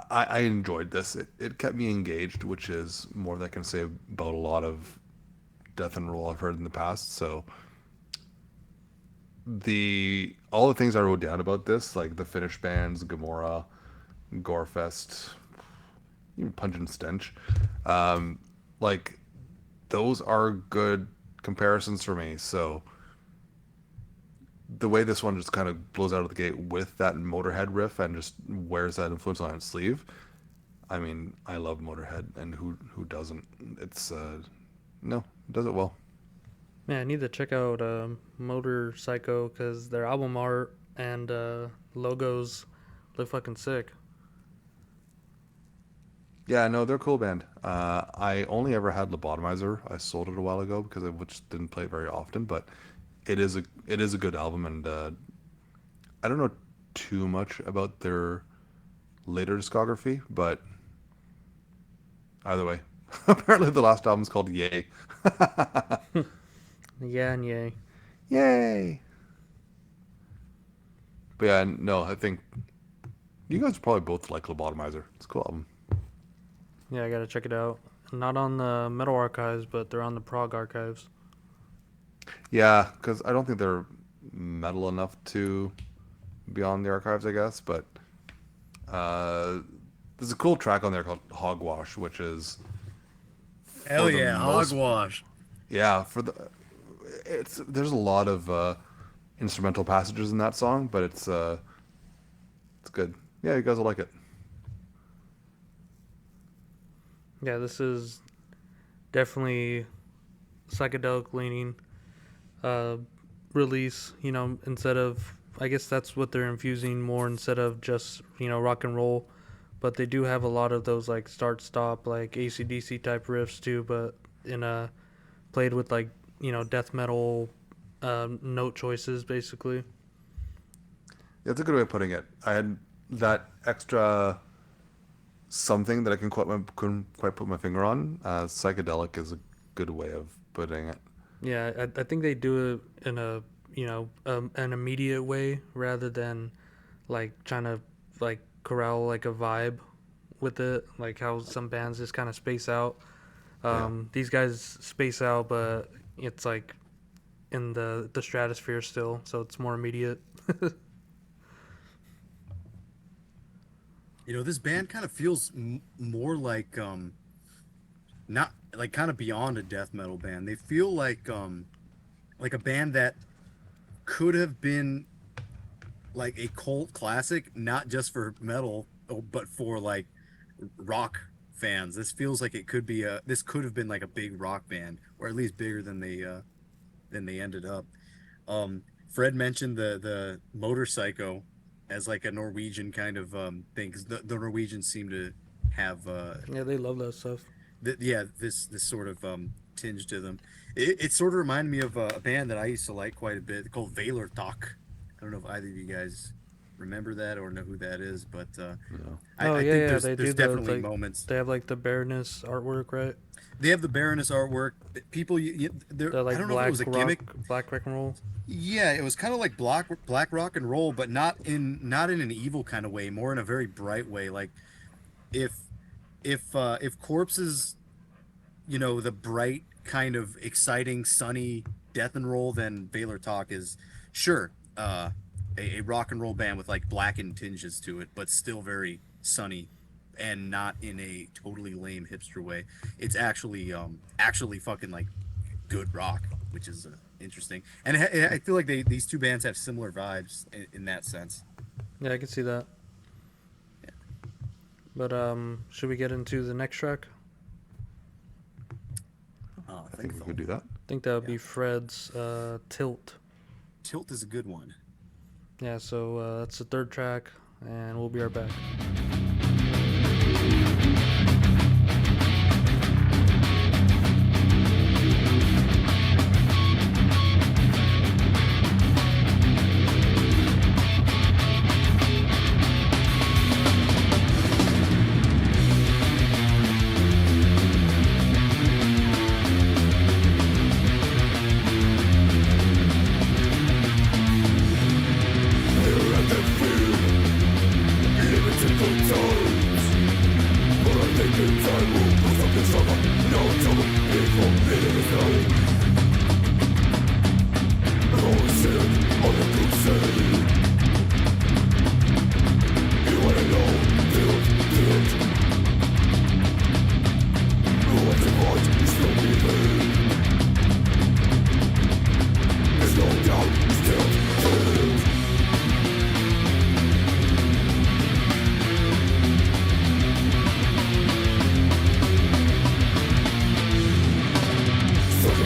B: I enjoyed this. It kept me engaged, which is more than I can say about a lot of death and roll I've heard in the past. So the all the things I wrote down about this, like the Finnish bands, Gamora, Gorefest, even Pungent Stench, um, like those are good comparisons for me. So the way this one just kind of blows out of the gate with that Motorhead riff and just wears that influence on its sleeve. I mean, I love Motorhead, and who doesn't? It's no, it does it well.
A: Man, I need to check out Motor Psycho because their album art and logos look fucking sick.
B: Yeah, no, they're a cool band. I only ever had Lobotomizer. I sold it a while ago because I just didn't play it very often, but it is a good album, and I don't know too much about their later discography, but either way, apparently the last album's called Yay.
A: Yeah, and yay.
B: Yay! But yeah, no, I think you guys probably both like Lobotomizer. It's a cool album.
A: Yeah, I gotta check it out. Not on the Metal Archives, but they're on the Prog Archives.
B: Yeah, because I don't think they're metal enough to be on the archives, I guess. But uh, there's a cool track on there called Hogwash, which is
C: Hell
B: for the
C: yeah,
B: most
C: hogwash.
B: yeah for the it's there's a lot of instrumental passages in that song, but it's good. Yeah, you guys will like it.
A: Yeah, this is definitely psychedelic leaning uh, release. You know, instead of I guess that's what they're infusing more instead of just rock and roll. But they do have a lot of those like start stop like AC/DC type riffs too, but in a played with like death metal note choices basically.
B: That's a good way of putting it. I had that extra something that I couldn't quite put my finger on. Psychedelic is a good way of putting it.
A: Yeah, I think they do it in a an immediate way rather than like trying to like corral like a vibe with it, like how some bands just kind of space out. These guys space out, but it's like in the stratosphere still, so it's more immediate.
C: You know, this band kind of feels more like not like kind of beyond a death metal band. They feel like a band that could have been like a cult classic, not just for metal, but for like rock fans. This feels like it could be this could have been like a big rock band, or at least bigger than they ended up. Fred mentioned the motorcycle as like a Norwegian kind of thing, because the Norwegians seem to have
A: Yeah, they love that stuff.
C: this sort of tinge to them. It sort of reminded me of a band that I used to like quite a bit called Veilortak. I don't know if either of you guys remember that or know who that is, but
B: No.
C: I think
A: they
C: there's
A: do
C: definitely
A: like,
C: moments.
A: They have like the Baroness artwork, right?
C: They have the Baroness artwork. People,
A: The like
C: I don't know if
A: black
C: it was a
A: rock,
C: gimmick.
A: black rock and roll.
C: Yeah, it was kind of like black rock and roll, but not in an evil kind of way, more in a very bright way. Like if if Korpse's, you know, the bright kind of exciting sunny death and roll, then Veilortak is sure a rock and roll band with like blackened tinges to it, but still very sunny and not in a totally lame hipster way. It's actually fucking like good rock, which is interesting. And I feel like these two bands have similar vibes in that sense.
A: Yeah, I can see that.
C: Yeah.
A: But should we get into the next track?
C: I
B: I think we
C: so.
B: could do that.
A: I think that would be Fred's Tilt.
C: Tilt is a good one.
A: Yeah, so that's the third track, and we'll be right back.
D: Such a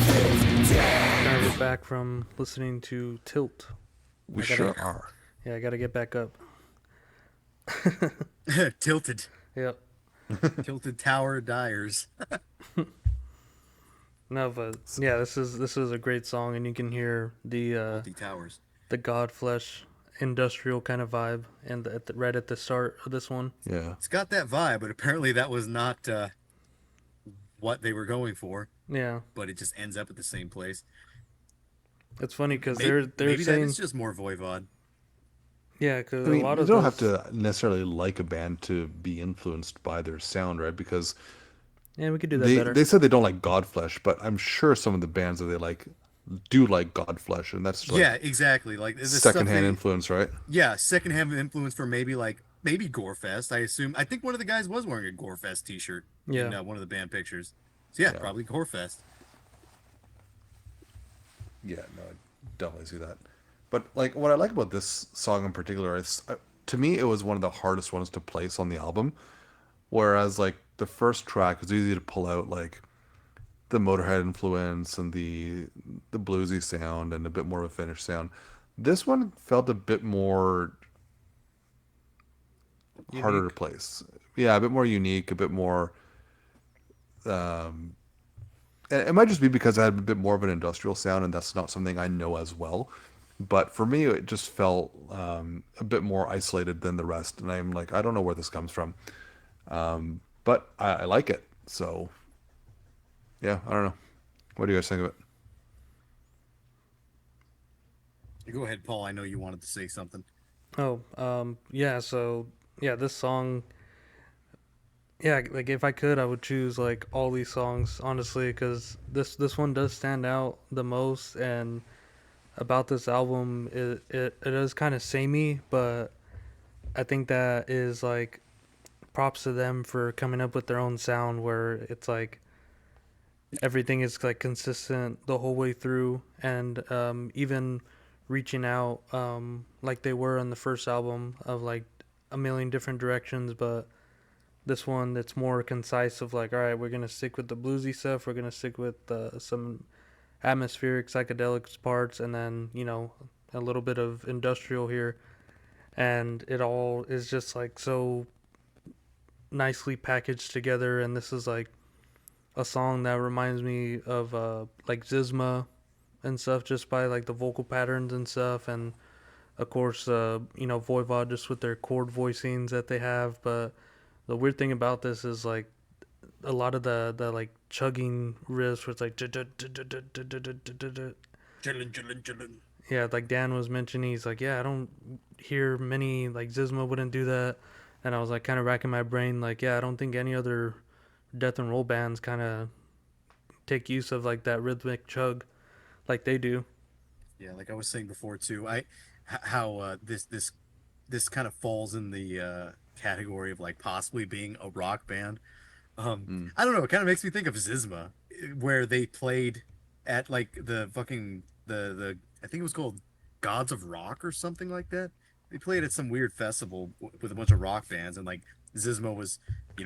A: Now we're back from listening to Tilt.
B: We
A: I gotta-
B: sure are.
A: Yeah, I gotta get back up.
C: Tilted.
A: Yep.
C: Tilted Tower Dyers.
A: No, but yeah, this is a great song, and you can hear
C: Multi Towers.
A: the Godflesh industrial kind of vibe, and right at the start of this one.
B: Yeah.
C: It's got that vibe, but apparently that was not what they were going for.
A: Yeah,
C: But it just ends up at the same place.
A: it's funny because
C: Maybe,
A: they're
C: maybe
A: saying
C: that is just more Voivod.
A: yeah, because
B: I
A: a
B: mean,
A: lot
B: you
A: of
B: don't
A: those,
B: have to necessarily like a band to be influenced by their sound, right? Because
A: yeah, we could do that
B: they
A: better.
B: they said they don't like Godflesh, but I'm sure some of the bands that they like do like Godflesh, and that's like
C: Yeah, exactly. Like the stuff
B: secondhand
C: they,
B: influence, right?
C: yeah, secondhand influence for maybe Gorefest. I assume. I think one of the guys was wearing a Gorefest T-shirt in
A: Yeah.
C: one of the band pictures. So yeah,
B: Yeah.
C: probably Gorefest.
B: Yeah, no, I definitely see that. But like, what I like about this song in particular is, to me, it was one of the hardest ones to place on the album. Whereas like the first track was easy to pull out, like the Motorhead influence and the bluesy sound and a bit more of a finished sound. This one felt a bit more harder to
A: Unique.
B: place. Yeah, a bit more unique, a bit more. Um, it might just be because I had a bit more of an industrial sound, and that's not something I know as well. But for me, it just felt a bit more isolated than the rest, and I'm like, I don't know where this comes from, but I like it. So yeah, I don't know. What do you guys think of it?
C: Go ahead, Paul. I know you wanted to say something.
A: Oh, yeah. So yeah, this song. Yeah, like if I could, I would choose like all these songs honestly, because this one does stand out the most. And about this album, it is kind of samey, but I think that is like props to them for coming up with their own sound, where it's like everything is like consistent the whole way through, and even reaching out like they were on the first album of like a million different directions, but this one it's more concise of like, all right, we're gonna stick with the bluesy stuff, we're gonna stick with some atmospheric psychedelic parts, and then a little bit of industrial here, and it all is just like so nicely packaged together. And this is like a song that reminds me of like Zizma and stuff, just by like the vocal patterns and stuff, and of course Voivod, just with their chord voicings that they have. But the weird thing about this is like a lot of the like chugging riffs where it's like
C: Chillin', chillin', chillin'.
A: yeah, like Dan was mentioning, he's like, yeah, I don't hear many, like Zizma wouldn't do that. And I was like kind of racking my brain, like, yeah, I don't think any other death and roll bands kind of take use of like that rhythmic chug like they do.
C: Yeah, like I was saying before too. How this kind of falls in the category of like possibly being a rock band.
B: Mm.
C: I don't know. It kind of makes me think of Zizma, where they played at like the fucking the I think it was called Gods of Rock or something like that. They played at some weird festival with a bunch of rock bands, and like Zizma was,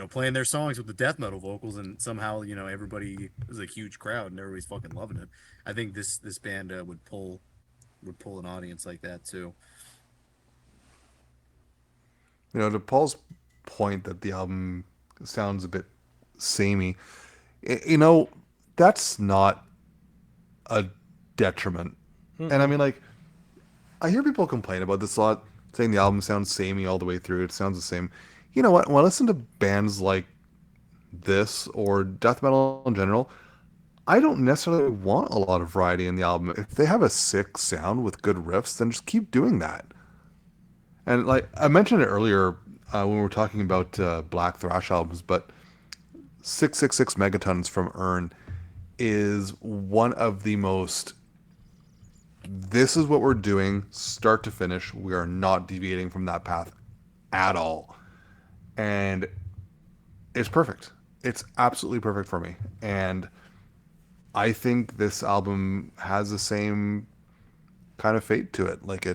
C: playing their songs with the death metal vocals, and somehow, everybody it was a huge crowd and everybody's fucking loving it. I think this band would pull an audience like that too.
B: To Paul's point that the album sounds a bit samey, that's not a detriment. And I
A: Mm-mm.
B: mean, like, I hear people complain about this a lot, saying the album sounds samey all the way through. It sounds the same. You know what? When I listen to bands like this or death metal in general, I don't necessarily want a lot of variety in the album. If they have a sick sound with good riffs, then just keep doing that. And like I mentioned it earlier when we were talking about Black Thrash albums, but 666 Megatons from Earn is one of the most. This is what we're doing, start to finish. We are not deviating from that path at all. And it's perfect. It's absolutely perfect for me. And I think this album has the same kind of fate to it. Like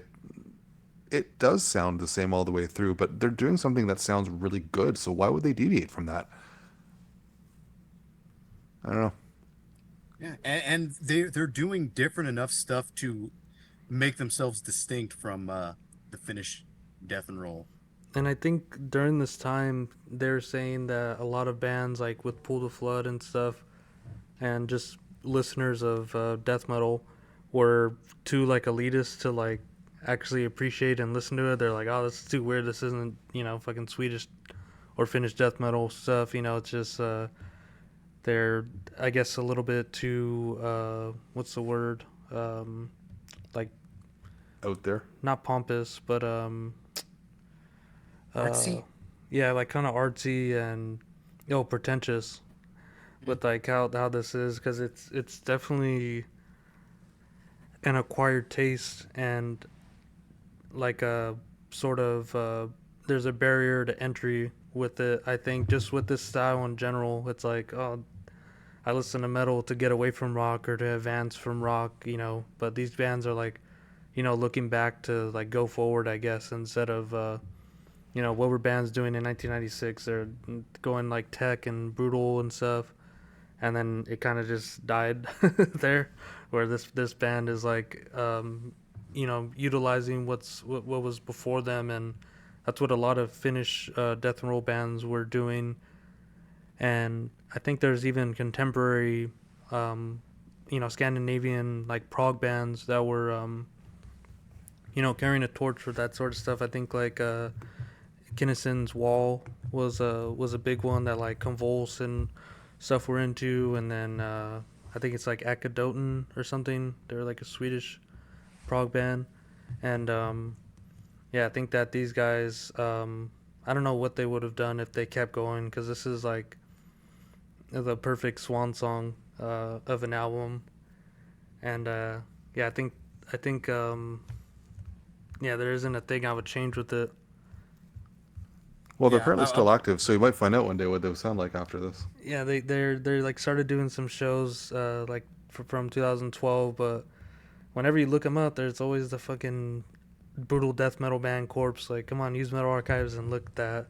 B: it does sound the same all the way through, but they're doing something that sounds really good. So why would they deviate from that? I don't know.
C: Yeah, and they're doing different enough stuff to make themselves distinct from the Finnish death and roll.
A: And I think during this time, they're saying that a lot of bands, like with Pull the Flood and stuff, and just listeners of death metal, were too like elitist to like actually appreciate and listen to it. They're like, oh, this is too weird. This isn't, fucking Swedish or Finnish death metal stuff. It's just they're, I guess, a little bit too what's the word? Like,
B: Out there.
A: not pompous, but
C: Artsy.
A: yeah, like kind of artsy and pretentious with like how this is, because it's definitely an acquired taste, and like a sort of there's a barrier to entry with it. I think just with this style in general, it's like, oh, I listen to metal to get away from rock or to advance from rock, but these bands are like, looking back to like go forward, I guess, instead of what were bands doing in 1996? They're going like tech and brutal and stuff, and then it kind of just died there. Where this band is like, utilizing what was before them, and that's what a lot of Finnish death and roll bands were doing. And I think there's even contemporary, Scandinavian like prog bands that were, carrying a torch for that sort of stuff. I think like Kinnison's Wall was a big one that like Convulse and stuff we're into, and then I think it's like Akadoten or something. They're like a Swedish prog band, and yeah, I think that these guys, I don't know what they would have done if they kept going, because this is like the perfect swan song of an album, and yeah, I think yeah, there isn't a thing I would change with it.
B: Well, they're
C: Yeah,
B: apparently still active, so you might find out one day what they would sound like after this.
A: Yeah, they're like started doing some shows like from 2012, but whenever you look them up, there's always the fucking brutal death metal band Korpse. Like, come on, use Metal Archives and look at that.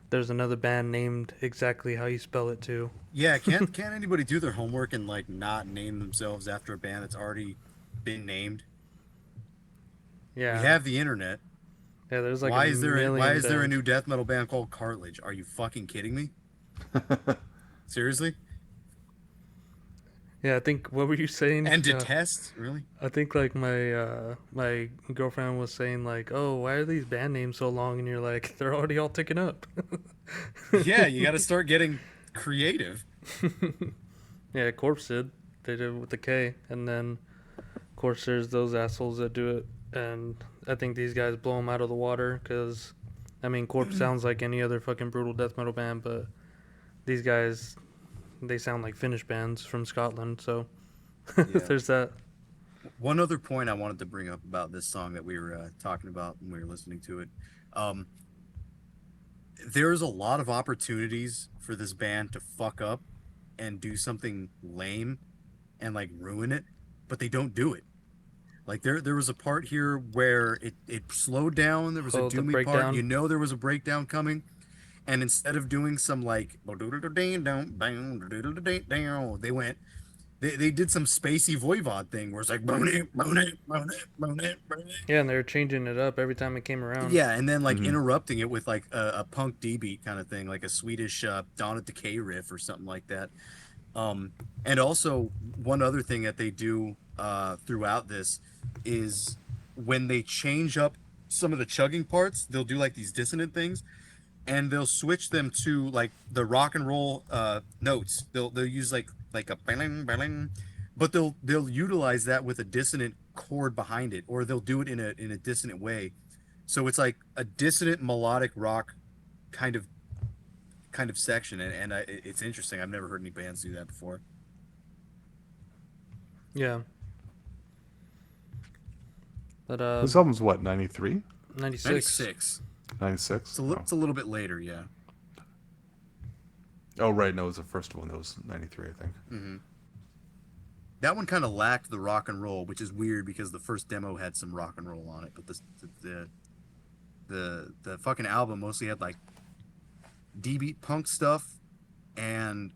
A: There's another band named exactly how you spell it too.
C: yeah. Can't anybody do their homework and like not name themselves after a band that's already been named? We
A: Yeah,
C: have the internet.
A: yeah. There's like a
C: Why
A: million
C: is there a
A: bands.
C: new death metal band called Cartilage? Are you fucking kidding me? Seriously?
A: Yeah, I think what were you saying?
C: And Detest? Really?
A: I think like my girlfriend was saying like, oh, why are these band names so long? And you're like, they're already all taken up.
C: Yeah, you got to start getting creative.
A: Yeah, Corpse did. They did it with the K, and then of course there's those assholes that do it, and I think these guys blow them out of the water, because I mean, Corpse sounds like any other fucking brutal death metal band, but these guys, they sound like Finnish bands from Scotland. So
C: Yeah.
A: there's that.
C: One other point I wanted to bring up about this song that we were talking about when we were listening to it. Um, there's a lot of opportunities for this band to fuck up and do something lame and like ruin it, but they don't do it. Like there was a part here where it slowed down. There was a
A: Oh, the
C: doomy part.
A: breakdown.
C: There was a breakdown coming, and instead of doing some like they went they did some spacey voivod thing where it's like
A: Yeah, and they were changing it up every time it came around.
C: yeah, and then like
B: Hmm.
C: interrupting it with like a punk D beat kind of thing, like a Swedish Dawn of Decay riff or something like that. And also one other thing that they do throughout this is when they change up some of the chugging parts, they'll do like these dissonant things, and they'll switch them to like the rock and roll notes. They'll use like a bang bang, but they'll utilize that with a dissonant chord behind it, or they'll do it in a dissonant way. So it's like a dissonant melodic rock kind of section, and it's interesting. I've never heard any bands do that before.
A: Yeah, but
B: This album's what, 93?
A: 96.
C: 96.
B: 96?
C: It's a little bit later, yeah.
B: Oh, right. No, it was the first one. That was 93, I think.
C: Hmm. That one kind of lacked the rock and roll, which is weird because the first demo had some rock and roll on it, but the fucking album mostly had like D-beat punk stuff and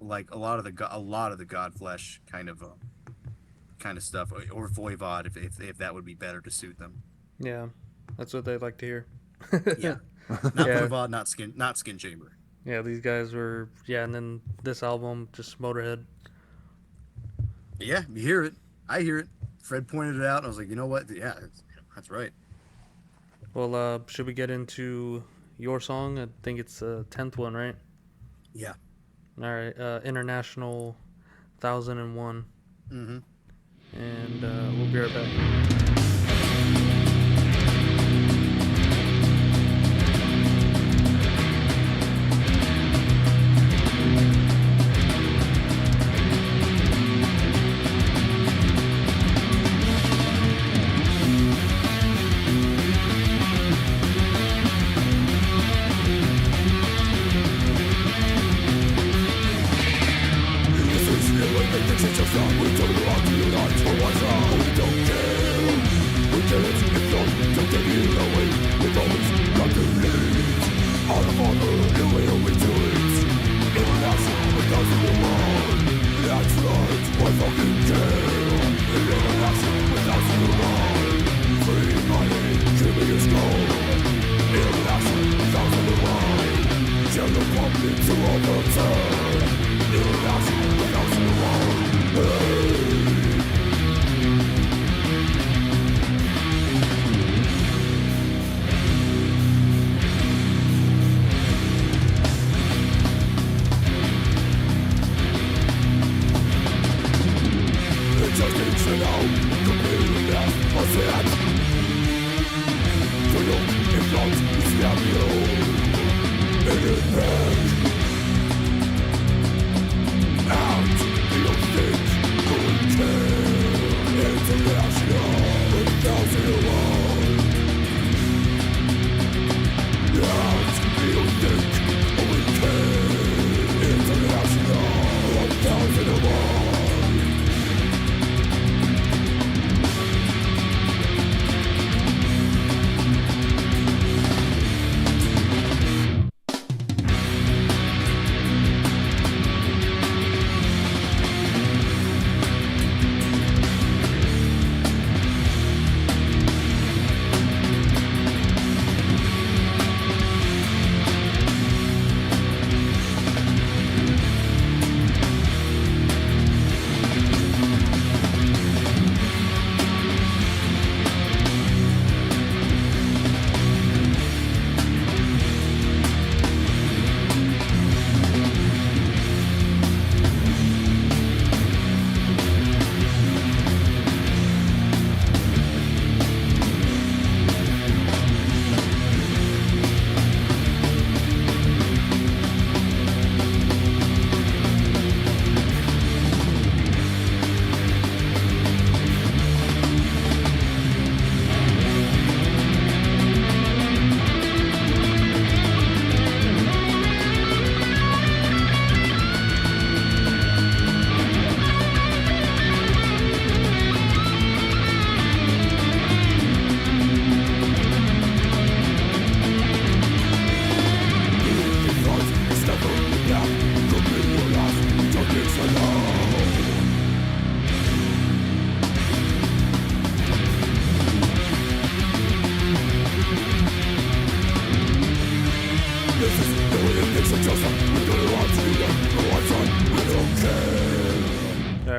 C: like a lot of the Godflesh kind of stuff, or Voivod if that would be better to suit them.
A: Yeah, that's what they like to hear.
C: Yeah, not
A: Yeah,
C: Voivod, not Skin Chamber.
A: yeah, these guys were, yeah, and then this album, just Motorhead.
C: Yeah, you hear it. I hear it. Fred pointed it out, and I was like, you know what? Yeah, that's right.
A: Well, should we get into your song? I think it's the 10th one, right?
C: Yeah.
A: All right, International 1001.
C: Mm-hmm.
A: And we'll be right back.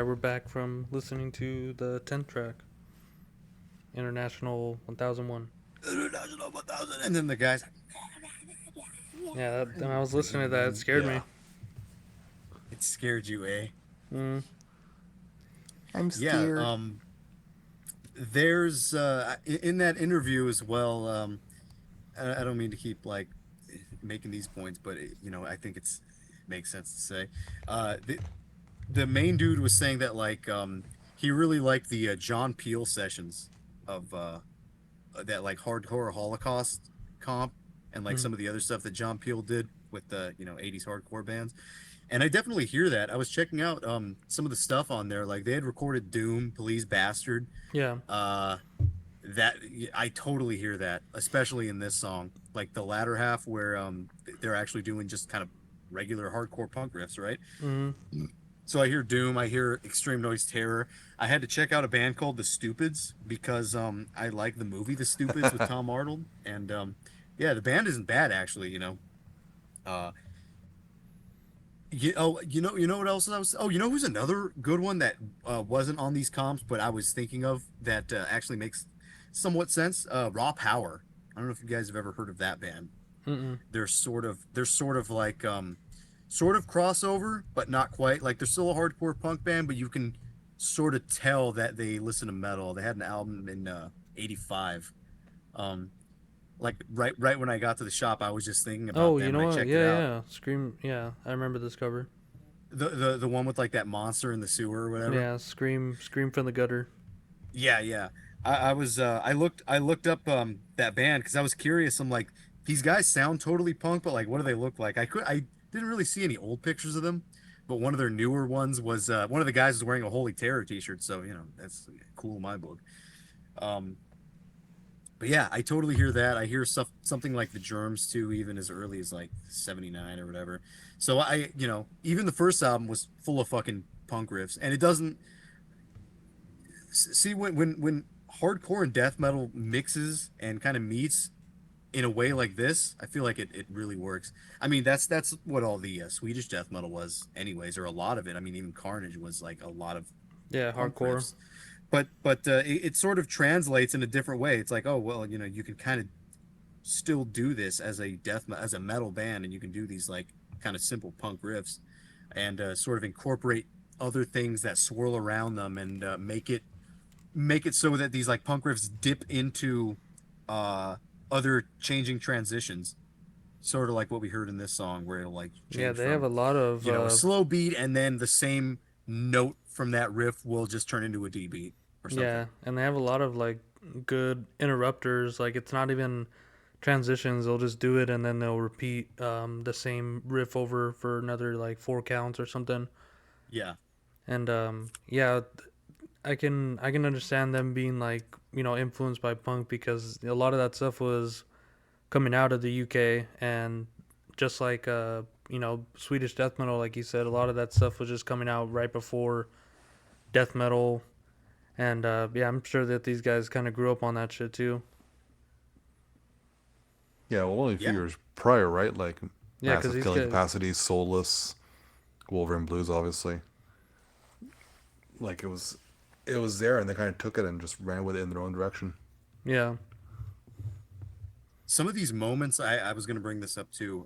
A: We're back from listening to the 10th track, International 1001.
C: And then the guys.
A: Yeah, and I was listening to that. It scared me.
C: It scared you, eh?
A: Mm.
D: I'm scared.
C: Yeah. There's in that interview as well. I don't mean to keep like making these points, but I think it makes sense to say. The main dude was saying that like he really liked the John Peel sessions of that like hardcore Holocaust comp and like some of the other stuff that John Peel did with the 80s hardcore bands. And I definitely hear that. I was checking out some of the stuff on there. Like they had recorded Doom, Police Bastard.
A: Yeah.
C: that I totally hear that, especially in this song, like the latter half where they're actually doing just kind of regular hardcore punk riffs, right?
A: Hmm.
C: So I hear doom, I hear extreme noise terror. I had to check out a band called The Stupids because I like the movie The Stupids with Tom Arnold, and yeah, the band isn't bad actually, you know. Uh, you know what else I was? Oh, you know who's another good one that wasn't on these comps, but I was thinking of that actually makes somewhat sense. Raw Power. I don't know if you guys have ever heard of that band.
A: Mm-mm.
C: They're sort of like sort of crossover, but not quite. Like they're still a hardcore punk band, but you can sort of tell that they listen to metal. They had an album in '85. Um, like right when I got to the shop, I was just thinking about
A: Oh, you
C: them
A: know
C: and I
A: what?
C: checked it
A: Yeah,
C: out.
A: yeah. Scream. Yeah, I remember this cover.
C: The one with like that monster in the sewer or whatever.
A: Yeah, scream, scream from the gutter.
C: Yeah, yeah. I was I looked up that band because I was curious. I'm like, these guys sound totally punk, but like, what do they look like? I didn't really see any old pictures of them, but one of their newer ones was one of the guys was wearing a Holy Terror t-shirt, so you know that's cool in my book. Um, but yeah, I totally hear that. I hear stuff something like the Germs too, even as early as like '79 or whatever. So you know, even the first album was full of fucking punk riffs, and it doesn't see when hardcore and death metal mixes and kind of meets in a way like this. I feel like it really works. I mean, that's what all the Swedish death metal was anyways, or a lot of it. I mean, even Carnage was like a lot of
A: Yeah,
C: punk
A: hardcore.
C: riffs, but it sort of translates in a different way. It's like, oh well, you know, you can kind of still do this as a as a metal band, and you can do these like kind of simple punk riffs and sort of incorporate other things that swirl around them and make it so that these like punk riffs dip into uh other changing transitions, sort of like what we heard in this song where it'll like
A: Yeah,
C: change
A: they have
C: from,
A: a lot of
C: you know, a slow beat and then the same note from that riff will just turn into a D beat or something.
A: yeah, and they have a lot of like good interrupters. Like it's not even transitions. They'll just do it and then they'll repeat the same riff over for another like four counts or something.
C: Yeah,
A: And yeah, I can understand them being like influenced by punk because a lot of that stuff was coming out of the UK and just like Swedish death metal, like you said, a lot of that stuff was just coming out right before death metal. And yeah, I'm sure that these guys kind of grew up on that shit too.
B: Yeah, well, only a few
C: yeah.
B: years prior, right? Like
A: Yeah, because
B: Massive
A: these
B: Killing
A: guys,
B: Capacity, Soulless, Wolverine Blues, obviously. Like it was there, and they kind of took it and just ran with it in their own direction.
A: yeah,
C: Some of these moments, I was gonna bring this up too,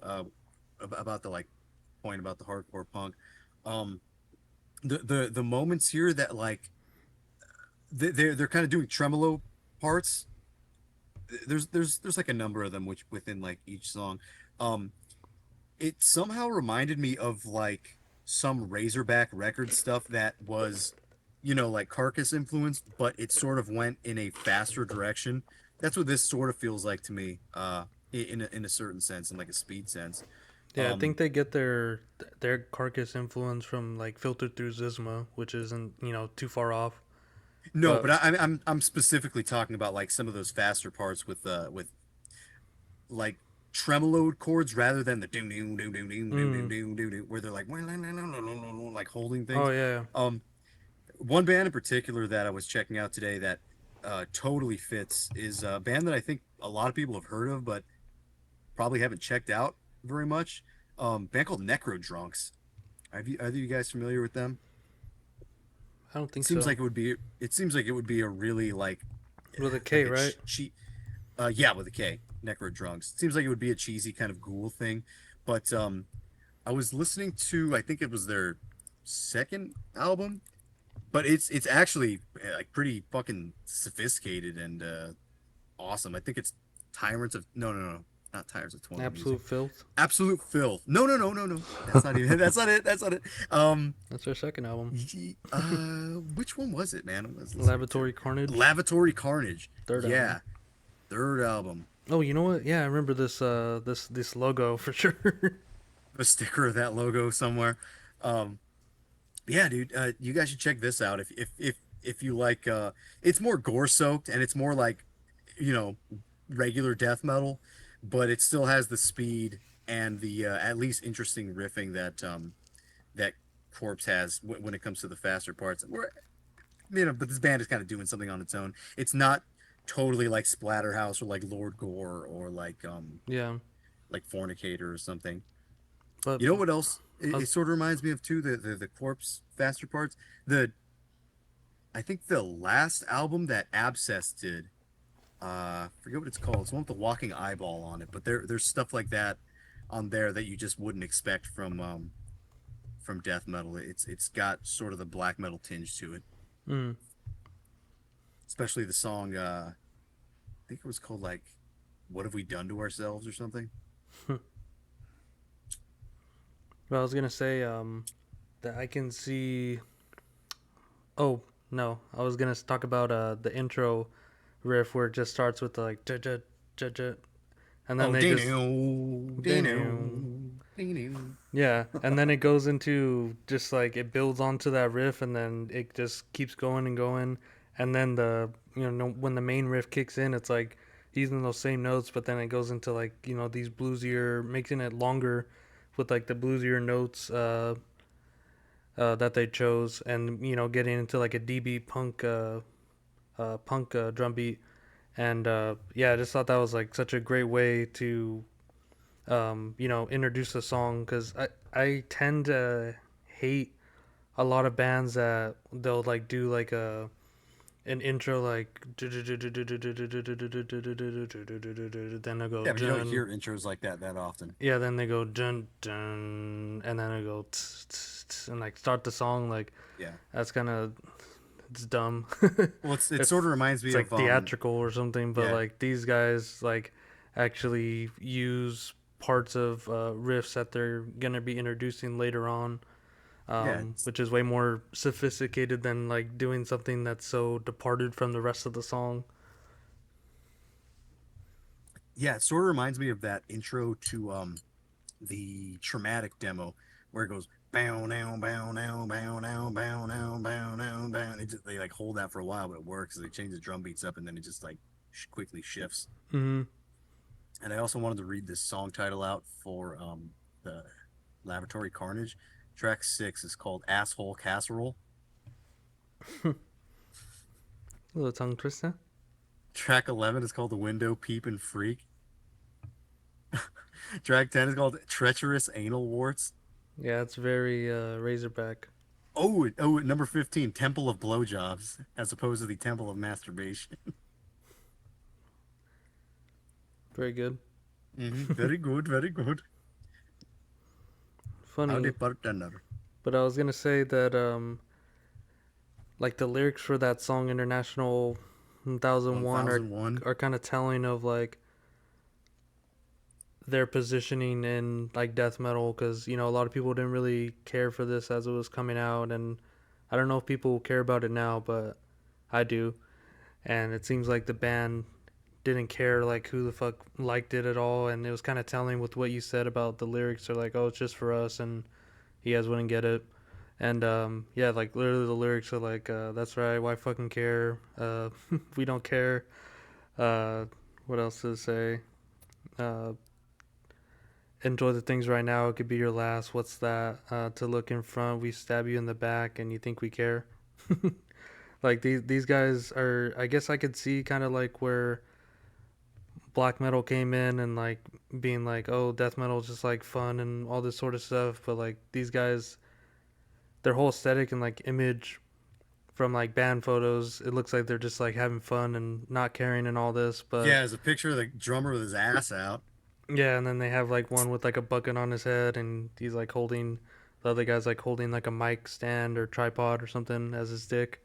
C: about the like point about the hardcore punk. Um, the moments here that like they're kind of doing tremolo parts. There's like a number of them which within like each song. Um, it somehow reminded me of like some Razorback record stuff that was, you know, like Carcass influenced, but it sort of went in a faster direction. That's what this sort of feels like to me, in a certain sense, in like a speed sense.
A: yeah. I
C: Um,
A: think they get their Carcass influence from like filtered through Zizma, which isn't too far off.
C: no,
A: But
C: but I'm specifically talking about like some of those faster parts with like tremoloed chords rather than the doom doom doom doom doom doom doom
A: mm,
C: doom doom where they're like holding
A: oh
C: things.
A: yeah,
C: Um, One band in particular that I was checking out today that totally fits is a band that I think a lot of people have heard of, but probably haven't checked out very much. Band called Necro Drunks. Are you guys familiar with them?
A: I don't think
C: Seems
A: so.
C: like it would be. It seems like it would be a really
A: With a K,
C: like a
A: right?
C: cheat. Yeah, with a K. Necro Drunks. Seems like it would be a cheesy kind of ghoul thing, but I was listening to. I think it was their second album, but it's actually like pretty fucking sophisticated and awesome. I think it's Tyrants of no, not Tyrants of Toyland Music.
A: Absolute filth.
C: Absolute Filth. No. That's not even. That's not it. That's not it.
A: That's their second album.
C: Which one was it, man? I was listening to
A: Lavatory Carnage,
C: Lavatory Carnage.
A: third album.
C: Yeah, third album.
A: Oh, you know what? Yeah, I remember this logo for sure.
C: A sticker of that logo somewhere. Um, yeah, dude. You guys should check this out if you like. It's more gore soaked and it's more like you know, regular death metal, but it still has the speed and the at least interesting riffing that Corpse has when it comes to the faster parts. Where but this band is kind of doing something on its own. It's not totally like Splatterhouse or like Lord Gore or
A: Yeah,
C: like Fornicator or something.
A: but
C: You know what else?
A: I
C: It
A: was,
C: sort of reminds me of too the Corpse faster parts. The I think the last album that Abscess did, forget what it's called. It's one with the walking eyeball on it, but there's stuff like that on there that you just wouldn't expect from death metal. It's got sort of the black metal tinge to it,
A: mm,
C: especially the song. I think it was called like "What Have We Done to Ourselves" or something.
A: well, I was gonna say that I can see. Oh no, I was gonna talk about the intro riff where it just starts with the like and then
C: Oh,
A: they just
C: Dino,
A: Danu.
C: Dino, Dino.
A: Yeah, and then it goes into just like it builds onto that riff, and then it just keeps going and going, and then when the main riff kicks in, it's like using those same notes, but then it goes into like these bluesier, making it longer, with like the bluesier notes that they chose, and getting into like a DB punk drum beat, and yeah, I just thought that was like such a great way to introduce a song because I tend to hate a lot of bands that they'll like do like an intro like then I go
C: Yeah, but you don't
A: dun,
C: hear intros like that often.
A: yeah, then they go dun dun, and then I go tss, tss, tss, and like start the song like
C: Yeah.
A: that's kind of it's dumb.
C: Well, it sort of reminds me
A: It's like
C: of
A: theatrical or something, but
C: yeah,
A: like these guys like actually use parts of riffs that they're gonna be introducing later on,
C: yeah,
A: which is way more sophisticated than like doing something that's so departed from the rest of the song.
C: yeah. It sort of reminds me of that intro to the Traumatic demo where it goes bow now bow now bow now bow now bow now bow. They like hold that for a while, but it works. They change the drum beats up, and then it just like quickly shifts.
A: Hmm.
C: And I also wanted to read this song title out for the Laboratory Carnage. Track 6 is called Asshole Casserole.
A: A little tongue twister.
C: Track 11 is called The Window Peepin' Freak. Track 10 is called Treacherous Anal Warts.
A: Yeah, it's very Razorback.
C: Number 15, Temple of Blowjobs, as opposed to the Temple of Masturbation.
A: Very good.
C: Very good, very good.
A: Funny,
C: Howdy partner.
A: but I was gonna say that like the lyrics for that song International 1001
C: 1001.
A: are kind of telling of like their positioning in like death metal because a lot of people didn't really care for this as it was coming out, and I don't know if people care about it now, but I do. And it seems like the band didn't care like who the fuck liked it at all, and it was kind of telling with what you said about the lyrics. They're like, oh, it's just for us, and you guys wouldn't get it. And yeah, like literally the lyrics are like, that's right, why fucking care, we don't care. uh what else to say? uh Enjoy the things right now, it could be your last. What's that? To look in front, we stab you in the back, and you think we care? Like these guys are. I guess I could see kind of like where black metal came in and like being like, oh, death metal is just like fun and all this sort of stuff. But like these guys, their whole aesthetic and like image from like band photos, it looks like they're just like having fun and not caring and all this. But
C: Yeah, there's a picture of the drummer with his ass out.
A: yeah, and then they have like one with like a bucket on his head, and he's like holding the other guy's like holding like a mic stand or tripod or something as his dick.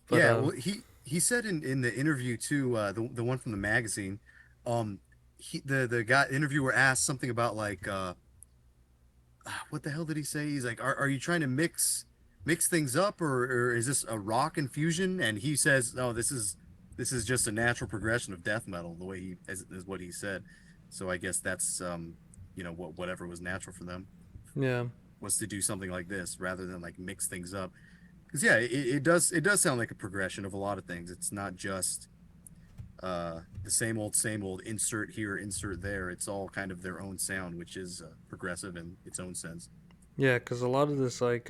A: But
C: Yeah, well, he said in the interview too, the one from the magazine, um, the guy interviewer asked something about like what the hell did he say? He's like, are you trying to mix things up, or is this a rock infusion? And he says, no, this is just a natural progression of death metal. The way is what he said. So I guess that's whatever was natural for them
A: yeah,
C: was to do something like this rather than like mix things up. Because yeah, it does sound like a progression of a lot of things. It's not just the same old insert here, insert there. It's all kind of their own sound, which is progressive in its own sense.
A: Yeah, because a lot of this like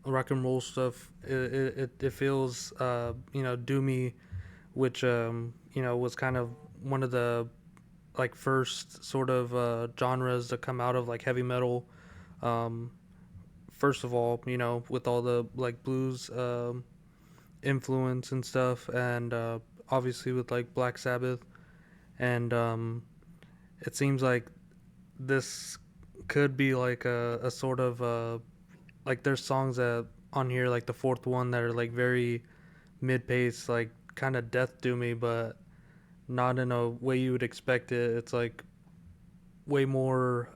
A: rock and roll stuff, it feels doomy, which was kind of one of the like first sort of genres to come out of like heavy metal. Um, First of all, with all the like blues influence and stuff, and obviously with like Black Sabbath, and it seems like this could be like a sort of like there's songs that on here like the fourth one that are like very mid-pace, like kind of death doomy, but not in a way you would expect it. It's like way more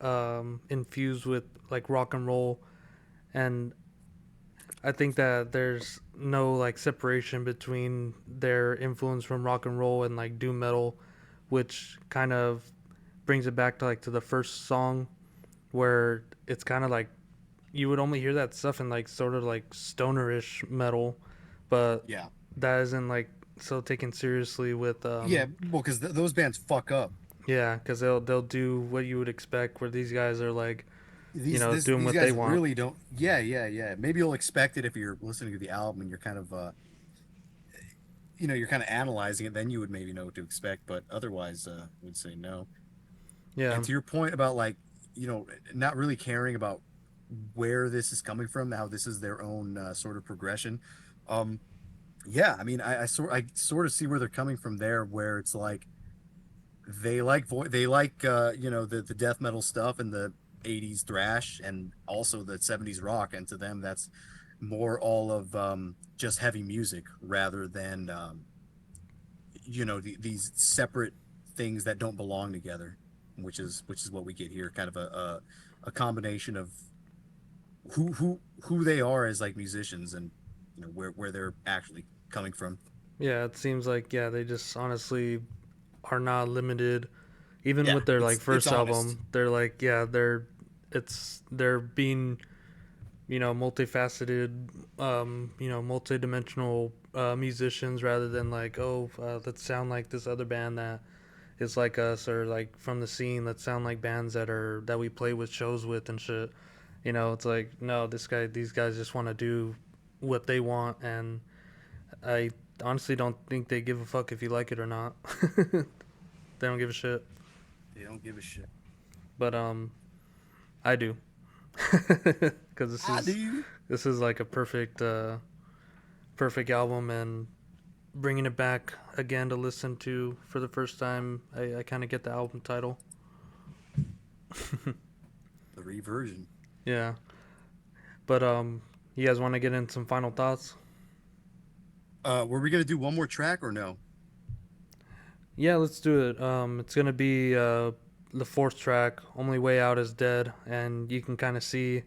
A: infused with like rock and roll, and I think that there's no like separation between their influence from rock and roll and like doom metal, which kind of brings it back to like to the first song where it's kind of like you would only hear that stuff in like sort of like stonerish metal, but
C: Yeah.
A: that isn't like so taken seriously with
C: Yeah, well, because those bands fuck up.
A: yeah, because they'll do what you would expect, where these guys are like doing
C: These
A: what
C: guys
A: they want.
C: really don't. Yeah, yeah, yeah. Maybe you'll expect it if you're listening to the album and you're kind of you're kind of analyzing it. Then you would maybe know what to expect, but otherwise, I would say no.
A: Yeah,
C: And to your point about like not really caring about where this is coming from, how this is their own sort of progression. Yeah, I mean, I sort of see where they're coming from there, where it's like they like the death metal stuff and the 80s thrash and also the 70s rock, and to them that's more all of just heavy music rather than these separate things that don't belong together, which is what we get here, kind of a combination of who they are as like musicians, and where they're actually coming from.
A: yeah. It seems like they just honestly are not limited. Even
C: Yeah,
A: with their like
C: it's
A: first
C: honest.
A: album, they're like they're being multifaceted, multidimensional musicians rather than like let's sound like this other band that is like us, or like from the scene, let's sound like bands that we play with shows with and shit. It's like, no, these guys just want to do what they want, and I honestly don't think they give a fuck if you like it or not. They don't give a shit.
C: They don't give a shit.
A: But I do. Because
C: Do.
A: this is like a perfect album, and bringing it back again to listen to for the first time, I kind of get the album title.
C: The Revirgin.
A: Yeah. But you guys want to get in some final thoughts?
C: Were we gonna do one more track or no?
A: Yeah, let's do it. It's gonna be the fourth track, "Only Way Out Is Dead," and you can kind of see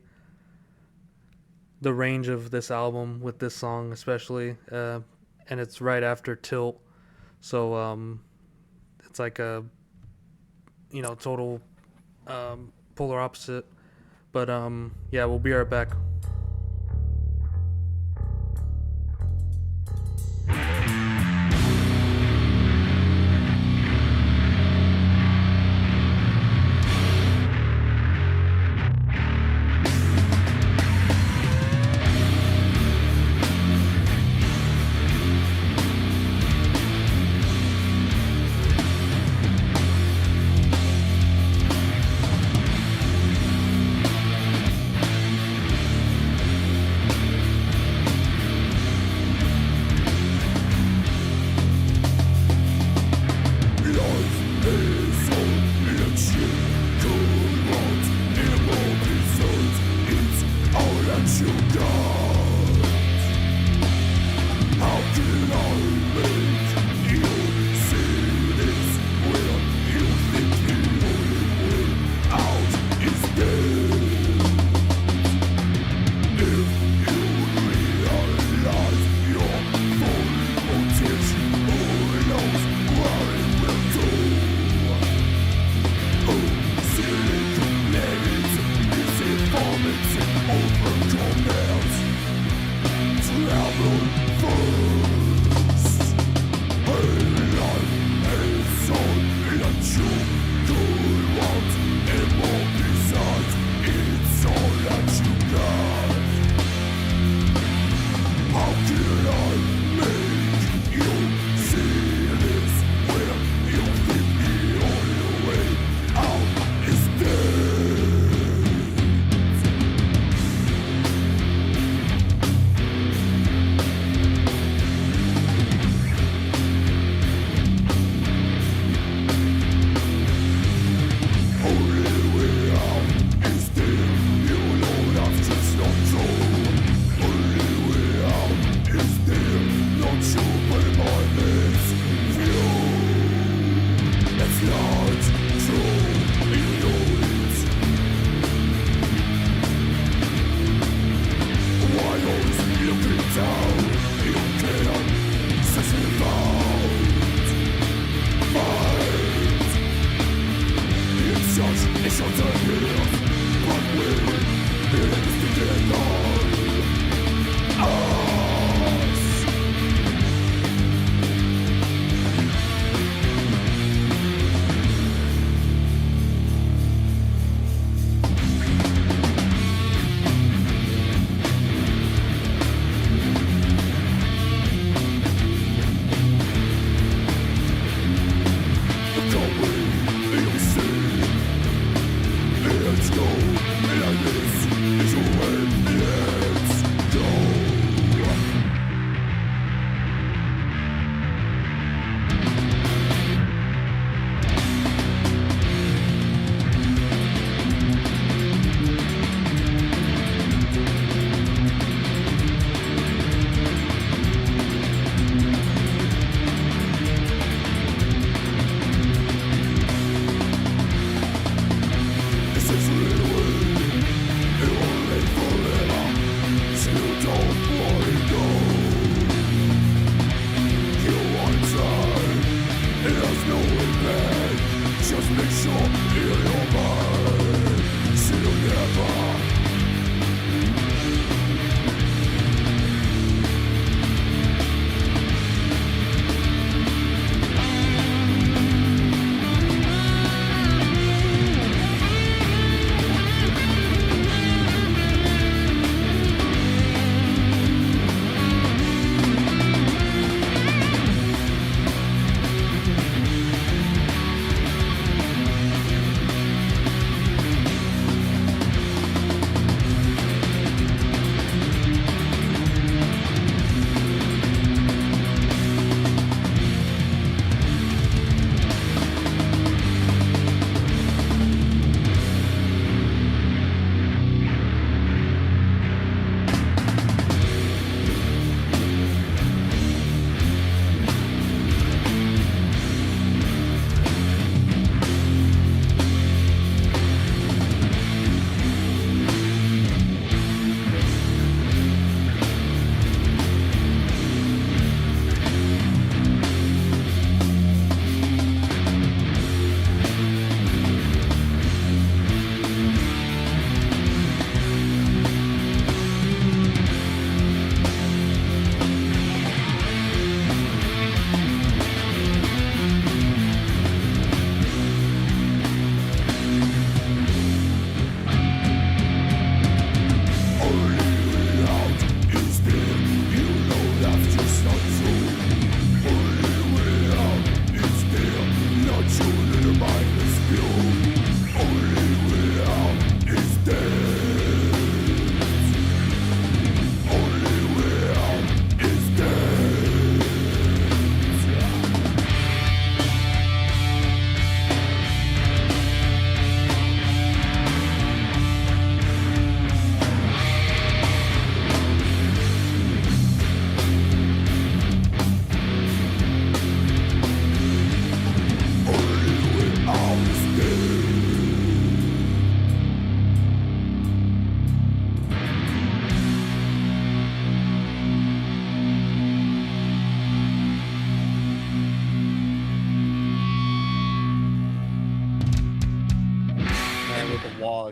A: the range of this album with this song especially, and it's right after Tilt, so it's like a total polar opposite. But yeah, we'll be right back.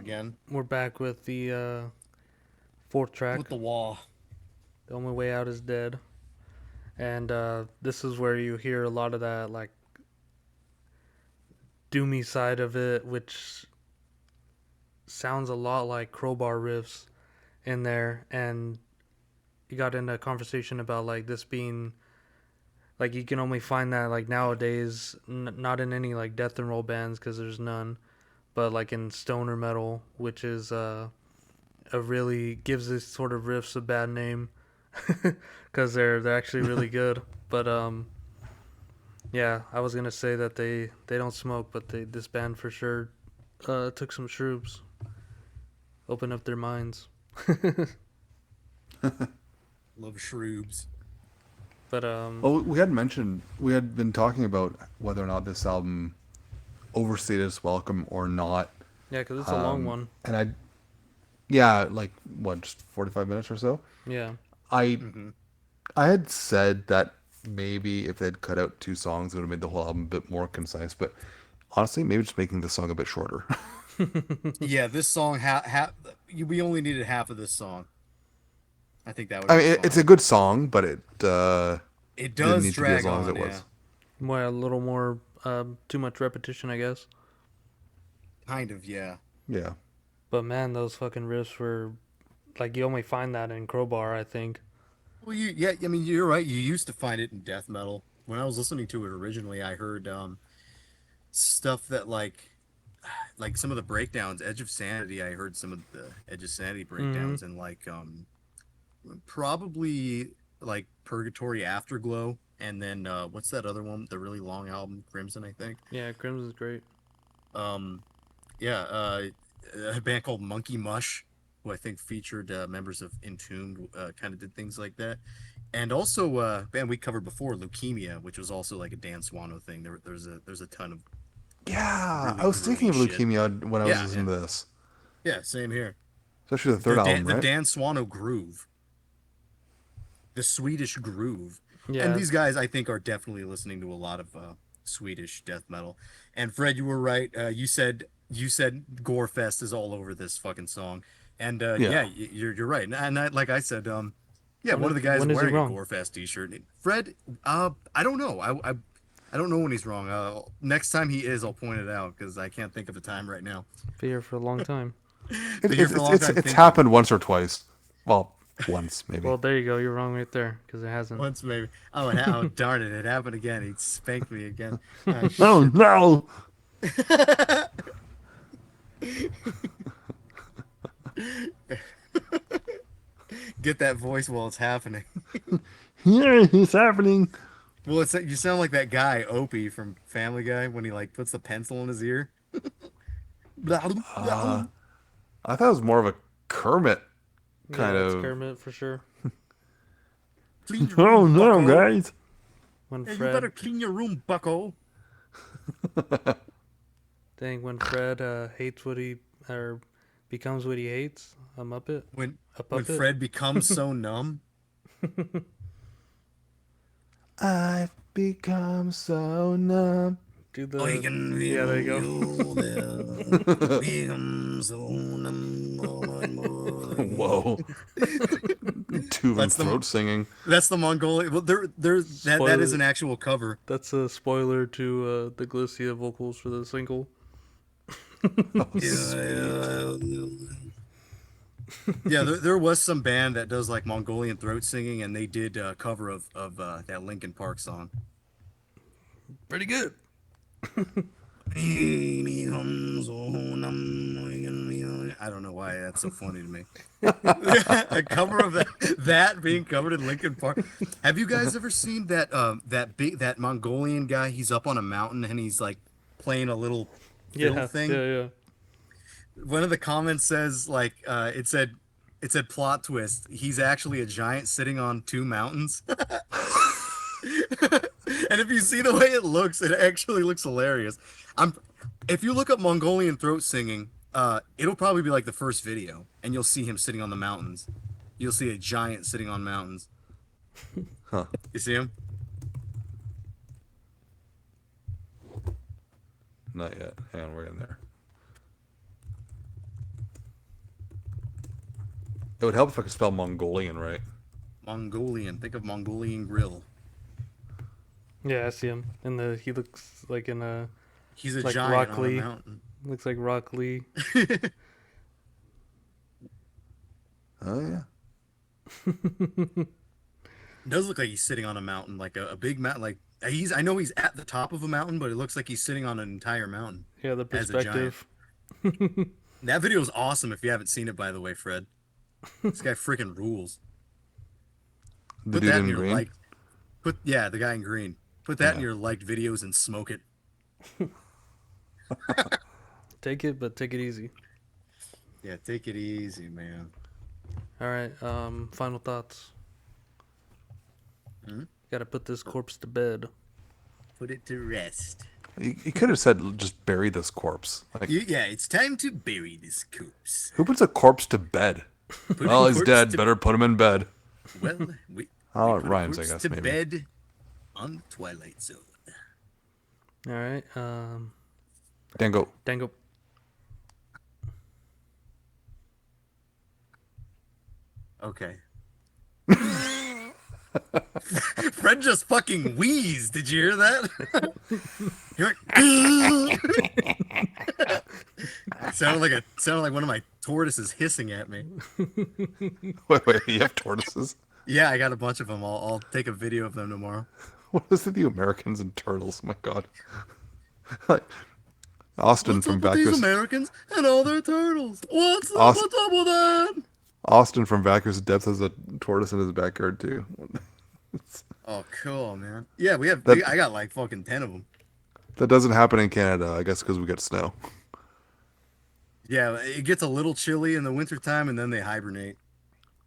C: again.
A: We're back with the fourth track.
C: With the wall.
A: The Only Way Out Is Dead. And this is where you hear a lot of that like doomy side of it, which sounds a lot like crowbar riffs in there. And you got into a conversation about like this being like you can only find that like nowadays, not in any like death and roll bands because there's none, but like in stoner metal, which is a really gives this sort of riffs a bad name because they're actually really good. But yeah, I was gonna say that they don't smoke, but this band for sure took some shrooms, opened up their minds.
C: Love shroobs.
A: But
B: Oh, we had been talking about whether or not this album overstayed its welcome or not.
A: yeah, because it's a long one.
B: And like what, just 45 minutes or so.
A: Yeah.
B: I had said that maybe if they'd cut out 2 songs, it would have made the whole album a bit more concise. But honestly, maybe just making the song a bit shorter.
C: Yeah, this song we only needed half of this song. I think that would.
B: I mean, it's a good song, but it
C: it
B: didn't
C: does
B: need to be
C: drag
B: as long
C: on,
B: as it was.
A: More a little more too much repetition, I guess.
C: Kind of, yeah.
B: Yeah.
A: But man, those fucking riffs were like you only find that in Crowbar, I think.
C: Well, I mean, you're right. You used to find it in death metal. When I was listening to it originally, I heard stuff that like some of the breakdowns, Edge of Sanity. I heard some of the Edge of Sanity breakdowns, and like probably like Purgatory Afterglow, and then what's that other one? The really long album, Crimson, I think.
A: Yeah, Crimson's great.
C: A band called Monkey Mush, who I think featured members of Entombed, kind of did things like that. And also a band we covered before, Leukemia, which was also like a Dan Swano thing. There's a ton of
B: Yeah,
C: really
B: I was thinking of
C: groovy shit.
B: Leukemia when I was listening to this.
C: Yeah, same here.
B: Especially the third album,
C: The
B: right?
C: Dan Swano groove. The Swedish groove.
A: Yeah.
C: And these guys, I think, are definitely listening to a lot of Swedish death metal. And Fred, you were right. You said Gorefest is all over this fucking song. And
B: Yeah.
C: you're right. And like I said, yeah, one of the guys
A: when is he
C: wearing a
A: wrong?
C: Gorefest t-shirt. Fred, I don't know. I don't know when he's wrong. Next time he is, I'll point it out because I can't think of a time right now.
A: Been here for a long time.
C: Been here for a long time
B: It's
C: thinking.
B: happened once or twice. Well, once maybe.
A: Well, there you go. You're wrong right there because it hasn't.
C: Once maybe. Oh, darn it! It happened again. He spanked me again.
B: Oh no!
C: Get that voice while it's happening.
B: Yeah, it's happening.
C: Well, you sound like that guy Opie from Family Guy when he like puts the pencil in his ear.
B: I thought it was more of a Kermit kind
A: yeah,
B: of.
A: it's Kermit for sure.
C: Clean your
B: Oh
C: room,
B: no,
C: bucko.
B: guys!
A: When
C: Hey, you
A: Fred,
C: better clean your room, bucko.
A: dang, when Fred hates what he or becomes what he hates, a Muppet.
C: When
A: A
C: when
A: puppet?
C: Fred becomes so numb.
B: I've become so numb.
A: Do the
C: I can
A: yeah, there you go.
B: Whoa! Tuvan
C: That's the-
B: throat singing.
C: That's the Mongolian. Well, that is
A: Spoiler.
C: an actual cover.
A: That's a spoiler to the Glycia vocals for the single.
C: Yeah, there was some band that does like Mongolian throat singing, and they did a cover of that Linkin Park song.
A: Pretty good.
C: I don't know why that's so funny to me. A cover of that being covered in Linkin Park. Have you guys ever seen that Mongolian guy? He's up on a mountain and he's like playing a little fiddle
A: Yeah,
C: thing.
A: yeah.
C: One of the comments says like it said plot twist. He's actually a giant sitting on 2 mountains. And if you see the way it looks, it actually looks hilarious. If you look up Mongolian throat singing, it'll probably be like the first video, and you'll see him sitting on the mountains. You'll see a giant sitting on mountains.
B: Huh.
C: You see him?
B: Not yet. Hang on, we're in there. It would help if I could spell Mongolian right.
C: Mongolian. Think of Mongolian grill.
A: Yeah, I see him. He looks like in a
C: He's a
A: like
C: giant
A: Rock
C: on a
A: Lee.
C: mountain.
A: Looks like Rock Lee.
B: Oh yeah.
C: Does look like he's sitting on a mountain, like a big mountain. Like I know he's at the top of a mountain, but it looks like he's sitting on an entire mountain.
A: Yeah, the
C: As a giant.
A: perspective.
C: That video is awesome. If you haven't seen it, by the way, Fred, this guy freaking rules.
B: The
C: Put
B: dude
C: that
B: in
C: in your
B: green.
C: like. The guy in green. Put that in
B: Yeah.
C: your liked videos and smoke it.
A: Take it, but take it easy.
C: Yeah, take it easy, man.
A: All right. Final thoughts.
C: Hmm?
A: Got to put this corpse to bed.
C: Put it to rest.
B: You could have said just bury this corpse. Like,
C: Yeah, it's time to bury this corpse.
B: who puts a corpse to bed?
C: Put
B: Well,
C: a
B: he's
C: corpse
B: dead.
C: to-
B: Better put him in bed.
C: Well, we
B: Oh, it
C: put a
B: rhymes, I
C: corpse
B: guess,
C: to
B: maybe.
C: bed on the Twilight Zone.
A: All right.
B: Dango.
A: Dango.
C: Okay. Fred just fucking wheezed. Did you hear that? You're like, sounded like one of my tortoises hissing at me.
B: Wait, you have tortoises?
C: Yeah, I got a bunch of them. I'll take a video of them tomorrow.
B: What is it, the Americans and turtles? Oh my god. Like, Austin
C: What's
B: from
C: up with these
B: Vacuous
C: Americans and all their turtles? What's up with that?
B: Austin from Vacuous Depths has a tortoise in his backyard too.
C: Oh, cool, man. Yeah,
B: That-
C: I got like fucking 10 of them.
B: That doesn't happen in Canada, I guess, because we get snow.
C: Yeah, it gets a little chilly in the wintertime and then they hibernate.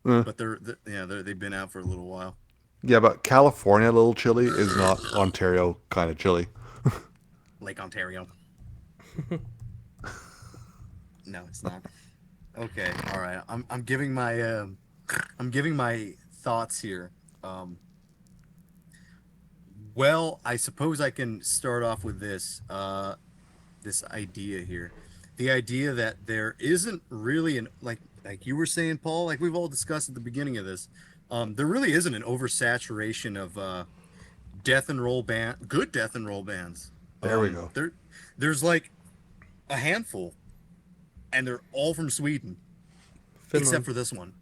B: Eh.
C: But they've been out for a little while.
B: Yeah, but California, a little chilly, is not Ontario kind of chilly.
C: Lake Ontario. No, it's not. Okay, all right. I'm giving my thoughts here. Well, I suppose I can start off with this idea here. The idea that there isn't really an like you were saying, Paul, like we've all discussed at the beginning of this. There really isn't an oversaturation of good death and roll bands.
B: There we go.
C: There's like a handful, and they're all from Sweden,
A: Finland.
C: except for this one.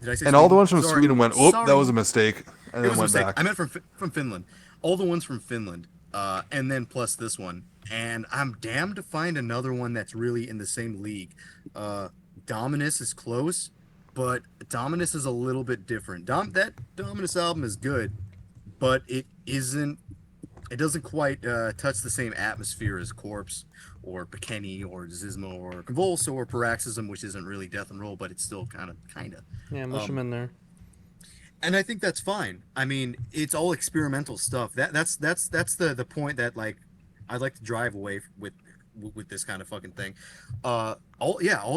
C: Did I say?
B: And all the
C: Sweden?
B: ones from
C: Sorry.
B: Sweden went, oh, that
C: Sorry.
B: was a mistake, and
C: It
B: then
C: was a
B: went
C: mistake.
B: back.
C: I meant from Finland. All the ones from Finland, and then plus this one. And I'm damned to find another one that's really in the same league. Dominus is close, but Dominus is a little bit different. That Dominus album is good, but it isn't. It doesn't quite touch the same atmosphere as Korpse or Bekeni or Zizmo or Convulso or Paroxysm, which isn't really death and roll, but it's still kind of.
A: Yeah, mush them in there.
C: And I think that's fine. I mean, it's all experimental stuff. That's the point that like I'd like to drive away with this kind of fucking thing. All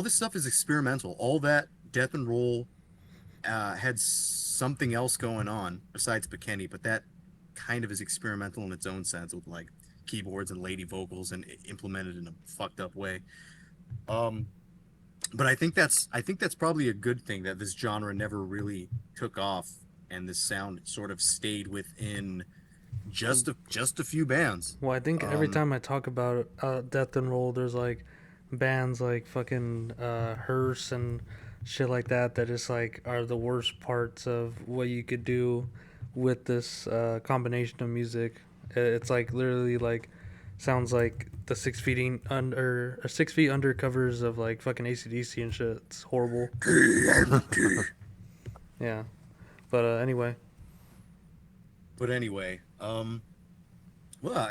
C: this stuff is experimental. All that death and roll had something else going on besides Bekeni, but that kind of is experimental in its own sense with like keyboards and lady vocals and implemented in a fucked up way. But I think that's probably a good thing that this genre never really took off and this sound sort of stayed within just a few bands.
A: Well, I think every time I talk about death and roll, there's like bands like fucking Hearse and shit like that just like are the worst parts of what you could do with this combination of music. It's like literally like sounds like the 6 feet under or 6 feet under covers of like fucking AC/DC and shit. It's horrible. Yeah, but anyway.
C: Well,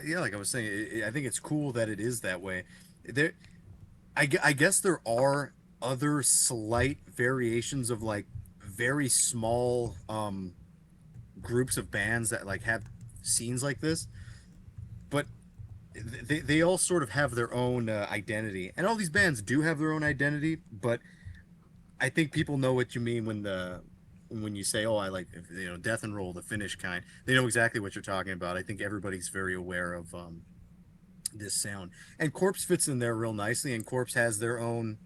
C: yeah, like I was saying, I think it's cool that it is that way. I guess there are other slight variations of like very small groups of bands that like have scenes like this, but they all sort of have their own identity, and all these bands do have their own identity. But I think people know what you mean when you say, "Oh, I like death and roll, the Finnish kind." They know exactly what you're talking about. I think everybody's very aware of this sound, and Korpse fits in there real nicely. And Korpse has their own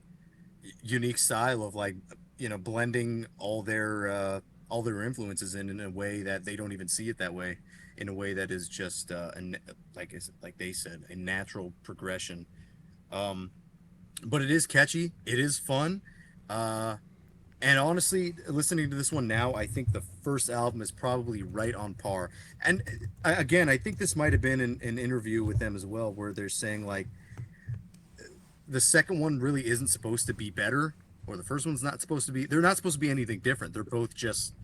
C: unique style of like blending all their influences in a way that they don't even see it that way, in a way that is just like they said, a natural progression. Um, but it is catchy. It is fun. Uh, and honestly, listening to this one now, I think the first album is probably right on par. And again, I think this might have been an interview with them as well, where they're saying like the second one really isn't supposed to be better, or the first one's not supposed to be. They're not supposed to be anything different. They're both just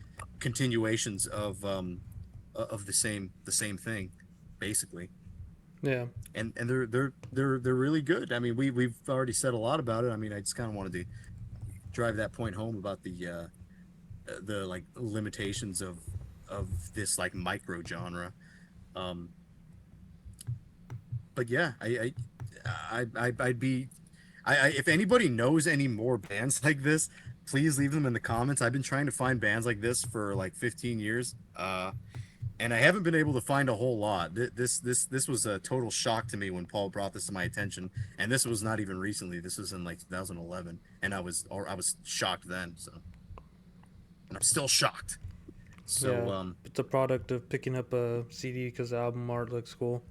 C: continuations of the same thing, basically.
A: Yeah.
C: And they're really good. I mean, we've already said a lot about it. I mean, I just kind of wanted to drive that point home about the like limitations of this like micro genre. Um, but yeah, I'd be if anybody knows any more bands like this, please leave them in the comments. I've been trying to find bands like this for like 15 years. And I haven't been able to find a whole lot. This was a total shock to me when Paul brought this to my attention, and this was not even recently. This was in like 2011, and I was shocked then. So, and I'm still shocked. So
A: Yeah. It's a product of picking up a CD because the album art looks cool.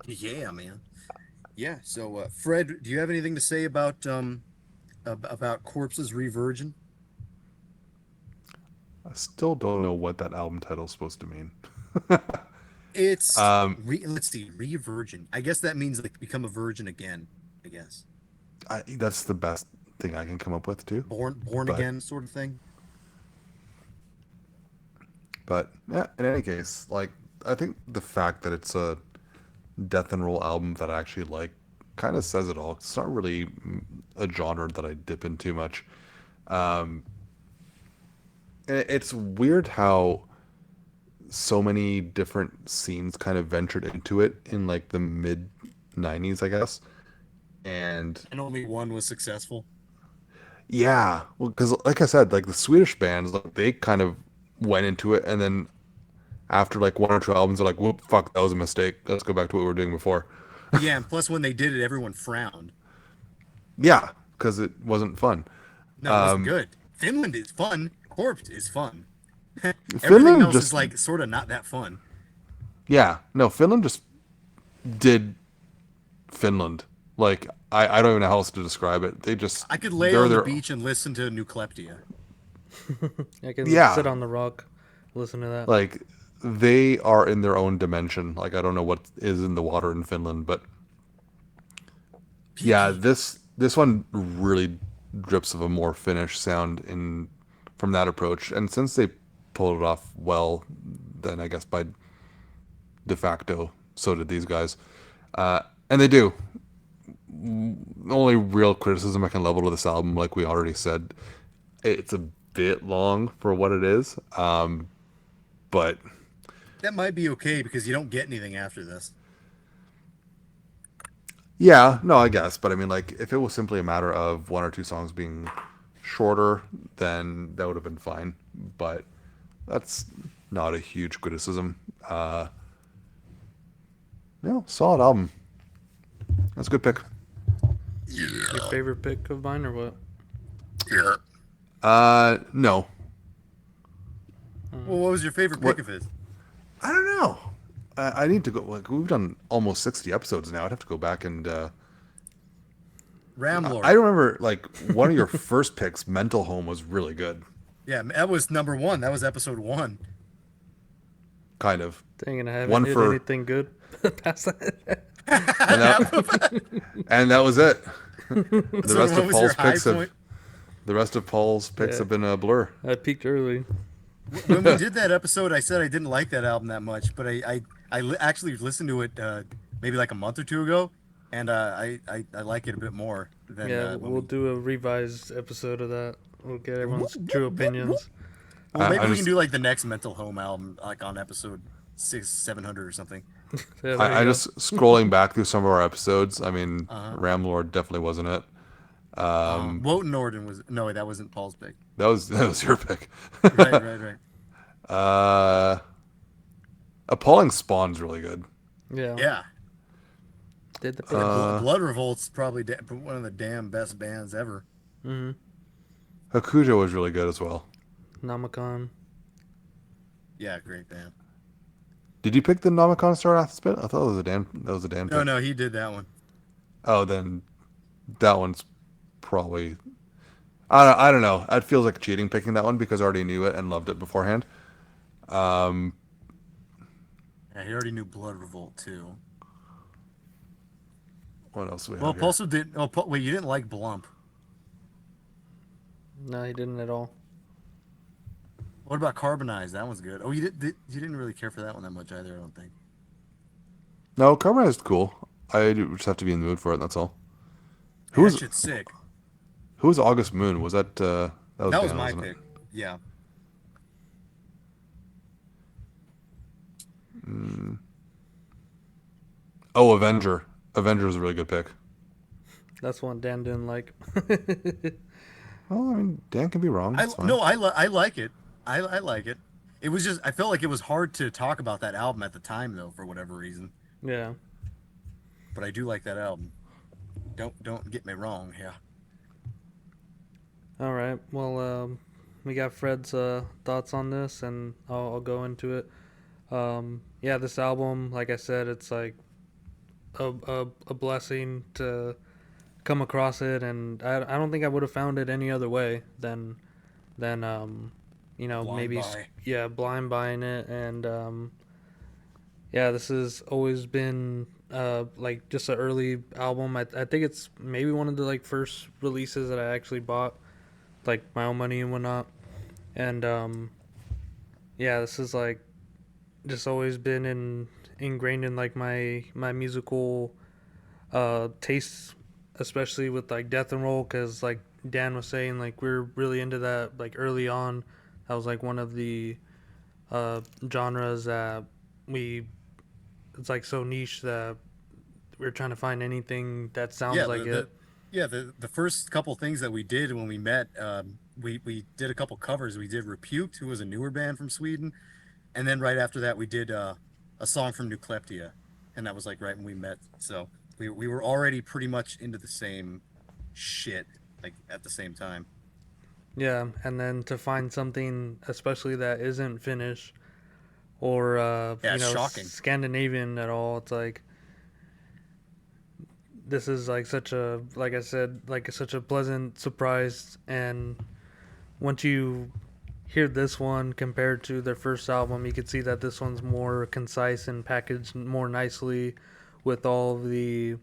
C: yeah, man. Yeah. So Fred, do you have anything to say about Korpse's Revirgin?
B: I still don't know what that album title is supposed to mean.
C: It's
B: Um,
C: let's see, Revirgin. I guess that means like become a virgin again. I guess
B: that's the best thing I can come up with too.
C: born
B: But
C: again sort of thing.
B: but yeah, in any case, like I think the fact that it's a death and roll album that I actually like kind of says it all. It's not really a genre that I dip in too much. Um, and it's weird how so many different scenes kind of ventured into it in like the mid 90s, I guess. And
C: And only one was successful.
B: yeah, well, because like I said, like the Swedish bands, like they kind of went into it, and then after like one or two albums, they're like, "Whoop, fuck, that was a mistake. Let's go back to what we were doing before."
C: Yeah, and plus when they did it, everyone frowned.
B: Yeah, because it wasn't fun.
C: No, it wasn't
B: Um,
C: good. Finland is fun. Corpse is fun. Everything
B: Finland
C: else is
B: just,
C: like sort of not that fun.
B: yeah, no, Finland just did Finland. Like I don't even know how else to describe it.
C: I could lay
B: They're
C: on the
B: their,
C: beach and listen to Nucleptia.
A: I can
B: yeah,
A: sit on the rock, listen to that.
B: like they are in their own dimension. Like I don't know what is in the water in Finland, but yeah,
C: Piki.
B: this one really drips of a more Finnish sound in from that approach. And since they pulled it off well, then I guess by de facto, so did these guys. And they do. The only real criticism I can level to this album, like we already said, it's a bit long for what it is. But
C: That might be okay because you don't get anything after this.
B: yeah, no, I guess. But I mean, like, if it was simply a matter of one or two songs being shorter, then that would have been fine. But that's not a huge criticism. No, solid album. That's a good pick.
A: Your favorite pick of mine or what?
C: Yeah.
B: No.
C: Well, what was your favorite
B: What?
C: pick of his?
B: I don't know. I need to go. Like, we've done almost 60 episodes now. I'd have to go back and.
C: Ramlord.
B: I remember, like, one of your first picks, Mental Home, was really good.
C: Yeah, that was number one. That was episode 1.
B: Kind of.
A: Dang it, I haven't
B: One
A: hit
B: for.
A: anything good past that.
B: And that was it. The
C: So
B: rest
C: what
B: of
C: was your
B: Paul's
C: high
B: picks
C: point?
A: Yeah.
B: have been a blur.
A: I peaked early.
C: When we did that episode, I said I didn't like that album that much, but actually listened to it maybe like a month or two ago, and I like it a bit more than
A: Yeah,
C: when
A: we'll
C: we.
A: do a revised episode of that. We'll get everyone's true opinions.
C: Well, maybe
B: I
C: we
B: just
C: can do like the next Mental Home album, like on episode 700 or something.
A: Yeah, there
B: I
A: you go.
B: just scrolling back through some of our episodes. I mean,
C: Uh-huh.
B: Ramlord definitely wasn't it.
C: Wotan Norden was no, that wasn't Paul's pick.
B: That was your pick.
C: Right.
B: uh, Appalling Spawn's really good.
A: Yeah.
C: Yeah,
A: Did the
C: yeah.
A: pick.
C: Blood Revolt's probably one of the damn best bands ever.
A: Mm-hmm.
B: Hakujo was really good as well.
A: Namacon.
C: Yeah, great band.
B: Did you pick the Nomicon Star After Spit? I thought it was a Dan. That was a Dan
C: No,
B: pick.
C: no, he did that one.
B: Oh, then that one's probably. I don't know. It feels like cheating picking that one because I already knew it and loved it beforehand. Um,
C: Yeah, he already knew Blood Revolt too.
B: what else do we
C: Well,
B: have here?
C: Pulso did. Oh, wait, you didn't like Blump.
A: No, he didn't at all.
C: What about Carbonized? That one's good. Oh, you didn't really care for that one that much either, I don't think.
B: No, Carbonized is cool. I just have to be in the mood for it. That's all.
C: Hey, that
B: Who's
C: shit's sick.
B: who was August Moon? Was that that was
C: That was
B: Dan,
C: my
B: wasn't
C: pick. Yeah.
B: it? Oh, Avenger. Avenger was a really good pick.
A: That's one Dan didn't like.
B: Well, I mean, Dan can be wrong. It's fine.
C: I like it. I like it. It was just I felt like it was hard to talk about that album at the time though for whatever reason.
A: Yeah.
C: But I do like that album. Don't get me wrong. Yeah.
A: All right. Well, we got Fred's thoughts on this, and I'll go into it. Yeah, this album, like I said, it's like a blessing to come across it, and I don't think I would have found it any other way than you know,
C: Blind
A: maybe
C: buy.
A: yeah, blind buying it. And yeah, this has always been like just an early album. I think it's maybe one of the like first releases that I actually bought, like my own money and whatnot. And yeah, this is like just always been ingrained in like my musical tastes, especially with like death and roll, because like Dan was saying, like we're really into that like early on. That was like one of the genres that it's like so niche that we're trying to find anything that sounds
C: Yeah,
A: like it.
C: the first couple things that we did when we met, we did a couple covers. We did Repuked, who was a newer band from Sweden, and then right after that we did a song from Nucleptia, and that was like right when we met. So we were already pretty much into the same shit like at the same time.
A: Yeah, and then to find something, especially that isn't Finnish or
C: Yeah,
A: you know,
C: shocking.
A: Scandinavian at all, it's like this is like such a, like I said, like such a pleasant surprise. And once you hear this one compared to their first album, you can see that this one's more concise and packaged more nicely with all the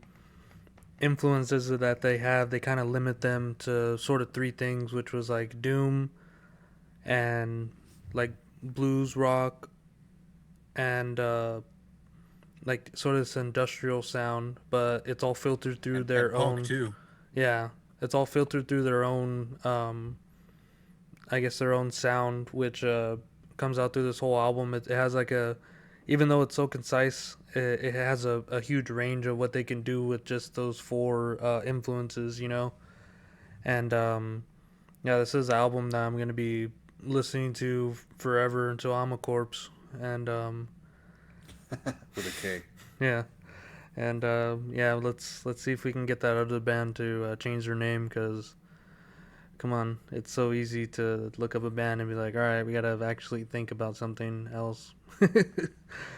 A: influences that they have. They kind of limit them to sort of three things, which was like doom and like blues rock and like sort of this industrial sound, but it's all filtered through their
C: and punk
A: own.
C: too.
A: Yeah, it's all filtered through their own. I guess their own sound, which comes out through this whole album. It has like a, even though it's so concise, it has a huge range of what they can do with just those four influences, you know. And yeah, this is an album that I'm gonna be listening to forever until I'm a corpse. And
B: With a K.
A: yeah, and yeah, let's see if we can get that other band to change their name, because come on, it's so easy to look up a band and be like, all right, we gotta actually think about something else.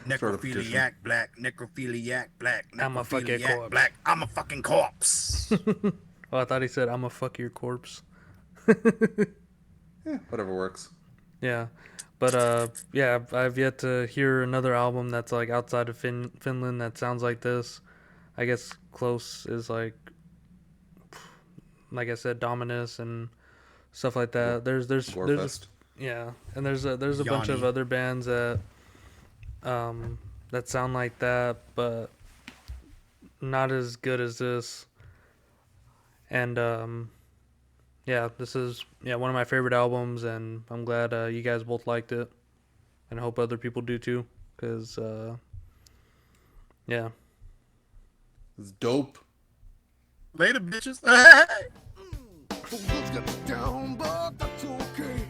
C: Necrophiliac black, necrophiliac black,
A: I'm a fucking
C: necrophiliac
A: corpse.
C: black. I'm a fucking corpse.
A: Oh, I thought he said, I'm a fuck your corpse.
B: Yeah, whatever works.
A: Yeah, but yeah, I've yet to hear another album that's like outside of Finland that sounds like this. I guess close is like I said, Dominus and stuff like that. There's
B: Gorefest.
A: yeah, and there's a bunch of
C: Yanni.
A: other bands that that sound like that, but not as good as this. And yeah, this is one of my favorite albums, and I'm glad you guys both liked it, and I hope other people do too, because yeah.
B: It's dope.
C: Later, bitches.
E: The wheels get down, but that's okay.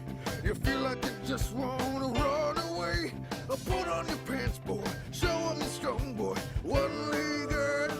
E: You feel like you just wanna run away. Put on your pants, boy. Show 'em you're strong, boy. One leg at